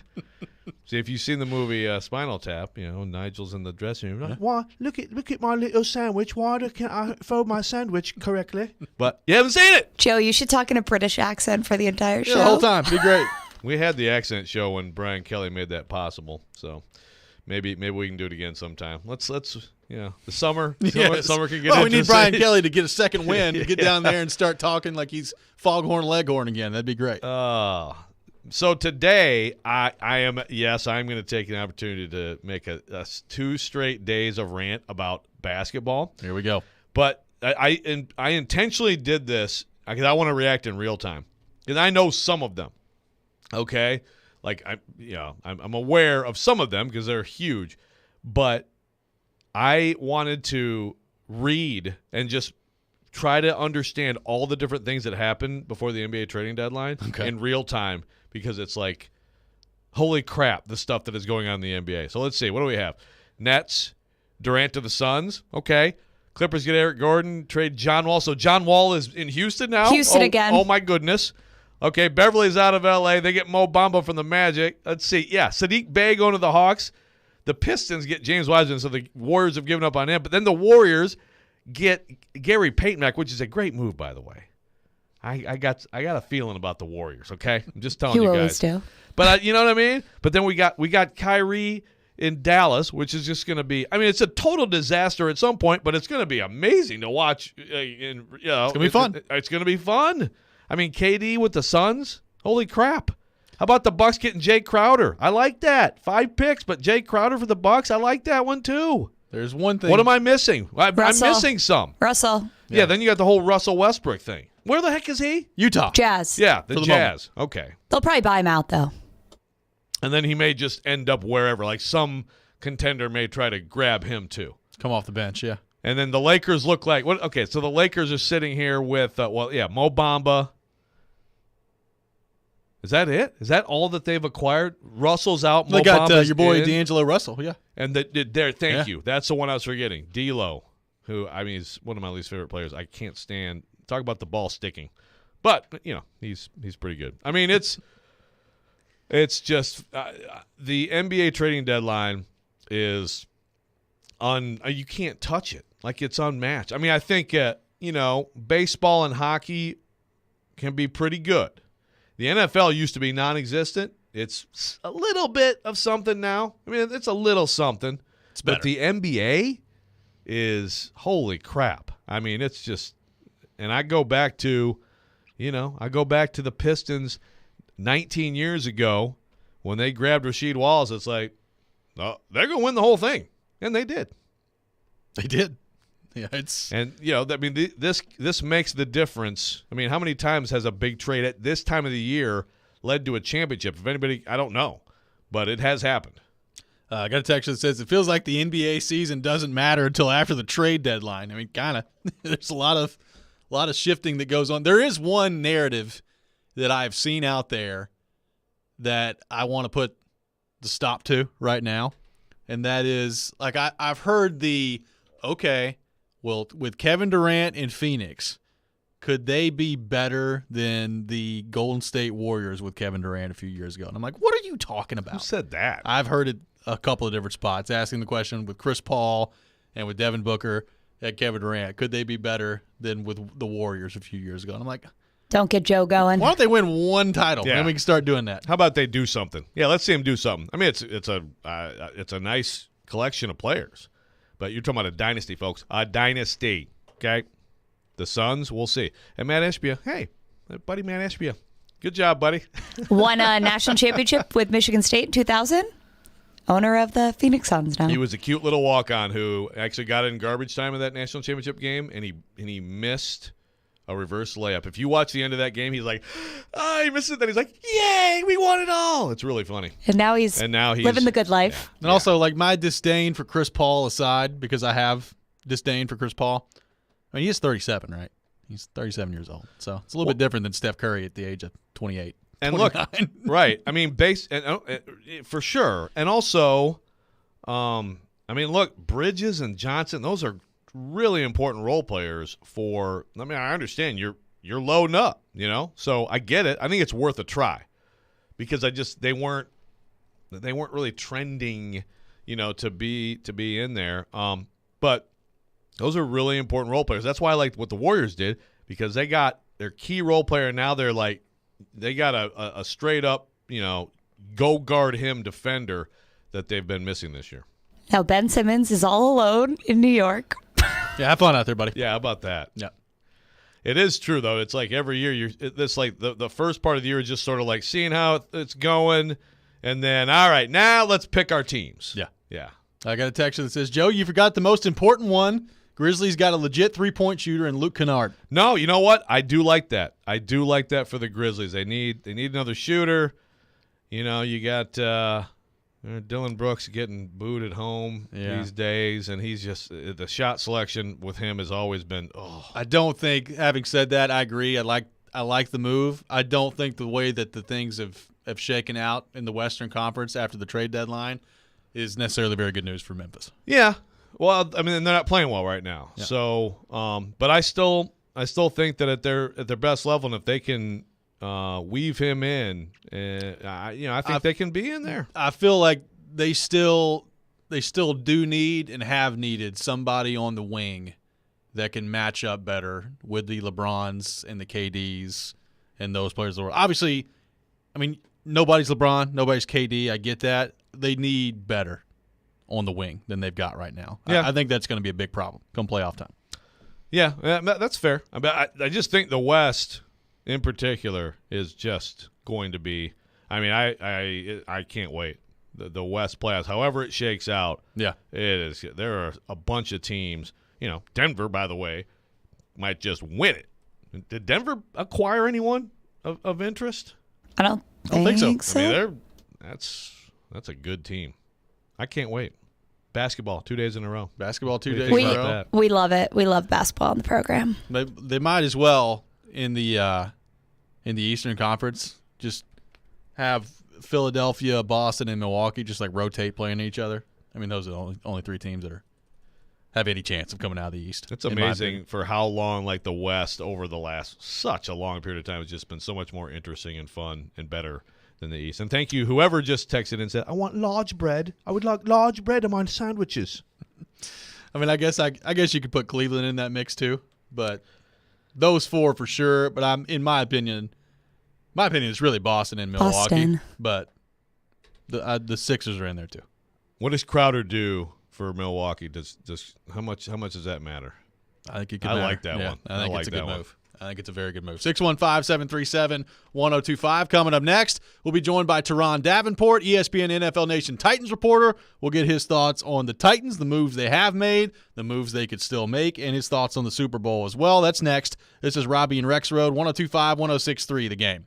See, if you've seen the movie Spinal Tap, Nigel's in the dressing room. Like, why? Look at my little sandwich. Why can't I fold my sandwich correctly? But you haven't seen it. Joe, you should talk in a British accent for the entire show. The whole time. Be great. We had the accent show when Brian Kelly made that possible. So maybe we can do it again sometime. Let's the summer can get. Well, we need Brian Kelly to get a second win, to get down there and start talking like he's Foghorn Leghorn again. That'd be great. So today I'm going to take an opportunity to make a 2 straight days of rant about basketball. Here we go. But I intentionally did this because I want to react in real time, because I know some of them. Okay, like I'm aware of some of them because they're huge, but I wanted to read and just try to understand all the different things that happened before the NBA trading deadline in real time, because it's like, holy crap, the stuff that is going on in the NBA. So let's see, what do we have? Nets, Durant to the Suns. Okay. Clippers get Eric Gordon, trade John Wall. So John Wall is in Houston now? Houston again. Oh, my goodness. Okay, Beverly's out of L.A. They get Mo Bamba from the Magic. Let's see. Yeah, Sadiq Bey going to the Hawks. The Pistons get James Wiseman, so the Warriors have given up on him. But then the Warriors get Gary Payton back, which is a great move, by the way. I got a feeling about the Warriors, okay? I'm just telling you guys. always do. But you know what I mean? But then we got Kyrie in Dallas, which is just going to be – I mean, it's a total disaster at some point, but it's going to be amazing to watch. It's going to be fun. It's going to be fun. I mean, KD with the Suns, holy crap. How about the Bucks getting Jay Crowder? I like that. 5 picks, but Jay Crowder for the Bucks, I like that one too. There's one thing. What am I missing? I'm missing some. Russell. Yeah, then you got the whole Russell Westbrook thing. Where the heck is he? Utah. Jazz. Yeah, the Jazz. Moment. Okay. They'll probably buy him out, though. And then he may just end up wherever. Like some contender may try to grab him too. Come off the bench, yeah. And then the Lakers look like – okay, so the Lakers are sitting here with, Mo Bamba. Is that it? Is that all that they've acquired? Russell's out. They got your boy D'Angelo Russell, yeah. And thank you. That's the one I was forgetting. D'Lo, who, I mean, is one of my least favorite players. I can't stand – talk about the ball sticking. But, he's pretty good. I mean, it's just the NBA trading deadline is you can't touch it. Like, it's unmatched. I mean, I think, baseball and hockey can be pretty good. The NFL used to be non-existent. It's a little bit of something now. I mean, it's a little something. It's better. But the NBA is, holy crap. I mean, it's just – and I go back to the Pistons 19 years ago when they grabbed Rasheed Wallace. It's like, oh, they're going to win the whole thing. And they did. They did. Yeah, this makes the difference. I mean, how many times has a big trade at this time of the year led to a championship? If anybody, I don't know, but it has happened. I got a text that says it feels like the NBA season doesn't matter until after the trade deadline. I mean, kind of. There's a lot of shifting that goes on. There is one narrative that I've seen out there that I want to put the stop to right now, and that is like I've heard well, with Kevin Durant in Phoenix, could they be better than the Golden State Warriors with Kevin Durant a few years ago? And I'm like, what are you talking about? Who said that? I've heard it a couple of different spots, asking the question with Chris Paul and with Devin Booker at Kevin Durant. Could they be better than with the Warriors a few years ago? And I'm like, don't get Joe going. Why don't they win one title? Yeah. Then we can start doing that. How about they do something? Yeah, let's see them do something. I mean, it's a nice collection of players. But you're talking about a dynasty, folks. A dynasty, okay? The Suns, we'll see. And Matt Ishbia, hey, buddy Matt Ishbia, good job, buddy. Won a national championship with Michigan State in 2000. Owner of the Phoenix Suns now. He was a cute little walk-on who actually got in garbage time of that national championship game, and he missed a reverse layup. If you watch the end of that game, he's like, he missed it. Then he's like, yay, we won it all. It's really funny. And now he's living the good life. Yeah. And also, like, my disdain for Chris Paul aside, because I have disdain for Chris Paul. I mean, he is 37, right? He's 37 years old. So it's a little bit different than Steph Curry at the age of 28. And 29. Look, right. I mean, for sure. And also, I I mean, look, Bridges and Johnson, those are really important role players for – I mean, I understand you're loading up, you know? So I get it. I think it's worth a try because they weren't really trending, you know, to be in there. But those are really important role players. That's why I liked what the Warriors did because they got their key role player, and now they're like – they got a straight-up, you know, go guard him defender that they've been missing this year. Now Ben Simmons is all alone in New York. Yeah, have fun out there, buddy. Yeah, how about that? Yeah. It is true, though. It's like every year, it's like the first part of the year is just sort of like seeing how it's going, and then, all right, now let's pick our teams. Yeah. Yeah. I got a text that says, Joe, you forgot the most important one. Grizzlies got a legit three-point shooter in Luke Kennard. No, you know what? I do like that. I do like that for the Grizzlies. They need another shooter. You know, you got Dylan Brooks getting booed at home these days, and he's just the shot selection with him has always been. Oh, I don't think. Having said that, I agree. I like the move. I don't think the way that the things have shaken out in the Western Conference after the trade deadline is necessarily very good news for Memphis. Yeah. Well, I mean, they're not playing well right now. Yeah. So, but I still think that at their best level, and if they can weave him in, I think they can be in there. I feel like they still do need and have needed somebody on the wing that can match up better with the LeBrons and the KDs and those players. Obviously, I mean, nobody's LeBron, nobody's KD. I get that. They need better on the wing than they've got right now. Yeah. I think that's going to be a big problem come playoff time. Yeah, that's fair. I just think the West in particular is just going to be – I mean, I can't wait. The West playoffs, however it shakes out, yeah, it is. There are a bunch of teams. You know, Denver, by the way, might just win it. Did Denver acquire anyone of interest? I don't think so. I mean, that's a good team. I can't wait. Basketball 2 days in a row. Basketball 2 days in a row. We love it. We love basketball on the program. They might as well in the Eastern Conference just have Philadelphia, Boston, and Milwaukee just like rotate playing each other. I mean, those are the only three teams that have any chance of coming out of the East. It's amazing for how long like the West over the last such a long period of time has just been so much more interesting and fun and better than the East. And thank you, whoever just texted and said, I want large bread. I would like large bread on my sandwiches. I mean, I guess you could put Cleveland in that mix too, but those four for sure. But in my opinion, it's really Boston and Milwaukee. Boston. But the Sixers are in there too. What does Crowder do for Milwaukee? Does how much does that matter? I think it could. I matter. like that one. I think like it's a that good one. move. I think it's a very good move. 615-737-1025. Coming up next, we'll be joined by Teron Davenport, ESPN NFL Nation Titans reporter. We'll get his thoughts on the Titans, the moves they have made, the moves they could still make, and his thoughts on the Super Bowl as well. That's next. This is Robby and Rexrode, 102.5, 106.3, The Game.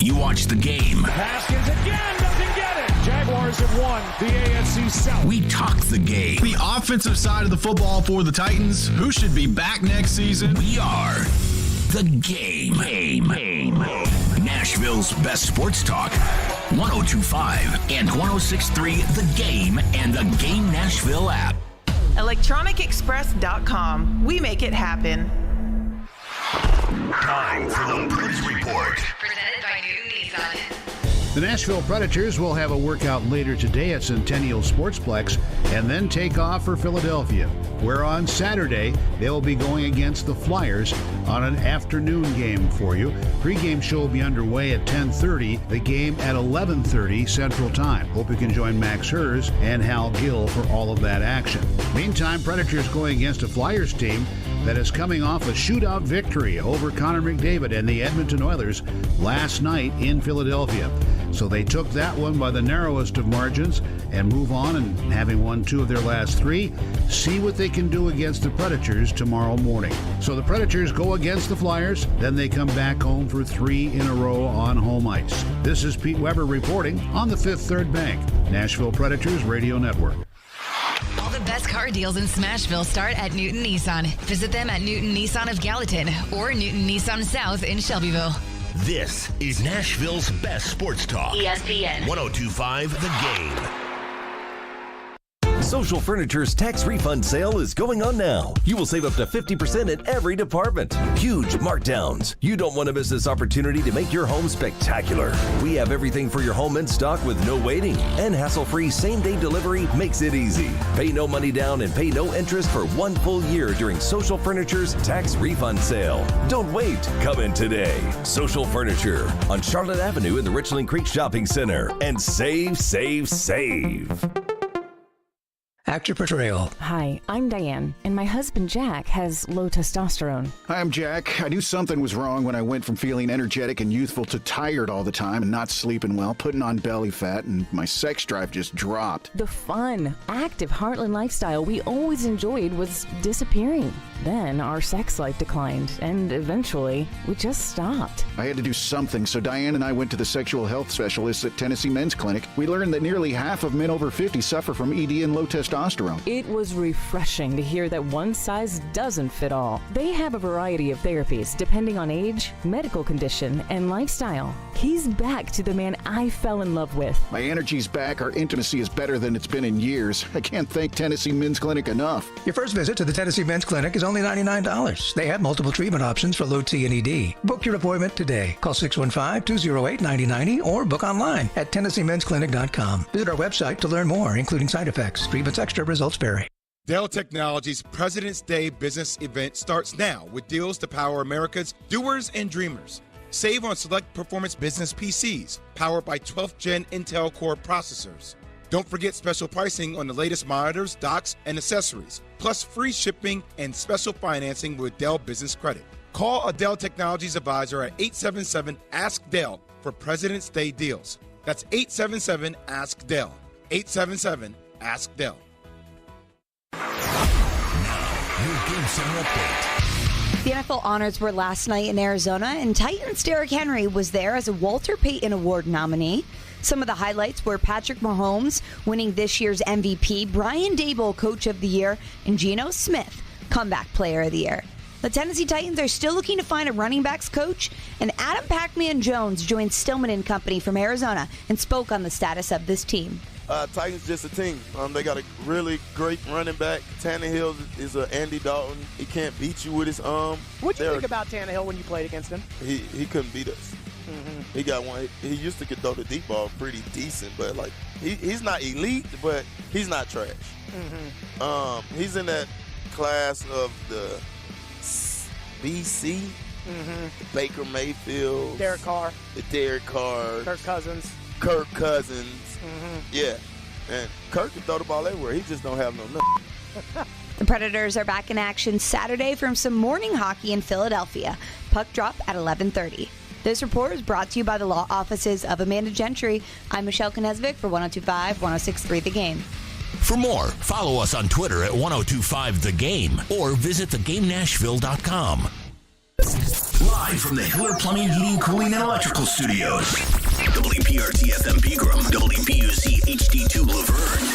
You watch The Game. Haskins again doesn't get it. Jaguars have won the AFC South. We talk The Game. The offensive side of the football for the Titans, who should be back next season. We are The Game. Nashville's best sports talk. 102.5 and 106.3 The Game and the Game Nashville app. ElectronicExpress.com. We make it happen. Time for the Preds Report. Presented by Newton Nissan. The Nashville Predators will have a workout later today at Centennial Sportsplex and then take off for Philadelphia, where on Saturday they will be going against the Flyers on an afternoon game for you. Pre-game show will be underway at 10:30, the game at 11:30 Central Time. Hope you can join Max Hers and Hal Gill for all of that action. Meantime, Predators going against a Flyers team that is coming off a shootout victory over Connor McDavid and the Edmonton Oilers last night in Philadelphia. So they took that one by the narrowest of margins and move on, and having won 2 of their last 3, see what they can do against the Predators tomorrow morning. So the Predators go against the Flyers, then they come back home for 3 in a row on home ice. This is Pete Weber reporting on the Fifth Third Bank, Nashville Predators Radio Network. All the best car deals in Smashville start at Newton Nissan. Visit them at Newton Nissan of Gallatin or Newton Nissan South in Shelbyville. This is Nashville's best sports talk. ESPN 102.5 The Game. Social Furniture's tax refund sale is going on now. You will save up to 50% in every department. Huge markdowns. You don't want to miss this opportunity to make your home spectacular. We have everything for your home in stock with no waiting. And hassle-free same-day delivery makes it easy. Pay no money down and pay no interest for 1 full year during Social Furniture's tax refund sale. Don't wait. Come in today. Social Furniture on Charlotte Avenue in the Richland Creek Shopping Center. And save, save, save. Actor portrayal. Hi, I'm Diane, and my husband Jack has low testosterone. Hi, I'm Jack. I knew something was wrong when I went from feeling energetic and youthful to tired all the time and not sleeping well, putting on belly fat, and my sex drive just dropped. The fun, active Heartland lifestyle we always enjoyed was disappearing. Then our sex life declined, and eventually we just stopped. I had to do something, so Diane and I went to the sexual health specialist at Tennessee Men's Clinic. We learned that nearly half of men over 50 suffer from ED and low testosterone. It was refreshing to hear that one size doesn't fit all. They have a variety of therapies depending on age, medical condition, and lifestyle. He's back to the man I fell in love with. My energy's back. Our intimacy is better than it's been in years. I can't thank Tennessee Men's Clinic enough. Your first visit to the Tennessee Men's Clinic is only $99. They have multiple treatment options for low T and ED. Book your appointment today. Call 615-208-9090 or book online at TennesseeMen'sClinic.com. Visit our website to learn more, including side effects. Treatments extra, results vary. Dell Technologies President's Day business event starts now with deals to power America's doers and dreamers. Save on select performance business PCs powered by 12th Gen Intel Core processors. Don't forget special pricing on the latest monitors, docks, and accessories, plus free shipping and special financing with Dell Business Credit. Call a Dell Technologies advisor at 877-ASK-DELL for President's Day deals. That's 877-ASK-DELL. 877-ASK-DELL. Your Game Center update. The NFL honors were last night in Arizona, and Titans' Derrick Henry was there as a Walter Payton Award nominee. Some of the highlights were Patrick Mahomes winning this year's MVP, Brian Daboll Coach of the Year, and Geno Smith Comeback Player of the Year. The Tennessee Titans are still looking to find a running backs coach, and Adam Pac-Man Jones joined Stillman & Company from Arizona and spoke on the status of this team. Titans just a team. They got a really great running back. Tannehill is a Andy Dalton. He can't beat you with his arm. What'd you think about Tannehill when you played against him? He couldn't beat us. Mm-hmm. He got one. He used to throw the deep ball pretty decent, but like he's not elite, but he's not trash. Mm-hmm. He's in that class of the BC. Mm-hmm. Baker Mayfield, Derek Carr, Kirk Cousins. Mm-hmm. Yeah, and Kirk can throw the ball everywhere. He just don't have no nuts. The Predators are back in action Saturday from some morning hockey in Philadelphia. Puck drop at 11:30. This report is brought to you by the law offices of Amanda Gentry. I'm Michelle Konezvik for 102.5, 106.3 The Game. For more, follow us on Twitter at 1025 The Game or visit thegamenashville.com. Live from the Hiller Plumbing, Heating, Cooling, and Electrical Studios. WPRT-FM Pegram, WPUC HD2 Laverne.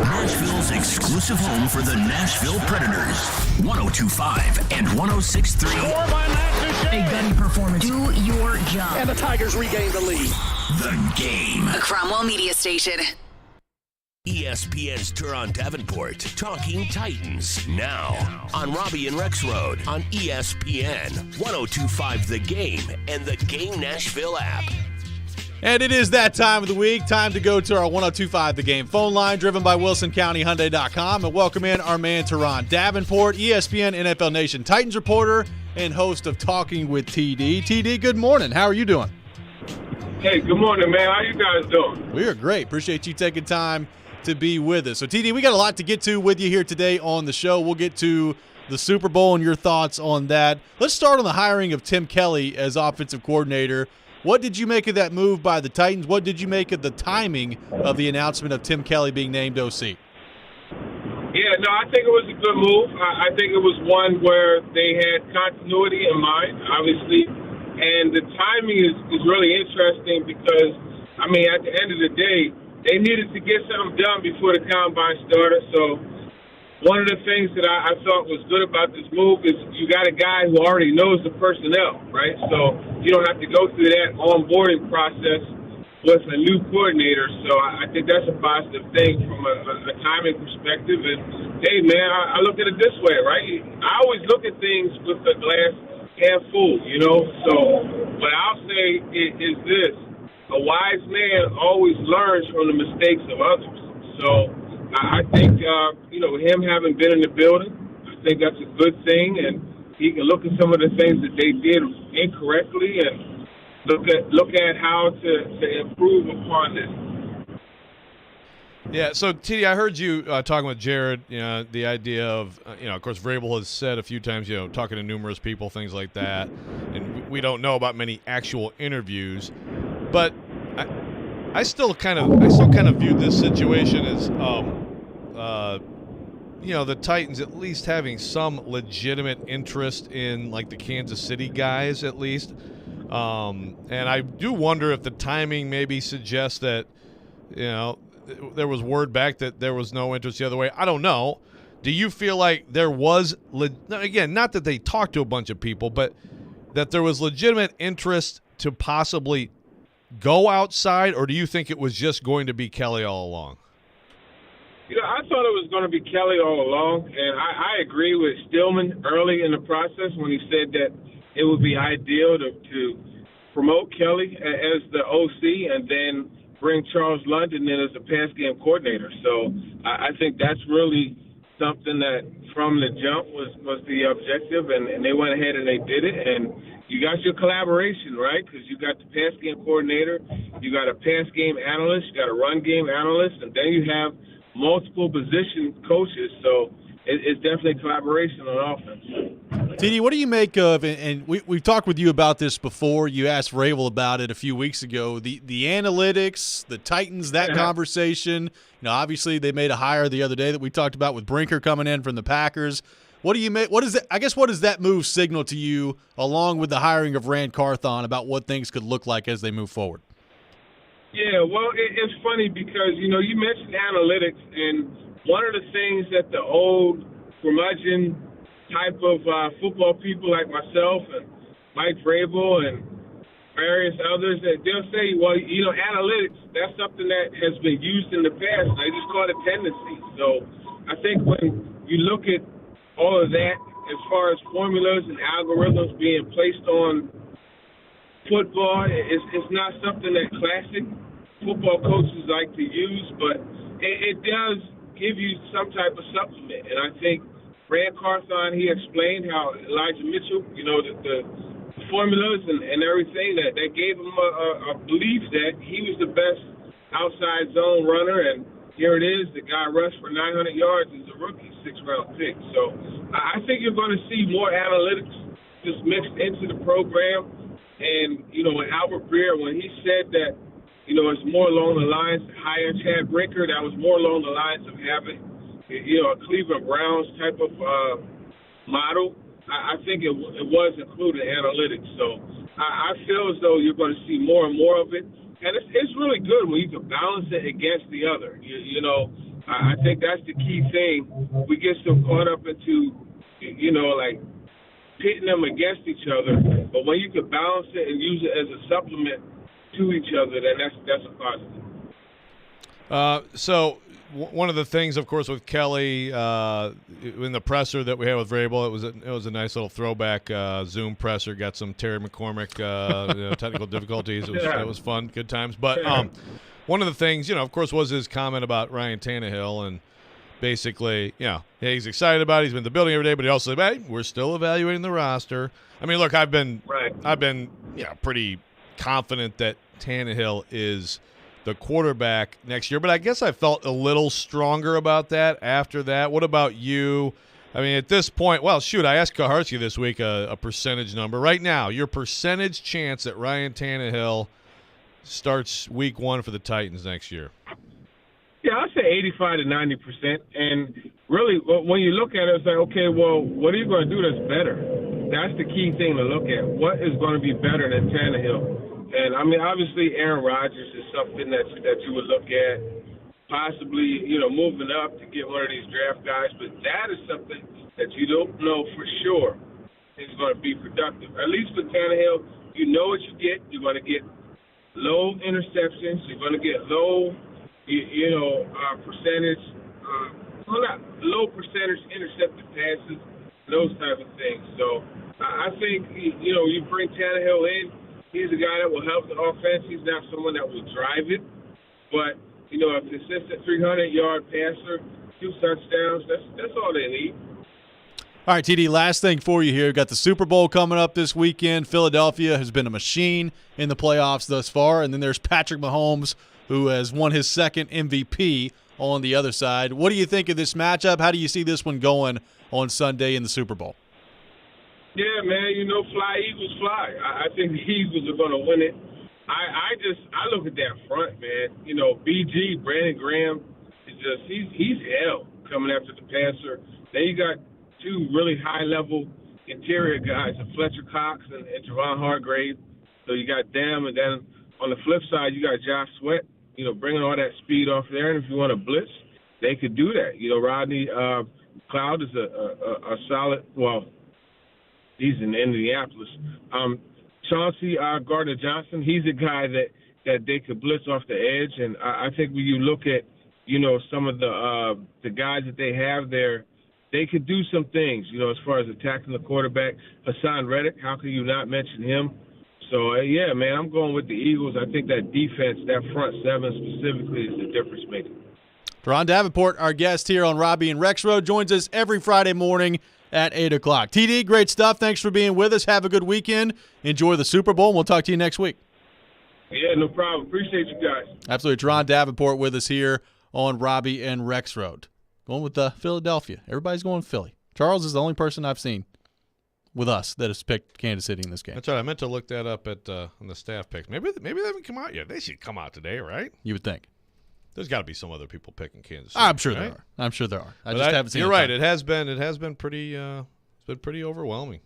Nashville's exclusive home for the Nashville Predators. 102.5 and 106.3. A gunny performance. Do your job. And the Tigers regain the lead. The Game. A Cromwell Media Station. ESPN's Turon Davenport, Talking Titans, now on Robby and Rexrode on ESPN, 102.5 The Game, and the Game Nashville app. And it is that time of the week. Time to go to our 102.5 The Game phone line, driven by WilsonCountyHyundai.com, and welcome in our man Turon Davenport, ESPN NFL Nation Titans reporter and host of Talking with TD. TD, good morning. How are you doing? Hey, good morning, man. How you guys doing? We are great. Appreciate you taking time to be with us. So, TD, we got a lot to get to with you here today on the show. We'll get to the Super Bowl and your thoughts on that. Let's start on the hiring of Tim Kelly as offensive coordinator. What did you make of that move by the Titans? What did you make of the timing of the announcement of Tim Kelly being named OC? Yeah, no, I think it was a good move. I think it was one where they had continuity in mind, obviously, and the timing is really interesting because, I mean, at the end of the day, they needed to get something done before the combine started. So one of the things that I thought was good about this move is you got a guy who already knows the personnel, right? So you don't have to go through that onboarding process with a new coordinator. So I think that's a positive thing from a timing perspective. And, hey, man, I look at it this way, right? I always look at things with the glass half full, you know. So what I'll say is this. A wise man always learns from the mistakes of others. So I think, him having been in the building, I think that's a good thing. And he can look at some of the things that they did incorrectly and look at how to improve upon this. Yeah, so TD, I heard you talking with Jared, the idea of, of course, Vrabel has said a few times, talking to numerous people, things like that, and we don't know about many actual interviews, but I still kind of view this situation as, the Titans at least having some legitimate interest in, like, the Kansas City guys at least. And I do wonder if the timing maybe suggests that, there was word back that there was no interest the other way. I don't know. Do you feel like there was, again, not that they talked to a bunch of people, but that there was legitimate interest to possibly go outside, or do you think it was just going to be Kelly all along? I thought it was going to be Kelly all along, and I agree with Stillman early in the process when he said that it would be ideal to promote Kelly as the OC and then bring Charles London in as a pass game coordinator. So I think that's really something that from the jump was the objective, and they went ahead and they did it. And you got your collaboration, right? Because you got the pass game coordinator, you got a pass game analyst, you got a run game analyst, and then you have multiple position coaches. So it's definitely collaboration on offense. TD, what do you make of, and we've talked with you about this before, you asked Vrabel about it a few weeks ago, the analytics, the Titans, that conversation. Obviously they made a hire the other day that we talked about with Brinker coming in from the Packers. What do you make? What does that move signal to you, along with the hiring of Rand Carthon, about what things could look like as they move forward? Yeah, well, it's funny because, you mentioned analytics, and one of the things that the old curmudgeon type of football people like myself and Mike Vrabel and various others, that they'll say, well, analytics, that's something that has been used in the past. They just call it a tendency. So I think when you look at all of that, as far as formulas and algorithms being placed on football, it's not something that classic football coaches like to use, but it does give you some type of supplement. And I think Rand Carthon, he explained how Elijah Mitchell, the formulas and everything that gave him a belief that he was the best outside zone runner. And here it is, the guy rushed for 900 yards as a rookie, 6th-round pick. So I think you're going to see more analytics just mixed into the program. And, when Albert Breer, when he said that, it's more along the lines, hire Chad Brinker, that was more along the lines of having, a Cleveland Browns type of model. I think it was included analytics. So I feel as though you're going to see more and more of it. And it's really good when you can balance it against the other. I think that's the key thing. We get so caught up into, like pitting them against each other. But when you can balance it and use it as a supplement to each other, then that's a positive. So one of the things, of course, with Kelly in the presser that we had with Vrabel, it was a nice little throwback Zoom presser. Got some Terry McCormick technical difficulties. It was fun, good times. But one of the things, of course, was his comment about Ryan Tannehill, and basically, he's excited about it. He's been in the building every day, but he also said, hey, we're still evaluating the roster. I mean, look, I've been pretty confident that Tannehill is the quarterback next year, but I guess I felt a little stronger about that after that. What about you? I mean, at this point, I asked Kaharski this week a percentage number. Right now, your percentage chance that Ryan Tannehill starts week 1 for the Titans next year? Yeah, I'd say 85 to 90%. And really, when you look at it, it's like, okay, well, what are you going to do that's better? That's the key thing to look at. What is going to be better than Tannehill? And, I mean, obviously Aaron Rodgers is something that you would look at, possibly, moving up to get one of these draft guys. But that is something that you don't know for sure is going to be productive. At least with Tannehill, you know what you get. You're going to get low interceptions. You're going to get low, percentage, not low percentage intercepted passes, those type of things. So I think, you bring Tannehill in. He's a guy that will help the offense. He's not someone that will drive it. But, a consistent 300-yard passer, 2 touchdowns, that's all they need. All right, TD, last thing for you here. We've got the Super Bowl coming up this weekend. Philadelphia has been a machine in the playoffs thus far. And then there's Patrick Mahomes, who has won his second MVP on the other side. What do you think of this matchup? How do you see this one going on Sunday in the Super Bowl? Yeah, man, fly, Eagles, fly. I think the Eagles are going to win it. I look at that front, man. BG, Brandon Graham, he's hell coming after the passer. Then you got 2 really high-level interior guys, Fletcher Cox and Javon Hargrave. So you got them, and then on the flip side, you got Josh Sweat, bringing all that speed off there. And if you want to blitz, they could do that. Rodney Cloud is a solid, he's in Indianapolis. Chauncey Gardner-Johnson, he's a guy that they could blitz off the edge. And I think when you look at, some of the guys that they have there, they could do some things, as far as attacking the quarterback. Hassan Reddick, how can you not mention him? So, yeah, man, I'm going with the Eagles. I think that defense, that front 7 specifically, is the difference maker. Teron Davenport, our guest here on Robby and Rexrode, joins us every Friday morning at 8 o'clock. TD, great stuff. Thanks for being with us. Have a good weekend. Enjoy the Super Bowl, and we'll talk to you next week. Yeah, no problem. Appreciate you guys. Absolutely. Teron Davenport with us here on Robby and Rexrode. Going with Philadelphia. Everybody's going Philly. Charles is the only person I've seen with us that has picked Kansas City in this game. That's right. I meant to look that up on the staff picks. Maybe they haven't come out yet. They should come out today, right? You would think. There's got to be some other people picking Kansas City. I'm sure right? there are. I just haven't seen. You're right. It has been pretty. It's been pretty overwhelming.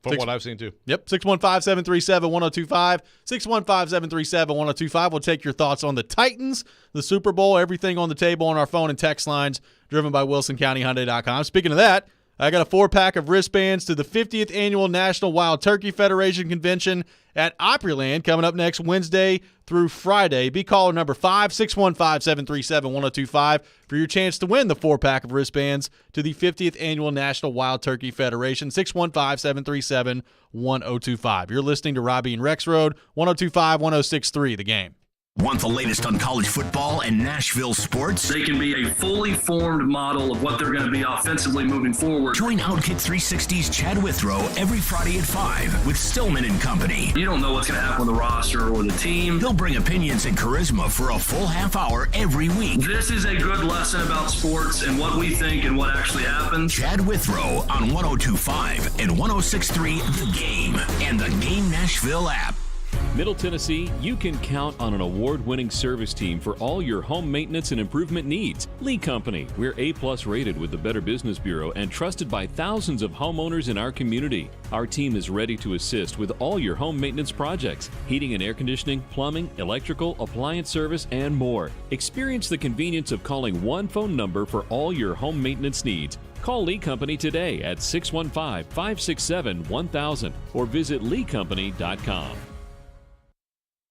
From what I've seen, too. Yep, 615-737-1025, 615-737-1025. We'll take your thoughts on the Titans, the Super Bowl, everything on the table on our phone and text lines, driven by WilsonCountyHyundai.com. Speaking of that, I got a 4-pack of wristbands to the 50th Annual National Wild Turkey Federation Convention at Opryland coming up next Wednesday through Friday. Be caller number 5, 615-737-1025 for your chance to win the 4-pack of wristbands to the 50th Annual National Wild Turkey Federation, 615-737-1025. You're listening to Robby and Rexrode, 102.5, 106.3 The Game. Want the latest on college football and Nashville sports? They can be a fully formed model of what they're going to be offensively moving forward. Join Outkick 360's Chad Withrow every Friday at 5 with Stillman and Company. You don't know what's going to happen with the roster or the team. He'll bring opinions and charisma for a full half hour every week. This is a good lesson about sports and what we think and what actually happens. Chad Withrow on 102.5 and 106.3 The Game and the Game Nashville app. Middle Tennessee, you can count on an award-winning service team for all your home maintenance and improvement needs. Lee Company, we're A+ rated with the Better Business Bureau and trusted by thousands of homeowners in our community. Our team is ready to assist with all your home maintenance projects, heating and air conditioning, plumbing, electrical, appliance service, and more. Experience the convenience of calling one phone number for all your home maintenance needs. Call Lee Company today at 615-567-1000 or visit leecompany.com.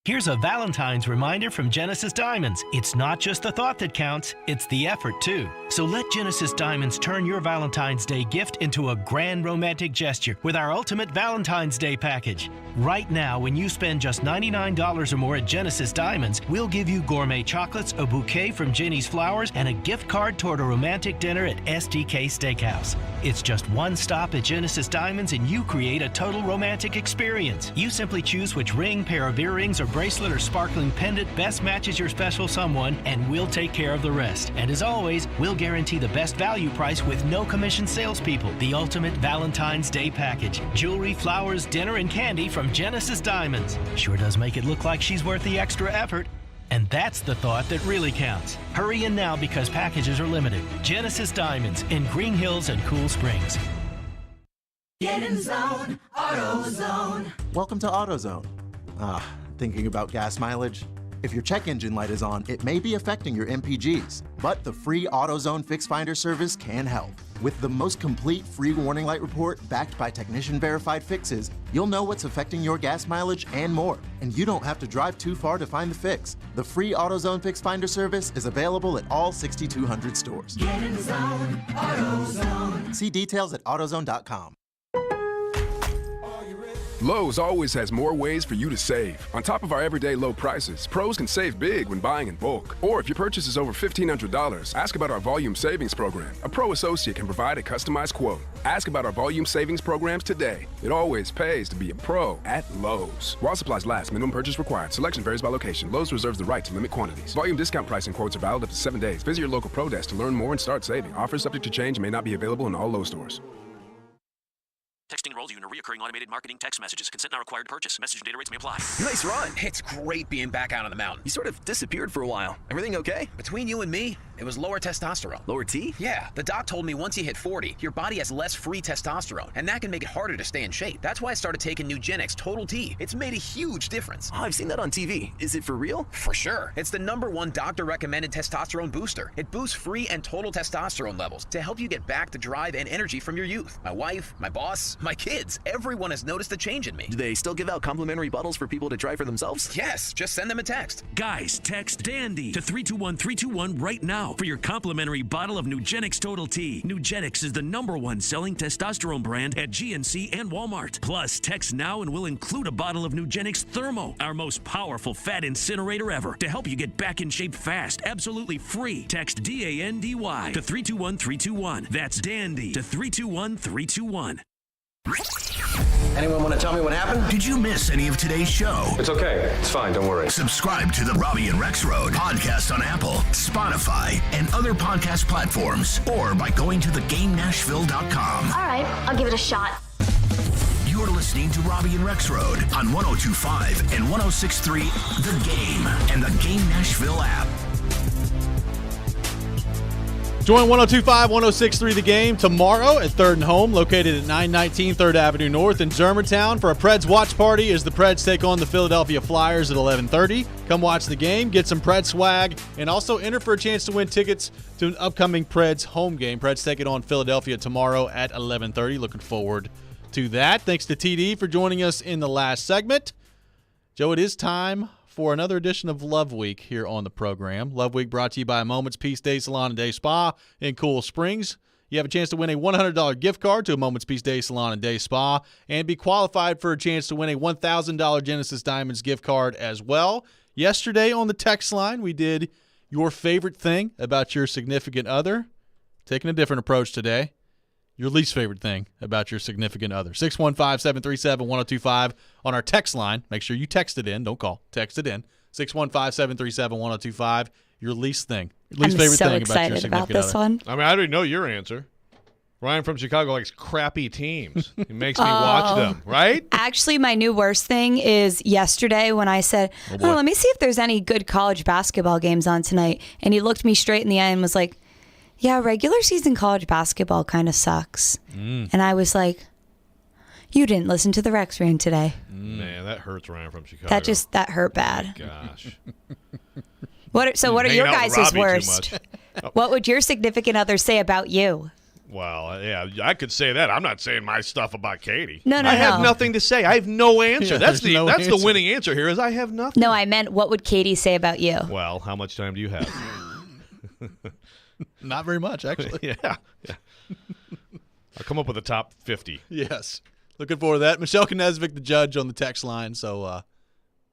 Here's a Valentine's reminder from Genesis Diamonds. It's not just the thought that counts, it's the effort too. So let Genesis Diamonds turn your Valentine's Day gift into a grand romantic gesture with our Ultimate Valentine's Day package. Right now, when you spend just $99 or more at Genesis Diamonds, we'll give you gourmet chocolates, a bouquet from Jenny's Flowers, and a gift card toward a romantic dinner at STK Steakhouse. It's just one stop at Genesis Diamonds and you create a total romantic experience. You simply choose which ring, pair of earrings, or bracelet or sparkling pendant best matches your special someone, and we'll take care of the rest. And as always, we'll guarantee the best value price with no commission salespeople. The Ultimate Valentine's Day package. Jewelry, flowers, dinner, and candy from Genesis Diamonds. Sure does make it look like she's worth the extra effort. And that's the thought that really counts. Hurry in now because packages are limited. Genesis Diamonds in Green Hills and Cool Springs. Get in zone, AutoZone. Welcome to AutoZone. Thinking about gas mileage? If your check engine light is on, it may be affecting your MPGs, but the free AutoZone Fix Finder service can help. With the most complete free warning light report backed by technician-verified fixes, you'll know what's affecting your gas mileage and more. And you don't have to drive too far to find the fix. The free AutoZone Fix Finder service is available at all 6,200 stores. Get in the zone, AutoZone. See details at AutoZone.com. Lowe's always has more ways for you to save. On top of our everyday low prices, pros can save big when buying in bulk. Or if your purchase is over $1,500, ask about our Volume Savings Program. A pro associate can provide a customized quote. Ask about our Volume Savings Programs today. It always pays to be a pro at Lowe's. While supplies last, minimum purchase required. Selection varies by location. Lowe's reserves the right to limit quantities. Volume discount pricing quotes are valid up to 7 days. Visit your local pro desk to learn more and start saving. Offers subject to change and may not be available in all Lowe's stores. Texting enrolls you in a recurring automated marketing text messages. Consent not required to purchase. Message and data rates may apply. Nice run. It's great being back out on the mountain. You sort of disappeared for a while. Everything okay? Between you and me, it was lower testosterone. Lower T? Yeah. The doc told me once you hit 40, your body has less free testosterone, and that can make it harder to stay in shape. That's why I started taking Nugenix Total T. It's made a huge difference. Oh, I've seen that on TV. Is it for real? For sure. It's the #1 doctor-recommended testosterone booster. It boosts free and total testosterone levels to help you get back the drive and energy from your youth. My wife, my boss, my kids, everyone has noticed a change in me. Do they still give out complimentary bottles for people to try for themselves? Yes, just send them a text. Guys, text DANDY to 321-321 right now for your complimentary bottle of Nugenix Total T. Nugenix is the #1 selling testosterone brand at GNC and Walmart. Plus, text now and we'll include a bottle of Nugenix Thermo, our most powerful fat incinerator ever, to help you get back in shape fast, absolutely free. Text DANDY to 321-321. That's DANDY to 321-321. Anyone want to tell me what happened? Did you miss any of today's show? It's okay. It's fine. Don't worry. Subscribe to the Robby and Rexrode podcast on Apple, Spotify, and other podcast platforms, or by going to theGameNashville.com. All right, I'll give it a shot. You're listening to Robby and Rexrode on 102.5 and 106.3 The Game and the Game Nashville app. Join 102.5, 106.3 The Game tomorrow at 3rd and Home, located at 919 3rd Avenue North in Germantown for a Preds watch party as the Preds take on the Philadelphia Flyers at 11:30. Come watch the game, get some Preds swag, and also enter for a chance to win tickets to an upcoming Preds home game. Preds take it on Philadelphia tomorrow at 11:30. Looking forward to that. Thanks to TD for joining us in the last segment. Joe, it is time for another edition of Love Week here on the program. Love Week brought to you by Moments Peace Day Salon and Day Spa in Cool Springs. You have a chance to win a $100 gift card to a Moments Peace Day Salon and Day Spa and be qualified for a chance to win a $1,000 Genesis Diamonds gift card as well. Yesterday on the text line, we did your favorite thing about your significant other. Taking a different approach today. Your least favorite thing about your significant other. 615-737-1025 on our text line. Make sure you text it in. Don't call. Text it in. 615-737-1025. Your least thing. Your least favorite thing about your significant other. This one. I mean, I already know your answer. Ryan from Chicago likes crappy teams. It makes me watch them, right? Actually, my new worst thing is yesterday when I said, let me see if there's any good college basketball games on tonight. And he looked me straight in the eye and was like, yeah, regular season college basketball kind of sucks. And I was like, you didn't listen to the Rex Rant today. Man, that hurts Ryan from Chicago. That hurt bad. Gosh. What are your guys' worst? What would your significant other say about you? Well, yeah, I could say that. I'm not saying my stuff about Katie. No. I have nothing to say. I have no answer. Yeah, that's answer. the winning answer here is I have nothing. No, I meant what would Katie say about you? Well, how much time do you have? Not very much, actually. Yeah. I'll come up with a top 50. Yes. Looking forward to that. Michelle Knesvik, the judge, on the text line. So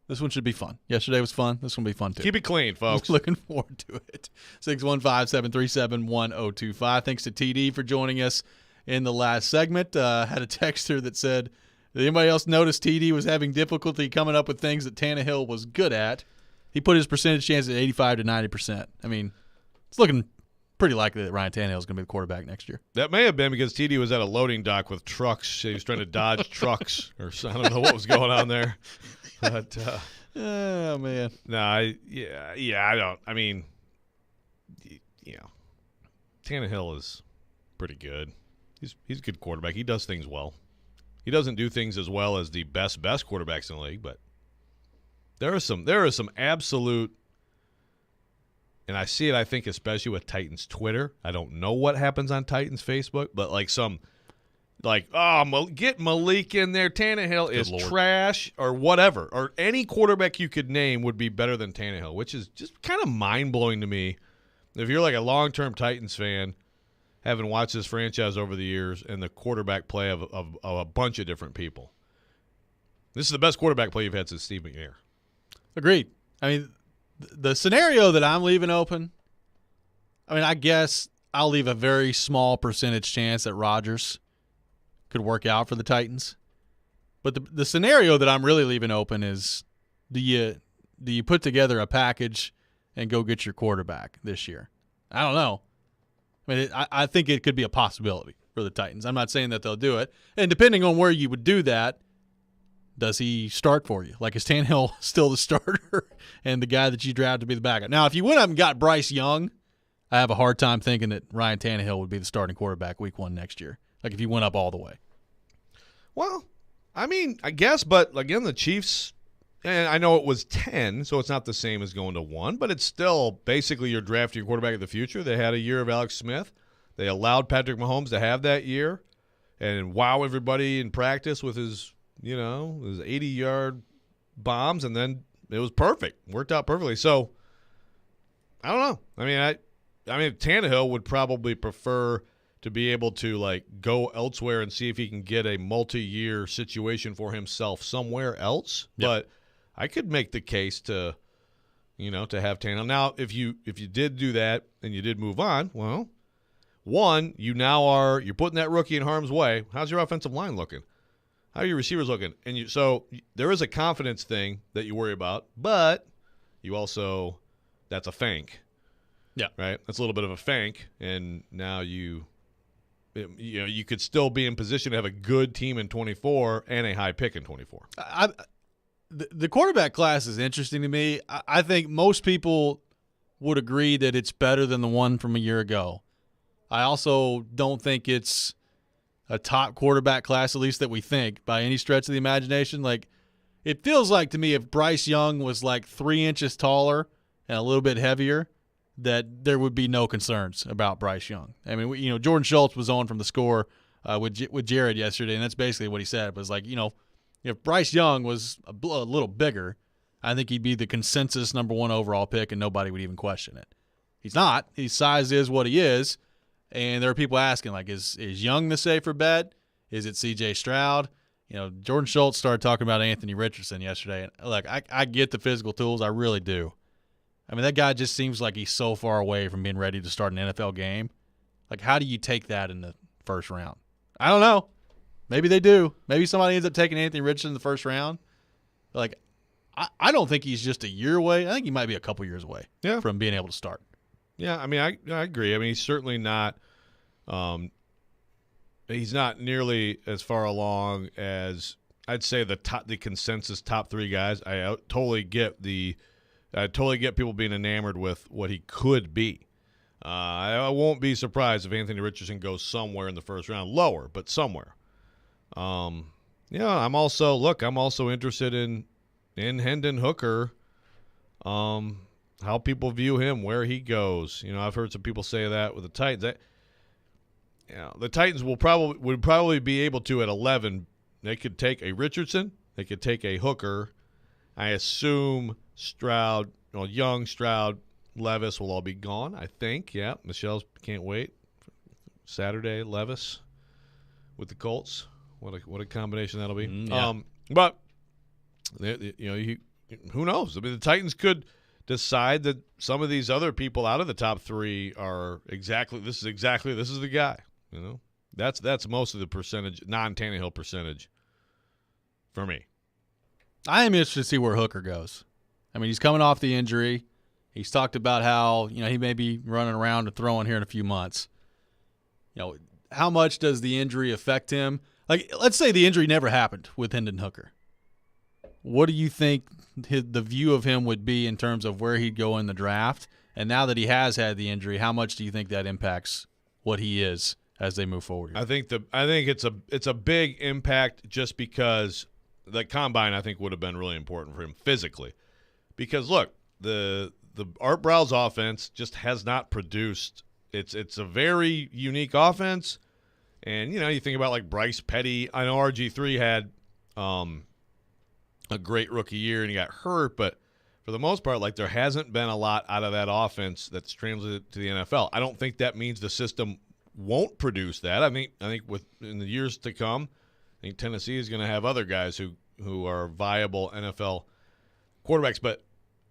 this one should be fun. Yesterday was fun. This one will be fun, too. Keep it clean, folks. Looking forward to it. 615-737-1025. Thanks to TD for joining us in the last segment. Had a texter that said, did anybody else notice TD was having difficulty coming up with things that Tannehill was good at? He put his percentage chance at 85 to 90%. I mean, it's looking pretty likely that Ryan Tannehill is going to be the quarterback next year. That may have been because TD was at a loading dock with trucks. He was trying to dodge trucks, or I don't know what was going on there. But oh man, no, I don't. I mean, Tannehill is pretty good. He's a good quarterback. He does things well. He doesn't do things as well as the best quarterbacks in the league, but There are some absolute, and I see it, I think, especially with Titans Twitter. I don't know what happens on Titans Facebook, but get Malik in there. Tannehill is trash or whatever. Or any quarterback you could name would be better than Tannehill, which is just kind of mind-blowing to me. If you're like a long-term Titans fan, having watched this franchise over the years and the quarterback play of a bunch of different people. This is the best quarterback play you've had since Steve McNair. Agreed. I mean, the scenario that I'm leaving open, I guess I'll leave a very small percentage chance that Rodgers could work out for the Titans. But the scenario that I'm really leaving open is, do you put together a package and go get your quarterback this year? I don't know. I think it could be a possibility for the Titans. I'm not saying that they'll do it. And depending on where you would do that, does he start for you? Like, is Tannehill still the starter and the guy that you drafted to be the backup? Now, if you went up and got Bryce Young, I have a hard time thinking that Ryan Tannehill would be the starting quarterback week 1 next year. Like, if you went up all the way. Well, I guess, but again, the Chiefs, and I know it was 10, so it's not the same as going to 1, but it's still basically you're drafting your quarterback of the future. They had a year of Alex Smith. They allowed Patrick Mahomes to have that year and wow everybody in practice with his 80-yard bombs, and then it was perfect. Worked out perfectly. So, I don't know. I mean, Tannehill would probably prefer to be able to go elsewhere and see if he can get a multi-year situation for himself somewhere else. Yep. But I could make the case to have Tannehill. Now, if you did do that and you did move on, well, one, you're putting that rookie in harm's way. How's your offensive line looking? How are your receivers looking? And so there is a confidence thing that you worry about, but you also, that's a fank. Yeah. Right? That's a little bit of a fank, and now you could still be in position to have a good team in 24 and a high pick in 24. The quarterback class is interesting to me. I think most people would agree that it's better than the one from a year ago. I also don't think it's a top quarterback class, at least that we think, by any stretch of the imagination. Like, it feels like to me if Bryce Young was 3 inches taller and a little bit heavier, that there would be no concerns about Bryce Young. I mean, Jordan Schultz was on from the score with Jared yesterday, and that's basically what he said. It was like, if Bryce Young was a little bigger, I think he'd be the consensus number 1 overall pick, and nobody would even question it. He's not. His size is what he is, and there are people asking, is Young the safer bet? Is it C.J. Stroud? Jordan Schultz started talking about Anthony Richardson yesterday, and I get the physical tools. I really do. I mean, that guy just seems like he's so far away from being ready to start an NFL game. How do you take that in the first round? I don't know. Maybe they do. Maybe somebody ends up taking Anthony Richardson in the first round. I don't think he's just a year away. I think he might be a couple years away from being able to start. Yeah, I mean, I agree. I mean, he's certainly not he's not nearly as far along as I'd say the consensus top 3 guys. I totally get people being enamored with what he could be. I won't be surprised if Anthony Richardson goes somewhere in the first round, lower, but somewhere. I'm also interested in Hendon Hooker, how people view him, where he goes. I've heard some people say that with the Titans. The Titans would probably be able to at 11. They could take a Richardson, they could take a Hooker. I assume Stroud, Young, Stroud, Levis will all be gone, I think. Yeah, Michelle's can't wait. Saturday, Levis with the Colts. What a combination that'll be. Yeah. But who knows? I mean, the Titans could decide that some of these other people out of the top 3 are this is the guy. That's most of the percentage, non-Tannehill percentage for me. I am interested to see where Hooker goes. I mean, he's coming off the injury. He's talked about how, he may be running around and throwing here in a few months. How much does the injury affect him? Let's say the injury never happened with Hendon Hooker. What do you think the view of him would be in terms of where he'd go in the draft? And now that he has had the injury, how much do you think that impacts what he is as they move forward? I think it's a big impact just because the combine, I think, would have been really important for him physically. because look, the Art Briles offense just has not produced. It's a very unique offense, and you think about like Bryce Petty. I know RG3 had a great rookie year and he got hurt, but for the most part, like there hasn't been a lot out of that offense that's translated to the NFL. I don't think that means the system won't produce that. I think in the years to come, I think Tennessee is going to have other guys who are viable NFL quarterbacks. But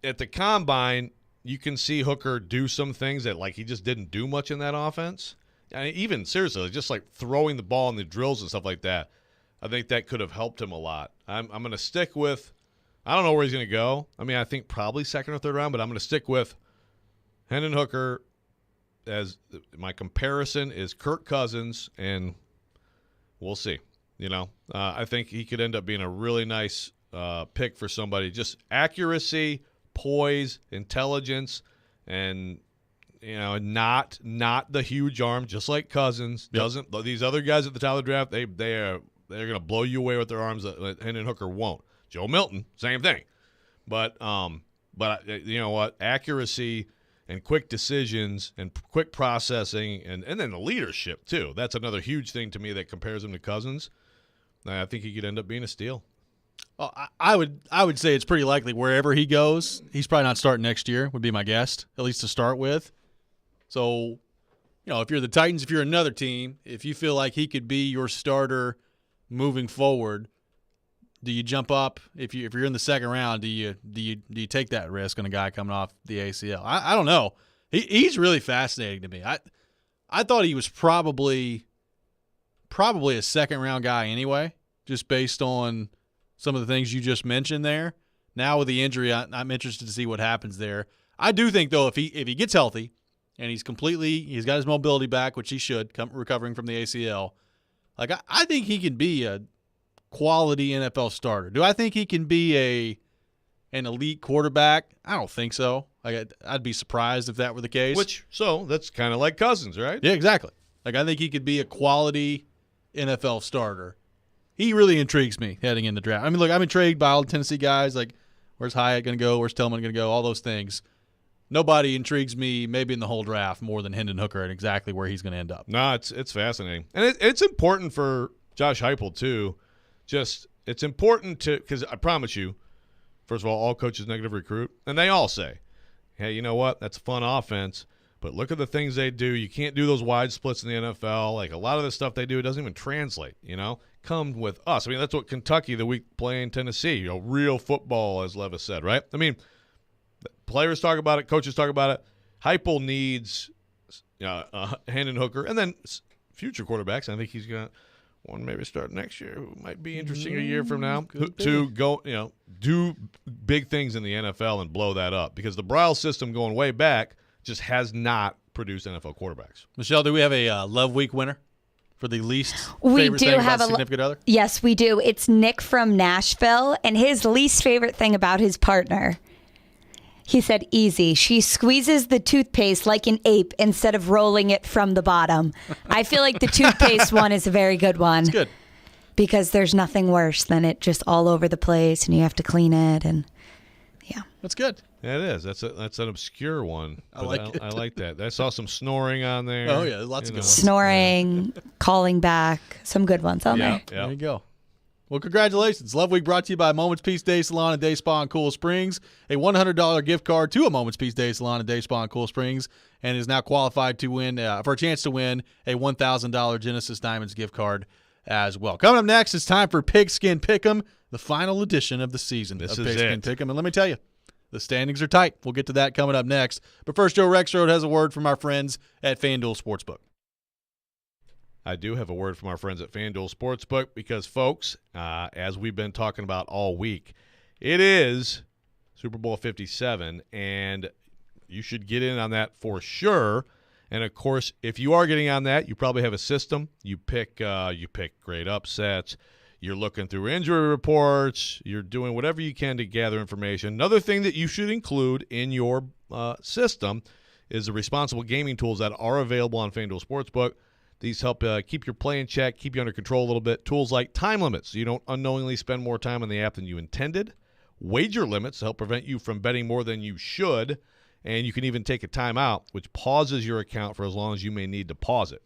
at the combine, you can see Hooker do some things that like he just didn't do much in that offense. I mean, even seriously, just like throwing the ball in the drills and stuff like that. I think that could have helped him a lot. I'm going to stick with. I don't know where he's going to go. I mean, I think probably second or third round, but I'm going to stick with Hendon Hooker as my comparison is Kirk Cousins, and we'll see. I think he could end up being a really nice pick for somebody. Just accuracy, poise, intelligence, and not the huge arm, just like Cousins. Yep. These other guys at the top of the draft, they're going to blow you away with their arms that Hendon Hooker won't. Joe Milton, same thing. But you know what? Accuracy and quick decisions and quick processing and then the leadership too. That's another huge thing to me that compares him to Cousins. I think he could end up being a steal. Well, I would say it's pretty likely wherever he goes, he's probably not starting next year, would be my guess, at least to start with. So, if you're the Titans, if you're another team, if you feel like he could be your starter moving forward, do you jump up? If you're in the second round, do you take that risk on a guy coming off the ACL? I don't know. He's really fascinating to me. I thought he was probably a second round guy anyway, just based on some of the things you just mentioned there. Now with the injury, I'm interested to see what happens there. I do think though, if he gets healthy and he's got his mobility back, which he should, recovering from the ACL, like I think he can be a quality NFL starter. Do I think he can be an elite quarterback? I don't think so. I'd be surprised if that were the case. So that's kind of like Cousins, right? Yeah, exactly. Like I think he could be a quality NFL starter. He really intrigues me heading in the draft. I mean, look, I'm intrigued by all the Tennessee guys. Like, where's Hyatt going to go? Where's Tillman going to go? All those things. Nobody intrigues me maybe in the whole draft more than Hendon Hooker and exactly where he's going to end up. No, it's fascinating. And it's important for Josh Heupel, too. It's important because I promise you, first of all coaches negative recruit, and they all say, hey, you know what? That's a fun offense, but look at the things they do. You can't do those wide splits in the NFL. Like a lot of the stuff they do, it doesn't even translate, Come with us. I mean, that's what Kentucky the week playing Tennessee, real football, as Levis said, right? I mean, players talk about it, coaches talk about it. Heupel needs Hendon Hooker, and then future quarterbacks. I think he's going to one maybe start next year who might be interesting a year from now to go, do big things in the NFL and blow that up because the Briles system going way back just has not produced NFL quarterbacks. Michelle, do we have a Love Week winner for the least favorite thing about significant other? Yes, we do. It's Nick from Nashville, and his least favorite thing about his partner. He said, easy. She squeezes the toothpaste like an ape instead of rolling it from the bottom. I feel like the toothpaste one is a very good one. It's good. Because there's nothing worse than it just all over the place and you have to clean it. And yeah. That's good. Yeah, it is. That's an obscure one. I like it. I like that. I saw some snoring on there. Oh, yeah. Lots of good ones. Snoring, calling back. Some good ones on there. Yeah. There you go. Well, congratulations. Love Week brought to you by Moments Peace Day Salon and Day Spa in Cool Springs. A $100 gift card to a Moments Peace Day Salon and Day Spa in Cool Springs, and is now qualified to win for a chance to win a $1,000 Genesis Diamonds gift card as well. Coming up next, it's time for Pigskin Pick'em, the final edition of the season of Pigskin Pick'em. And let me tell you, the standings are tight. We'll get to that coming up next. But first, Joe Rexrode has a word from our friends at FanDuel Sportsbook. I do have a word from our friends at FanDuel Sportsbook because, folks, as we've been talking about all week, it is Super Bowl 57, and you should get in on that for sure. And, of course, if you are getting on that, you probably have a system. You pick great upsets. You're looking through injury reports. You're doing whatever you can to gather information. Another thing that you should include in your system is the responsible gaming tools that are available on FanDuel Sportsbook. These help keep your play in check, keep you under control a little bit. Tools like time limits, so you don't unknowingly spend more time on the app than you intended. wager limits to help prevent you from betting more than you should. And you can even take a timeout, which pauses your account for as long as you may need to pause it.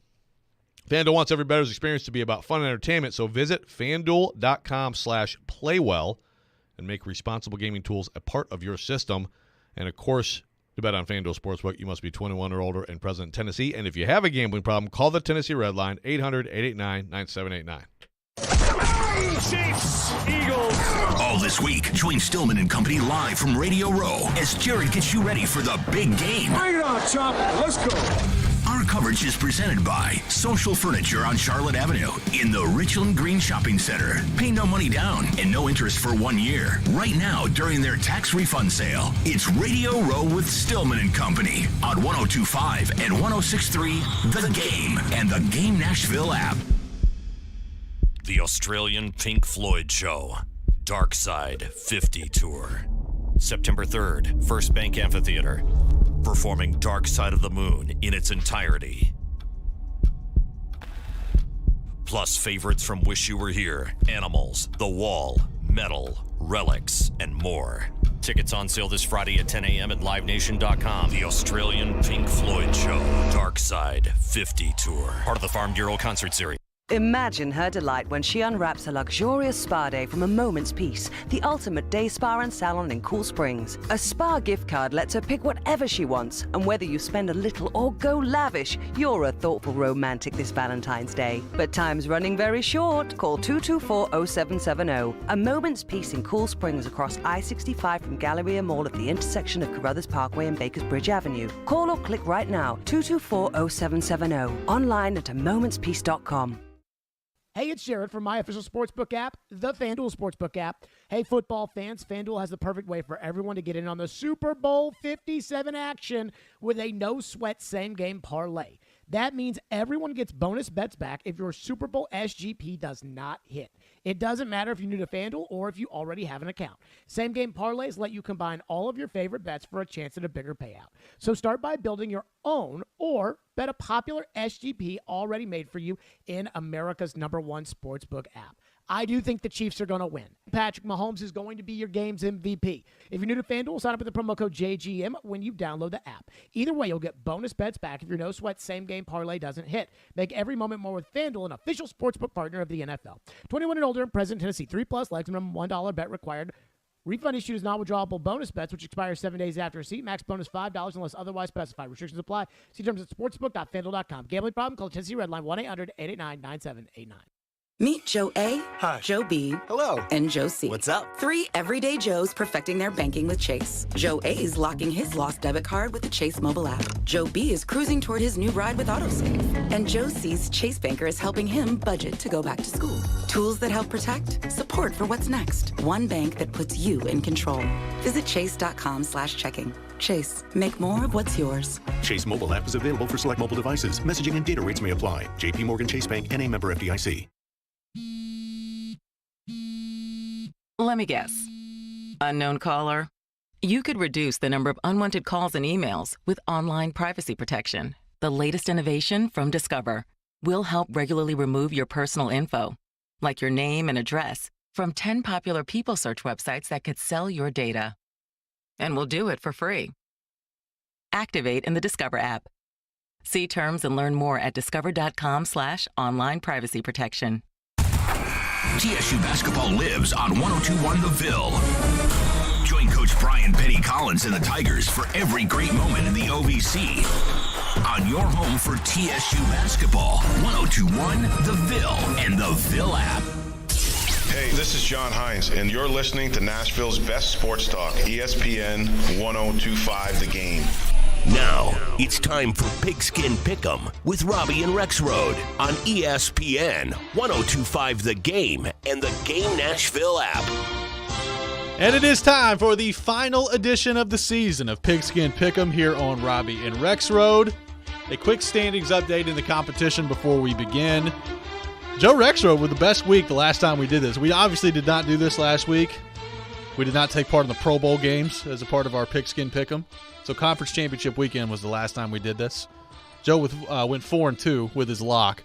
FanDuel wants every bettor's experience to be about fun and entertainment, so visit FanDuel.com/playwell and make responsible gaming tools a part of your system. And, of course, to bet on FanDuel Sportsbook, you must be 21 or older and present in Tennessee. And if you have a gambling problem, call the Tennessee Red Line, 800-889-9789. Chiefs, Eagles. All this week, join Stillman and Company live from Radio Row as Jared gets you ready for the big game. Bring it on, Chop. Let's go. Our coverage is presented by Social Furniture on Charlotte Avenue in the Richland Green Shopping Center. Pay no money down and no interest for 1 year. Right now, during their tax refund sale, it's Radio Row with Stillman and Company on 102.5 and 106.3 The Game and the Game Nashville app. The Australian Pink Floyd Show, Dark Side 50 Tour. September 3rd, First Bank Amphitheater. Performing Dark Side of the Moon in its entirety. Plus favorites from Wish You Were Here, Animals, The Wall, Metal, Relics, and more. Tickets on sale this Friday at 10 a.m. at LiveNation.com. The Australian Pink Floyd Show, Dark Side 50 Tour. Part of the Farm Bureau Concert Series. Imagine her delight when she unwraps a luxurious spa day from a Moment's Peace, the ultimate day spa and salon in Cool Springs. A spa gift card lets her pick whatever she wants, and whether you spend a little or go lavish, you're a thoughtful romantic this Valentine's Day. But time's running very short. Call 224-0770. A Moment's Peace in Cool Springs across I-65 from Galleria Mall at the intersection of Carruthers Parkway and Bakers Bridge Avenue. Call or click right now, 224-0770. Online at amomentspeace.com. Hey, it's Jared from my official sportsbook app, the FanDuel Sportsbook app. Hey, football fans, FanDuel has the perfect way for everyone to get in on the Super Bowl 57 action with a no-sweat same-game parlay. That means everyone gets bonus bets back if your Super Bowl SGP does not hit. It doesn't matter if you're new to FanDuel or if you already have an account. Same-game parlays let you combine all of your favorite bets for a chance at a bigger payout. So start by building your own or bet a popular SGP already made for you in America's #1 sportsbook app. I do think the Chiefs are going to win. Patrick Mahomes is going to be your game's MVP. If you're new to FanDuel, sign up with the promo code JGM when you download the app. Either way, you'll get bonus bets back if your no-sweat same-game parlay doesn't hit. Make every moment more with FanDuel, an official sportsbook partner of the NFL. 21 and older and present in Tennessee. 3+ legs, minimum $1 bet required. Refund issued is non-withdrawable bonus bets, which expires 7 days after receipt. Max bonus $5 unless otherwise specified. Restrictions apply. See terms at sportsbook.fanduel.com. Gambling problem? Call Tennessee Red Line 1-800-889-9789. Meet Joe A, Hi. Joe B, Hello, and Joe C. What's up? 3 everyday Joes perfecting their banking with Chase. Joe A is locking his lost debit card with the Chase mobile app. Joe B is cruising toward his new ride with AutoSave. And Joe C's Chase banker is helping him budget to go back to school. Tools that help protect, support for what's next. One bank that puts you in control. Visit chase.com/checking. Chase, make more of what's yours. Chase mobile app is available for select mobile devices. Messaging and data rates may apply. JP Morgan Chase Bank, N.A. member FDIC. Let me guess. Unknown caller? You could reduce the number of unwanted calls and emails with online privacy protection. The latest innovation from Discover will help regularly remove your personal info, like your name and address, from 10 popular people search websites that could sell your data. And we'll do it for free. Activate in the Discover app. See terms and learn more at discover.com/online privacy protection. TSU basketball lives on 102.1 The Ville. Join Coach Brian Petty Collins and the Tigers for every great moment in the OVC. On your home for TSU basketball, 102.1 The Ville and the Ville app. Hey, this is John Hines, and you're listening to Nashville's best sports talk, ESPN 102.5 The Game. Now, it's time for Pigskin Pick'em with Robby and Rexrode on ESPN 102.5 The Game and the Game Nashville app. And it is time for the final edition of the season of Pigskin Pick'em here on Robby and Rexrode. A quick standings update in the competition before we begin. Joe Rexrode with the best week the last time we did this. We obviously did not do this last week. We did not take part in the Pro Bowl games as a part of our Pigskin Pick'em. So Conference Championship weekend was the last time we did this. Joe went 4-2 with his lock.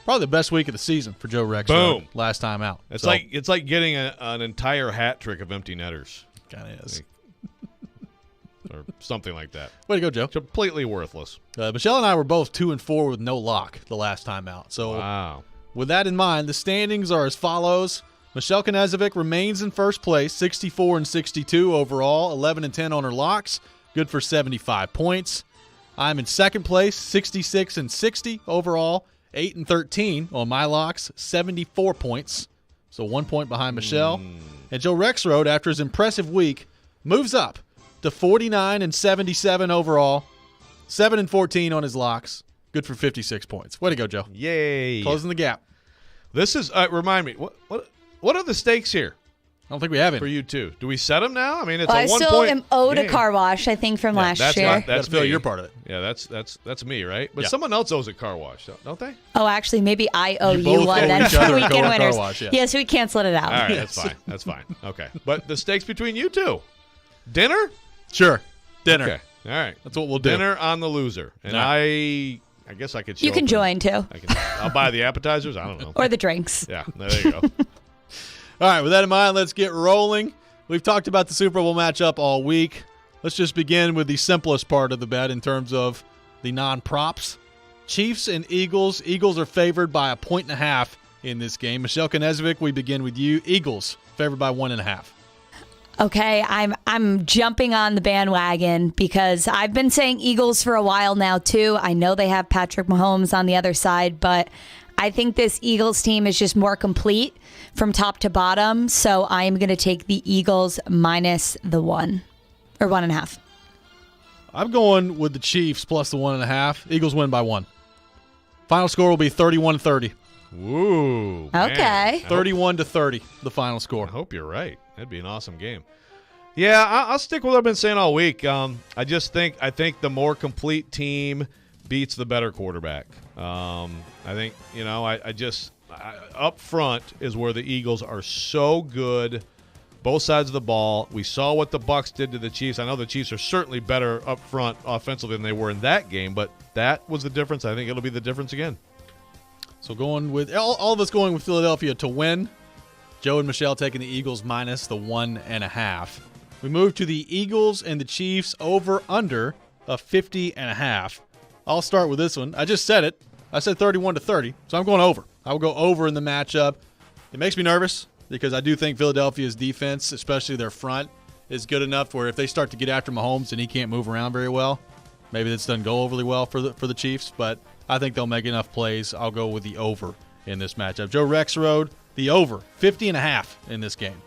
Probably the best week of the season for Joe Rexrode. Boom. Last time out. It's like getting an entire hat trick of empty netters. Kind of is. Or something like that. Way to go, Joe. Completely worthless. Michelle and I were both 2-4 with no lock the last time out. So wow. With that in mind, the standings are as follows. Michelle Knezovic remains in first place, 64-62 overall, 11-10 on her locks, good for 75 points. I'm in second place, 66-60 overall, 8-13 on my locks, 74 points. So 1 point behind Michelle. And Joe Rexrode, after his impressive week, moves up to 49-77 overall, 7-14 on his locks, good for 56 points. Way to go, Joe. Yay. Closing the gap. This is, remind me, what are the stakes here? I don't think we have any. For you, too. Do we set them now? I mean, it's Well, a I 1 still point am owed game. a car wash, I think, from last year. That's Phil, me. you're part of it. Yeah, that's me, right? But Yeah. someone else owes a car wash, don't they? Oh, actually, maybe I owe You you both one owe then each for other a weekend car winners. wash, yes. Yeah, so we canceled it out. All right, that's fine. That's fine. Okay. But the stakes between you two. Dinner? Sure. Dinner. Okay. All right. That's what we'll do. Dinner on the loser. And All I guess I could show You can up join, too. I'll buy the appetizers. I don't know. Or the drinks. Yeah, there you go. All right, with that in mind, let's get rolling. We've talked about the Super Bowl matchup all week. Let's just begin with the simplest part of the bet in terms of the non-props. Chiefs and Eagles. Eagles are favored by 1.5 in this game. Michelle Knezovic, we begin with you. Eagles favored by 1.5. Okay, I'm jumping on the bandwagon because I've been saying Eagles for a while now too. I know they have Patrick Mahomes on the other side, but I think this Eagles team is just more complete from top to bottom. So I am going to take the Eagles minus the 1 or 1.5. I'm going with the Chiefs plus the 1.5. Eagles win by 1. Final score will be 31-30. Woo. Okay. 31-30, the final score. I hope you're right. That'd be an awesome game. Yeah, I'll stick with what I've been saying all week. I think the more complete team beats the better quarterback. I think, up front is where the Eagles are so good, both sides of the ball. We saw what the Bucs did to the Chiefs. I know the Chiefs are certainly better up front offensively than they were in that game, but that was the difference. I think it'll be the difference again. So going with all of us going with Philadelphia to win. Joe and Michelle taking the Eagles minus the 1.5. We move to the Eagles and the Chiefs over/under of 50.5. I'll start with this one. I just said it. I said 31-30, so I'm going over. I will go over in the matchup. It makes me nervous because I do think Philadelphia's defense, especially their front, is good enough where if they start to get after Mahomes and he can't move around very well, maybe this doesn't go overly well for the Chiefs, but I think they'll make enough plays. I'll go with the over in this matchup. Joe Rexrode, the over, 50.5 in this game.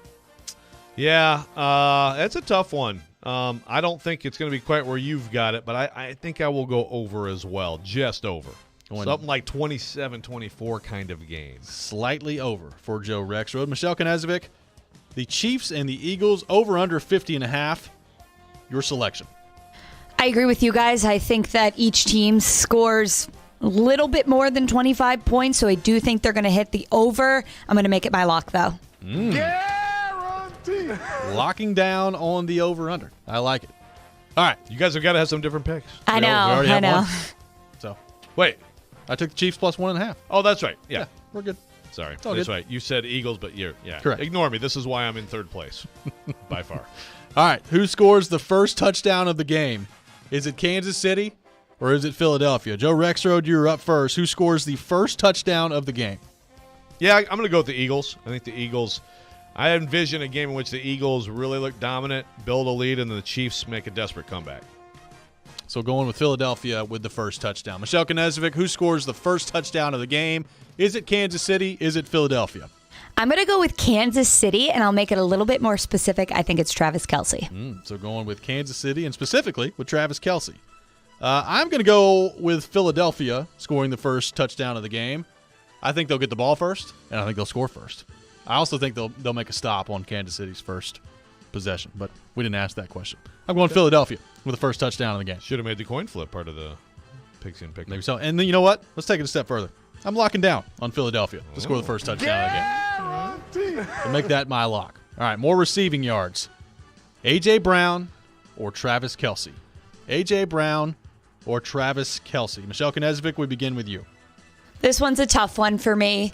Yeah, that's a tough one. I don't think it's going to be quite where you've got it, but I think I will go over as well, just over. Something like 27-24 kind of game. Slightly over for Joe Rexrode. Michelle Knezovic, the Chiefs and the Eagles over/under 50.5. Your selection. I agree with you guys. I think that each team scores a little bit more than 25 points, so I do think they're going to hit the over. I'm going to make it my lock, though. Guaranteed. Locking down on the over/under. I like it. All right. You guys have got to have some different picks. I know. I know. So, wait. I took the Chiefs plus 1.5. Oh, that's right. Yeah. We're good. Sorry. All That's good. right. You said Eagles, but Correct. Ignore me. This is why I'm in third place by far. All right. Who scores the first touchdown of the game? Is it Kansas City or is it Philadelphia? Joe Rexrode, you're up first. Who scores the first touchdown of the game? Yeah, I'm going to go with the Eagles. I think the Eagles – I envision a game in which the Eagles really look dominant, build a lead, and then the Chiefs make a desperate comeback. So going with Philadelphia with the first touchdown. Michelle Knezovic, who scores the first touchdown of the game? Is it Kansas City? Is it Philadelphia? I'm going to go with Kansas City, and I'll make it a little bit more specific. I think it's Travis Kelce. So going with Kansas City, and specifically with Travis Kelce. I'm going to go with Philadelphia scoring the first touchdown of the game. I think they'll get the ball first, and I think they'll score first. I also think they'll make a stop on Kansas City's first possession, but we didn't ask that question. I'm going Philadelphia with the first touchdown of the game. Should have made the coin flip part of the picks and pick. Maybe so. And then you know what? Let's take it a step further. I'm locking down on Philadelphia to score the first touchdown of the game. So make that my lock. All right, more receiving yards. A.J. Brown or Travis Kelce? A.J. Brown or Travis Kelce? Michelle Knezovic, we begin with you. This one's a tough one for me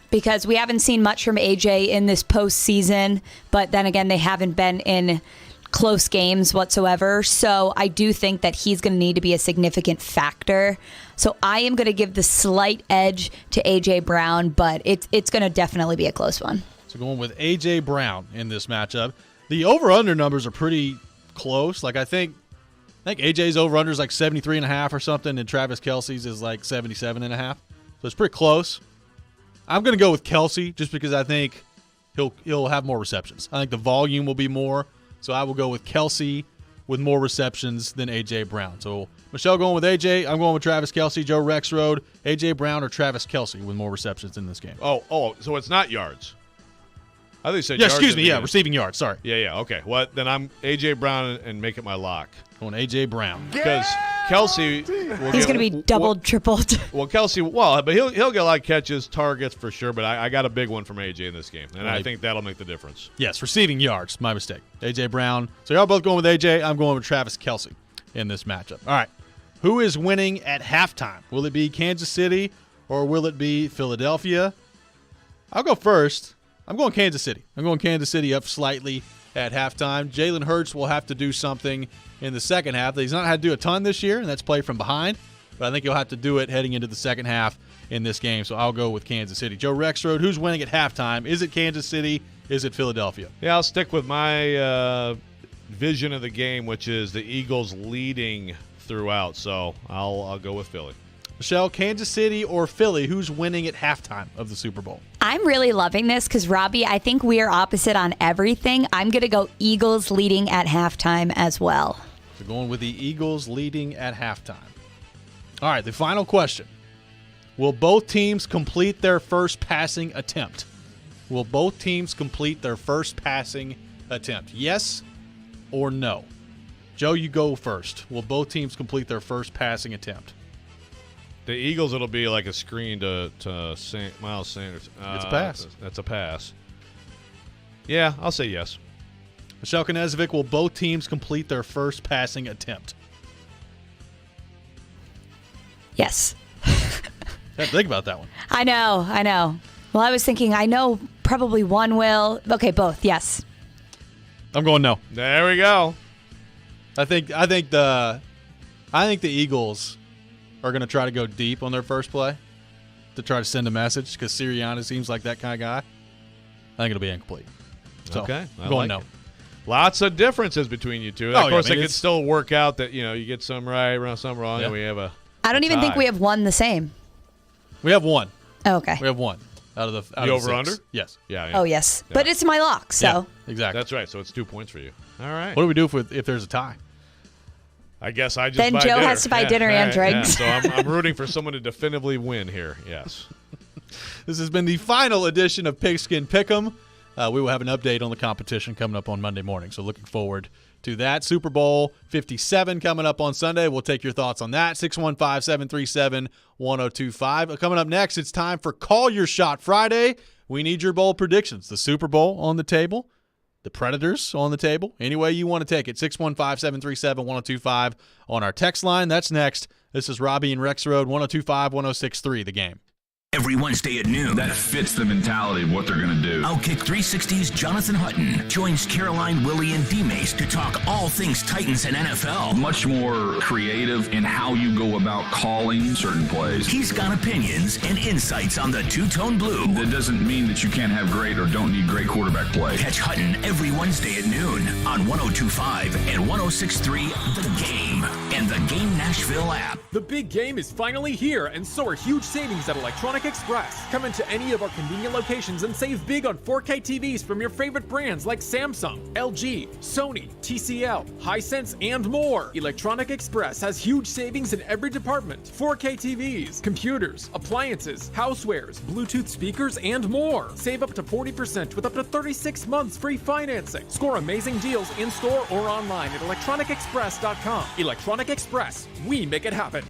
because we haven't seen much from AJ in this postseason, but then again, they haven't been in close games whatsoever. So I do think that he's going to need to be a significant factor. So I am going to give the slight edge to AJ Brown, but it's going to definitely be a close one. So going with AJ Brown in this matchup. The over-under numbers are pretty close. Like I think AJ's over-under is like 73.5 or something, and Travis Kelce's is like 77.5. So it's pretty close. I'm going to go with Kelce just because I think he'll have more receptions. I think the volume will be more. So I will go with Kelce with more receptions than A.J. Brown. So Michelle going with A.J. I'm going with Travis Kelce. Joe Rexrode, A.J. Brown, or Travis Kelce with more receptions in this game. Oh, so it's not yards. I think you said yeah, yards. Excuse me. Yeah, receiving yards. Sorry. Yeah. Okay. Well, then I'm A.J. Brown and make it my lock. Going A.J. Brown. Because Kelce he's going to be doubled, tripled. Well, Kelce, but he'll get a lot of catches, targets for sure, but I got a big one from A.J. in this game, and I think that'll make the difference. Yes, receiving yards. My mistake. A.J. Brown. So y'all both going with A.J. I'm going with Travis Kelce in this matchup. All right. Who is winning at halftime? Will it be Kansas City or will it be Philadelphia? I'll go first. I'm going Kansas City. I'm going Kansas City up slightly at halftime. Jalen Hurts will have to do something in the second half that he's not had to do a ton this year, and that's play from behind. But I think he'll have to do it heading into the second half in this game, so I'll go with Kansas City. Joe Rexrode, who's winning at halftime? Is it Kansas City? Is it Philadelphia? Yeah, I'll stick with my vision of the game, which is the Eagles leading throughout, so I'll go with Philly. Michelle, Kansas City or Philly, who's winning at halftime of the Super Bowl? I'm really loving this because, Robbie, I think we are opposite on everything. I'm going to go Eagles leading at halftime as well. So going with the Eagles leading at halftime. All right, the final question. Will both teams complete their first passing attempt? Will both teams complete their first passing attempt? Yes or no? Joe, you go first. Will both teams complete their first passing attempt? The Eagles, it'll be like a screen to Miles Sanders. It's a pass. That's a pass. Yeah, I'll say yes. Michelle Knezovic, will both teams complete their first passing attempt? Yes. Think about that one. I know. Well, I was thinking, I know probably one will. Okay, both, yes. I'm going no. There we go. I think the Eagles are going to try to go deep on their first play to try to send a message because Sirianni seems like that kind of guy. I think it'll be incomplete. So, okay. I'm going no. Lots of differences between you two. Of course, it could still work out that, you get some right, some wrong, and we have a I don't even think we have one the same. We have one. Oh, okay. We have one out of the over-under? Yes. Yeah. Oh, yes. Yeah. But it's my lock, so. Yeah, exactly. That's right. So it's 2 points for you. All right. What do we do if there's a tie? I guess I just then buy Joe dinner. has to buy dinner and drinks. Yeah. So I'm rooting for someone to definitively win here. Yes. This has been the final edition of Pigskin Pick'em. We will have an update on the competition coming up on Monday morning, so looking forward to that. Super Bowl 57 coming up on Sunday. We'll take your thoughts on that. 615-737-1025. Coming up next, it's time for Call Your Shot Friday. We need your bowl predictions. The Super Bowl on the table. The Predators on the table. Any way you want to take it. 615-737-1025 on our text line. That's next. This is Robby and Rexrode, 102.5-106.3 The Game. Every Wednesday at noon. That fits the mentality of what they're going to do. Outkick 360's Jonathan Hutton joins Caroline, Willie, and D-Mace to talk all things Titans and NFL. Much more creative in how you go about calling certain plays. He's got opinions and insights on the two-tone blue. That doesn't mean that you can't have great or don't need great quarterback play. Catch Hutton every Wednesday at noon on 102.5 and 106.3 The Game and the Game Nashville app. The big game is finally here, and so are huge savings at Electronic Express. Come into any of our convenient locations and save big on 4K TVs from your favorite brands like Samsung, LG, Sony, TCL, Hisense, and more. Electronic Express has huge savings in every department. 4K TVs, computers, appliances, housewares, Bluetooth speakers, and more. Save up to 40% with up to 36 months free financing. Score amazing deals in-store or online at electronicexpress.com. Electronic Express, we make it happen.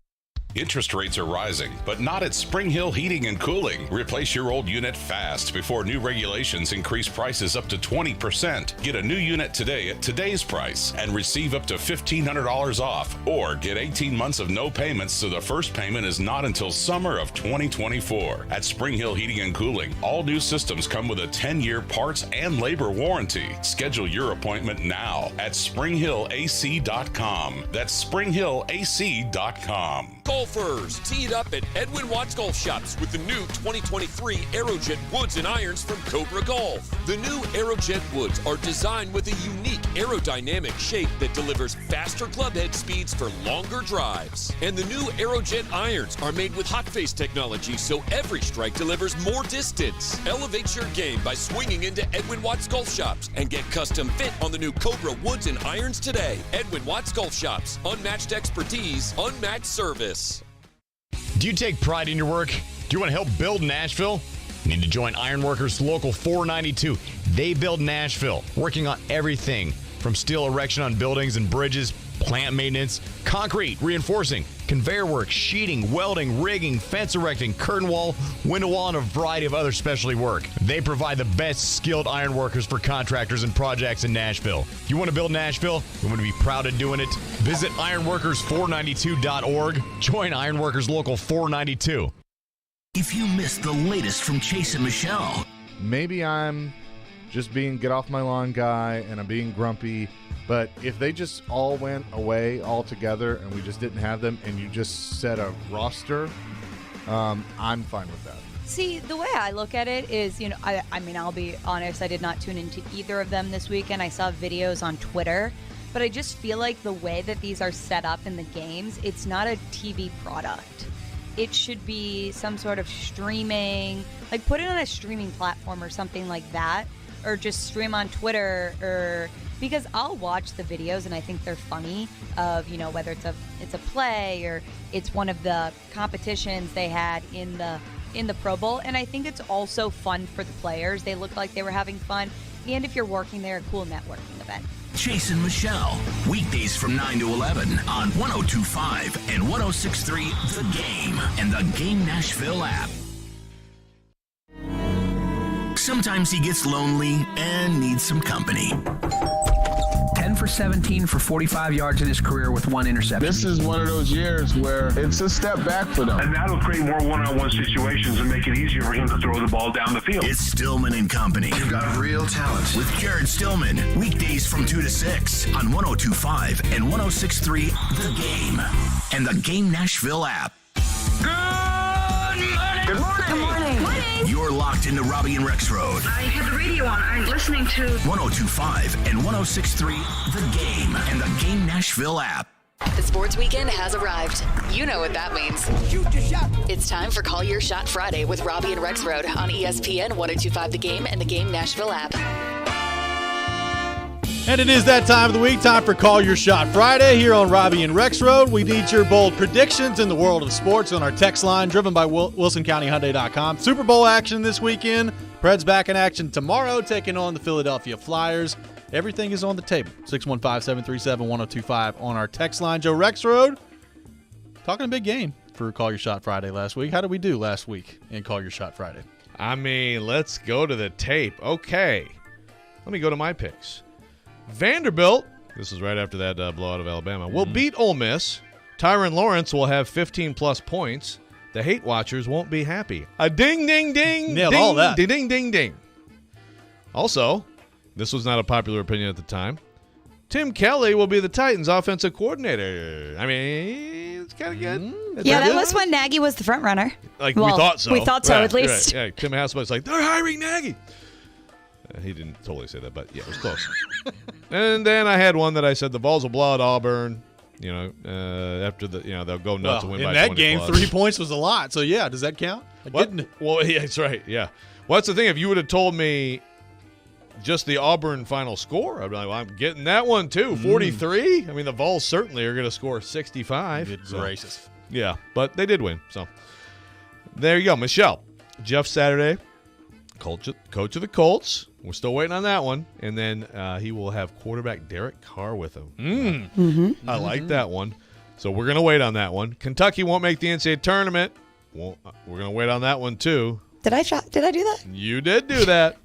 Interest rates are rising, but not at Spring Hill Heating and Cooling. Replace your old unit fast before new regulations increase prices up to 20%. Get a new unit today at today's price and receive up to $1,500 off, or get 18 months of no payments so the first payment is not until summer of 2024. At Spring Hill Heating and Cooling, all new systems come with a 10-year parts and labor warranty. Schedule your appointment now at springhillac.com. That's springhillac.com. Golfers, tee it up at Edwin Watts Golf Shops with the new 2023 Aerojet woods and irons from Cobra Golf. The new Aerojet woods are designed with a unique aerodynamic shape that delivers faster clubhead speeds for longer drives. And the new Aerojet irons are made with hot face technology, so every strike delivers more distance. Elevate your game by swinging into Edwin Watts Golf Shops and get custom fit on the new Cobra woods and irons today. Edwin Watts Golf Shops. Unmatched expertise, unmatched service. Do you take pride in your work? Do you want to help build Nashville? You need to join Ironworkers Local 492. They build Nashville, working on everything from steel erection on buildings and bridges, plant maintenance, concrete, reinforcing, conveyor work, sheeting, welding, rigging, fence erecting, curtain wall, window wall, and a variety of other specialty work. They provide the best skilled iron workers for contractors and projects in Nashville. If you want to build Nashville, you want to be proud of doing it, visit ironworkers492.org. Join Ironworkers Local 492. If you missed the latest from Chase and Michelle, maybe I'm just being get off my lawn guy and I'm being grumpy. But if they just all went away all together and we just didn't have them and you just set a roster, I'm fine with that. See, the way I look at it is, I mean, I'll be honest, I did not tune into either of them this weekend. I saw videos on Twitter, but I just feel like the way that these are set up in the games, it's not a TV product. It should be some sort of streaming, like put it on a streaming platform or something like that, or just stream on Twitter, or because I'll watch the videos and I think they're funny of, whether it's a play or it's one of the competitions they had in the Pro Bowl, and I think it's also fun for the players. They look like they were having fun, and if you're working there, a cool networking event. Chase and Michelle, weekdays from 9 to 11 on 102.5 and 106.3 The Game and the Game Nashville app. Sometimes he gets lonely and needs some company. 10 for 17 for 45 yards in his career with one interception. This is one of those years where it's a step back for them. And that'll create more one-on-one situations and make it easier for him to throw the ball down the field. It's Stillman and Company. You've got real talent. With Jared Stillman, weekdays from 2 to 6 on 102.5 and 106.3 The Game and the Game Nashville app. Good morning. Good morning. You're locked into Robby and Rexrode. I had the radio on. I'm listening to 102.5 and 106.3 The Game and the Game Nashville app. The sports weekend has arrived. You know what that means. Shoot your shot. It's time for Call Your Shot Friday with Robby and Rexrode on ESPN 102.5 The Game and the Game Nashville app. And it is that time of the week, time for Call Your Shot Friday here on Robby and Rexrode. We need your bold predictions in the world of sports on our text line, driven by WilsonCountyHyundai.com. Super Bowl action this weekend. Preds back in action tomorrow, taking on the Philadelphia Flyers. Everything is on the table. 615-737-1025 on our text line. Joe Rexrode, talking a big game for Call Your Shot Friday last week. How did we do last week in Call Your Shot Friday? I mean, let's go to the tape. Okay. Let me go to my picks. Vanderbilt, this is right after that blowout of Alabama, will beat Ole Miss. Tyron Lawrence will have 15-plus points. The hate watchers won't be happy. A ding, ding, ding. Nailed ding, all that. Ding, ding, ding, ding. Also, this was not a popular opinion at the time. Tim Kelly will be the Titans' offensive coordinator. I mean, it's kind of good. Yeah, that was when Nagy was the front runner. We thought so. We thought so, right, at least. Right. Yeah, Tim Hasselbeck's like, they're hiring Nagy. He didn't totally say that, but yeah, it was close. And then I had one that I said the Vols will blow out Auburn. After they'll go nuts and win by 20 in that game, plus. 3 points was a lot. So yeah, does that count? Well, yeah, that's right. Yeah. Well, that's the thing. If you would have told me just the Auburn final score, I'd be like, well, I'm getting that one too. 43. I mean, the Vols certainly are going to score 65. Good gracious. Yeah, but they did win. So there you go, Michelle. Jeff Saturday, coach of the Colts. We're still waiting on that one. And then he will have quarterback Derek Carr with him. Mm-hmm. I like that one. So we're going to wait on that one. Kentucky won't make the NCAA tournament. We're going to wait on that one, too. Did I do that? You did do that.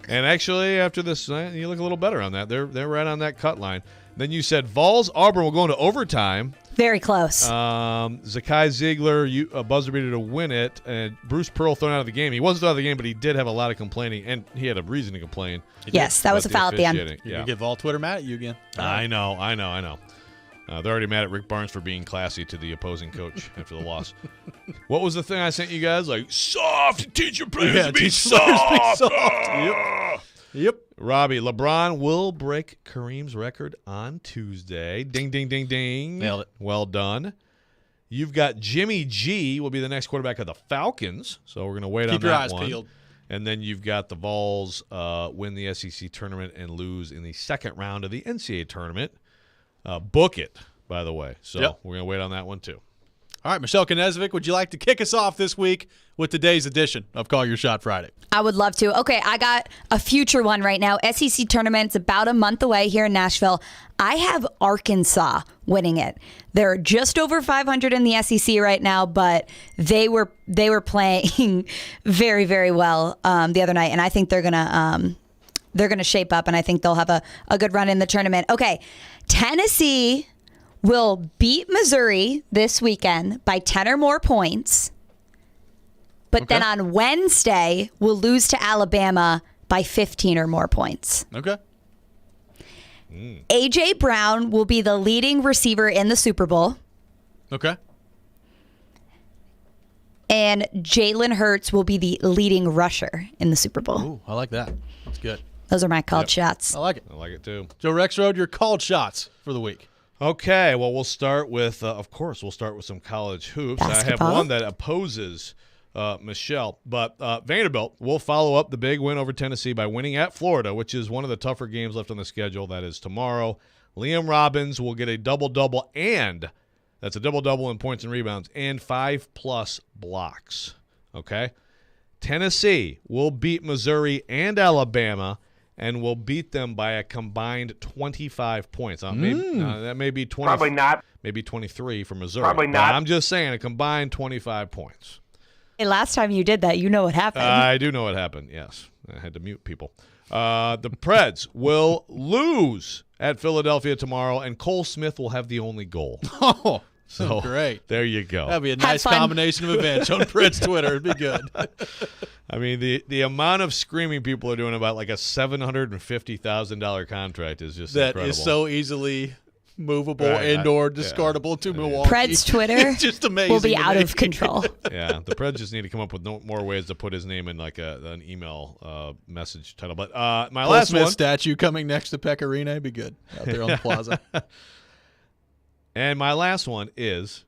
And actually, after this, you look a little better on that. They're right on that cut line. Then you said Vols, Auburn will go into overtime. Very close. Zakai Ziegler, a buzzer beater to win it, and Bruce Pearl thrown out of the game. He wasn't out of the game, but he did have a lot of complaining, and he had a reason to complain. Yes, that was a foul at the end. You get Vol Twitter mad at you again. I know. They're already mad at Rick Barnes for being classy to the opposing coach after the loss. What was the thing I sent you guys? Like, soft, teach your players to be soft. Yep. Robby, LeBron will break Kareem's record on Tuesday. Ding, ding, ding, ding. Nailed it. Well done. You've got Jimmy G will be the next quarterback of the Falcons, so we're going to wait on that one. Keep your eyes peeled. And then you've got the Vols win the SEC tournament and lose in the second round of the NCAA tournament. Book it, by the way. So we're going to wait on that one, too. All right, Michelle Knezovic, would you like to kick us off this week with today's edition of Call Your Shot Friday? I would love to. Okay, I got a future one right now. SEC tournament's about a month away here in Nashville. I have Arkansas winning it. They're just over 500 in the SEC right now, but they were playing very, very well the other night, and I think they're gonna shape up, and I think they'll have a good run in the tournament. Okay, Tennessee will beat Missouri this weekend by 10 or more points, but then on Wednesday will lose to Alabama by 15 or more points. Okay. A.J. Brown will be the leading receiver in the Super Bowl. Okay. And Jalen Hurts will be the leading rusher in the Super Bowl. Ooh, I like that. That's good. Those are my called shots. I like it. I like it, too. Joe Rexrode, your called shots for the week. Okay, well, we'll start with, of course, some college hoops. Basketball. I have one that opposes Michelle, but Vanderbilt will follow up the big win over Tennessee by winning at Florida, which is one of the tougher games left on the schedule. That is tomorrow. Liam Robbins will get a double-double, and that's a double-double in points and rebounds, and 5+ blocks. Okay? Tennessee will beat Missouri and Alabama, and will beat them by a combined 25 points. That may be 20. Probably not. Maybe 23 for Missouri. Probably not. But I'm just saying a combined 25 points. Hey, last time you did that, you know what happened. I do know what happened, yes. I had to mute people. The Preds will lose at Philadelphia tomorrow, and Cole Smith will have the only goal. Oh, so great. There you go. That'd be a nice combination of events on Preds Twitter. It'd be good. I mean, the amount of screaming people are doing about like a $750,000 contract is just incredible. That is so easily movable and/or discardable to Milwaukee. Preds Twitter it's just amazing will be out of control. Yeah, the Preds just need to come up with more ways to put his name in like an email message title. But my Cole last Smith one statue coming next to Pecorine be good out there on the plaza. And my last one is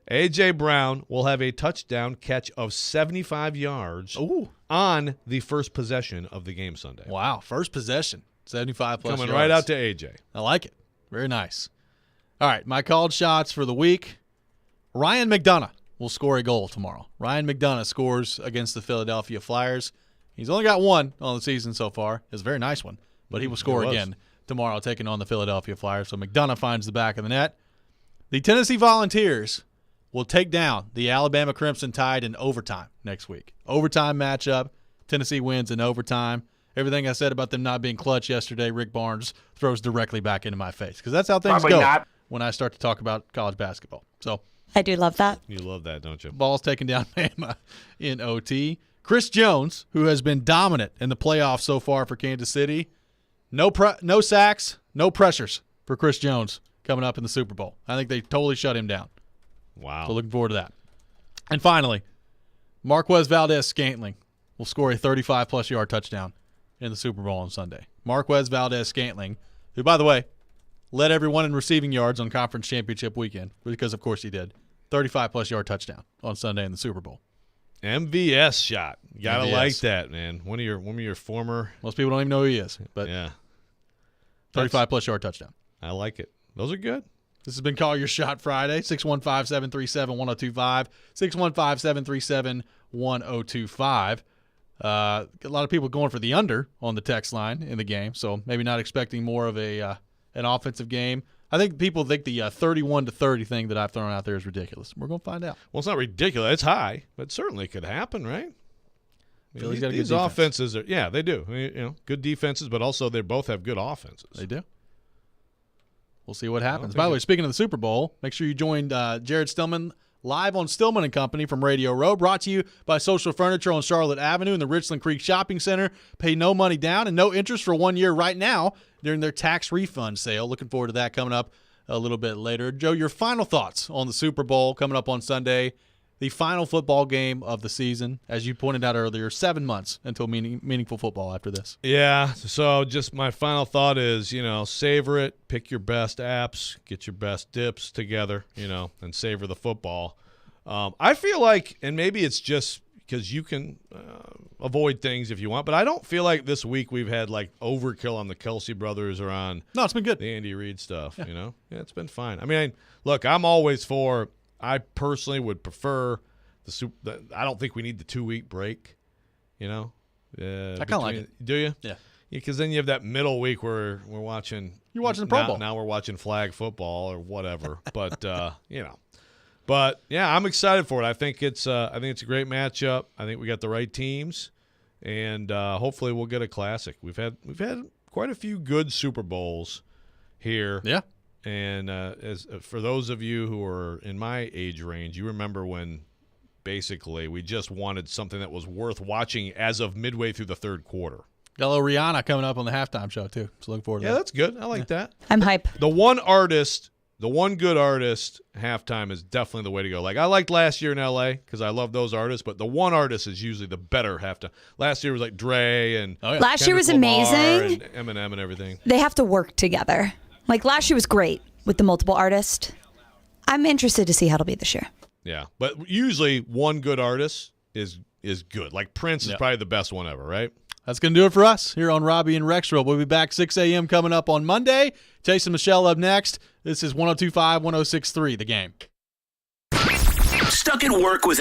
A.J. Brown will have a touchdown catch of 75 yards on the first possession of the game Sunday. Wow, first possession, 75+ Coming yards. right out to A.J. I like it. Very nice. All right, my called shots for the week. Ryan McDonough will score a goal tomorrow. Ryan McDonough scores against the Philadelphia Flyers. He's only got one on the season so far. It's a very nice one, but he will score again tomorrow taking on the Philadelphia Flyers. So McDonough finds the back of the net. The Tennessee Volunteers will take down the Alabama Crimson Tide in overtime next week. Overtime matchup. Tennessee wins in overtime. Everything I said about them not being clutch yesterday, Rick Barnes throws directly back into my face because that's how things go when I start to talk about college basketball. So I do love that. You love that, don't you? Ball's taken down Bama in OT. Chris Jones, who has been dominant in the playoffs so far for Kansas City, no sacks, no pressures for Chris Jones coming up in the Super Bowl. I think they totally shut him down. Wow. So looking forward to that. And finally, Marquez Valdez-Scantling will score a 35+ yard touchdown in the Super Bowl on Sunday. Marquez Valdez-Scantling, who, by the way, led everyone in receiving yards on Conference Championship weekend, because of course he did. 35+ yard touchdown on Sunday in the Super Bowl. MVS shot. You gotta like that, man. One of your former. Most people don't even know who he is, but yeah, 35+ yard touchdown. I like it. Those are good. This has been Call Your Shot Friday. 615-737-1025. 615-737-1025. A lot of people going for the under on the text line in the game, so maybe not expecting more of an offensive game. I think people think the 31-30 thing that I've thrown out there is ridiculous. We're going to find out. Well, it's not ridiculous. It's high, but certainly could happen, right? Philly's got a good these defense. offenses are, yeah, they do. Good defenses, but also they both have good offenses. They do. We'll see what happens. By the way, speaking of the Super Bowl, make sure you join Jared Stillman live on Stillman & Company from Radio Row, brought to you by Social Furniture on Charlotte Avenue in the Richland Creek Shopping Center. Pay no money down and no interest for 1 year right now during their tax refund sale. Looking forward to that coming up a little bit later. Joe, your final thoughts on the Super Bowl coming up on Sunday, the final football game of the season. As you pointed out earlier, 7 months until meaningful football after this. Yeah, so just my final thought is, savor it, pick your best apps, get your best dips together, and savor the football. I feel like, and maybe it's just because you can avoid things if you want, but I don't feel like this week we've had like overkill on the Kelsey brothers or on it's been good. The Andy Reid stuff, Yeah, it's been fine. I mean, look, I'm always for – I personally would prefer I don't think we need the 2-week break, I kind of like it. Do you? Yeah. Because then you have that middle week where we're watching. You're watching the Pro Bowl. Now we're watching flag football or whatever. But But yeah, I'm excited for it. I think it's a great matchup. I think we got the right teams, and hopefully we'll get a classic. We've had quite a few good Super Bowls here. Yeah. And as for those of you who are in my age range, you remember when basically we just wanted something that was worth watching as of midway through the third quarter. Got a little Rihanna coming up on the halftime show too. So looking forward to that. Yeah, that's good. I like that. I'm hype. The one good artist halftime is definitely the way to go. Like I liked last year in LA because I love those artists, but the one artist is usually the better halftime. Last year was like Dre and Last year was amazing. And Eminem and everything. They have to work together. Like last year was great with the multiple artists. I'm interested to see how it'll be this year. Yeah, but usually one good artist is good. Like Prince is probably the best one ever, right? That's going to do it for us here on Robby and Rexrode. We'll be back 6 a.m. coming up on Monday. Chase and Michelle up next. This is 102.5, 106.3, The Game. Stuck at work without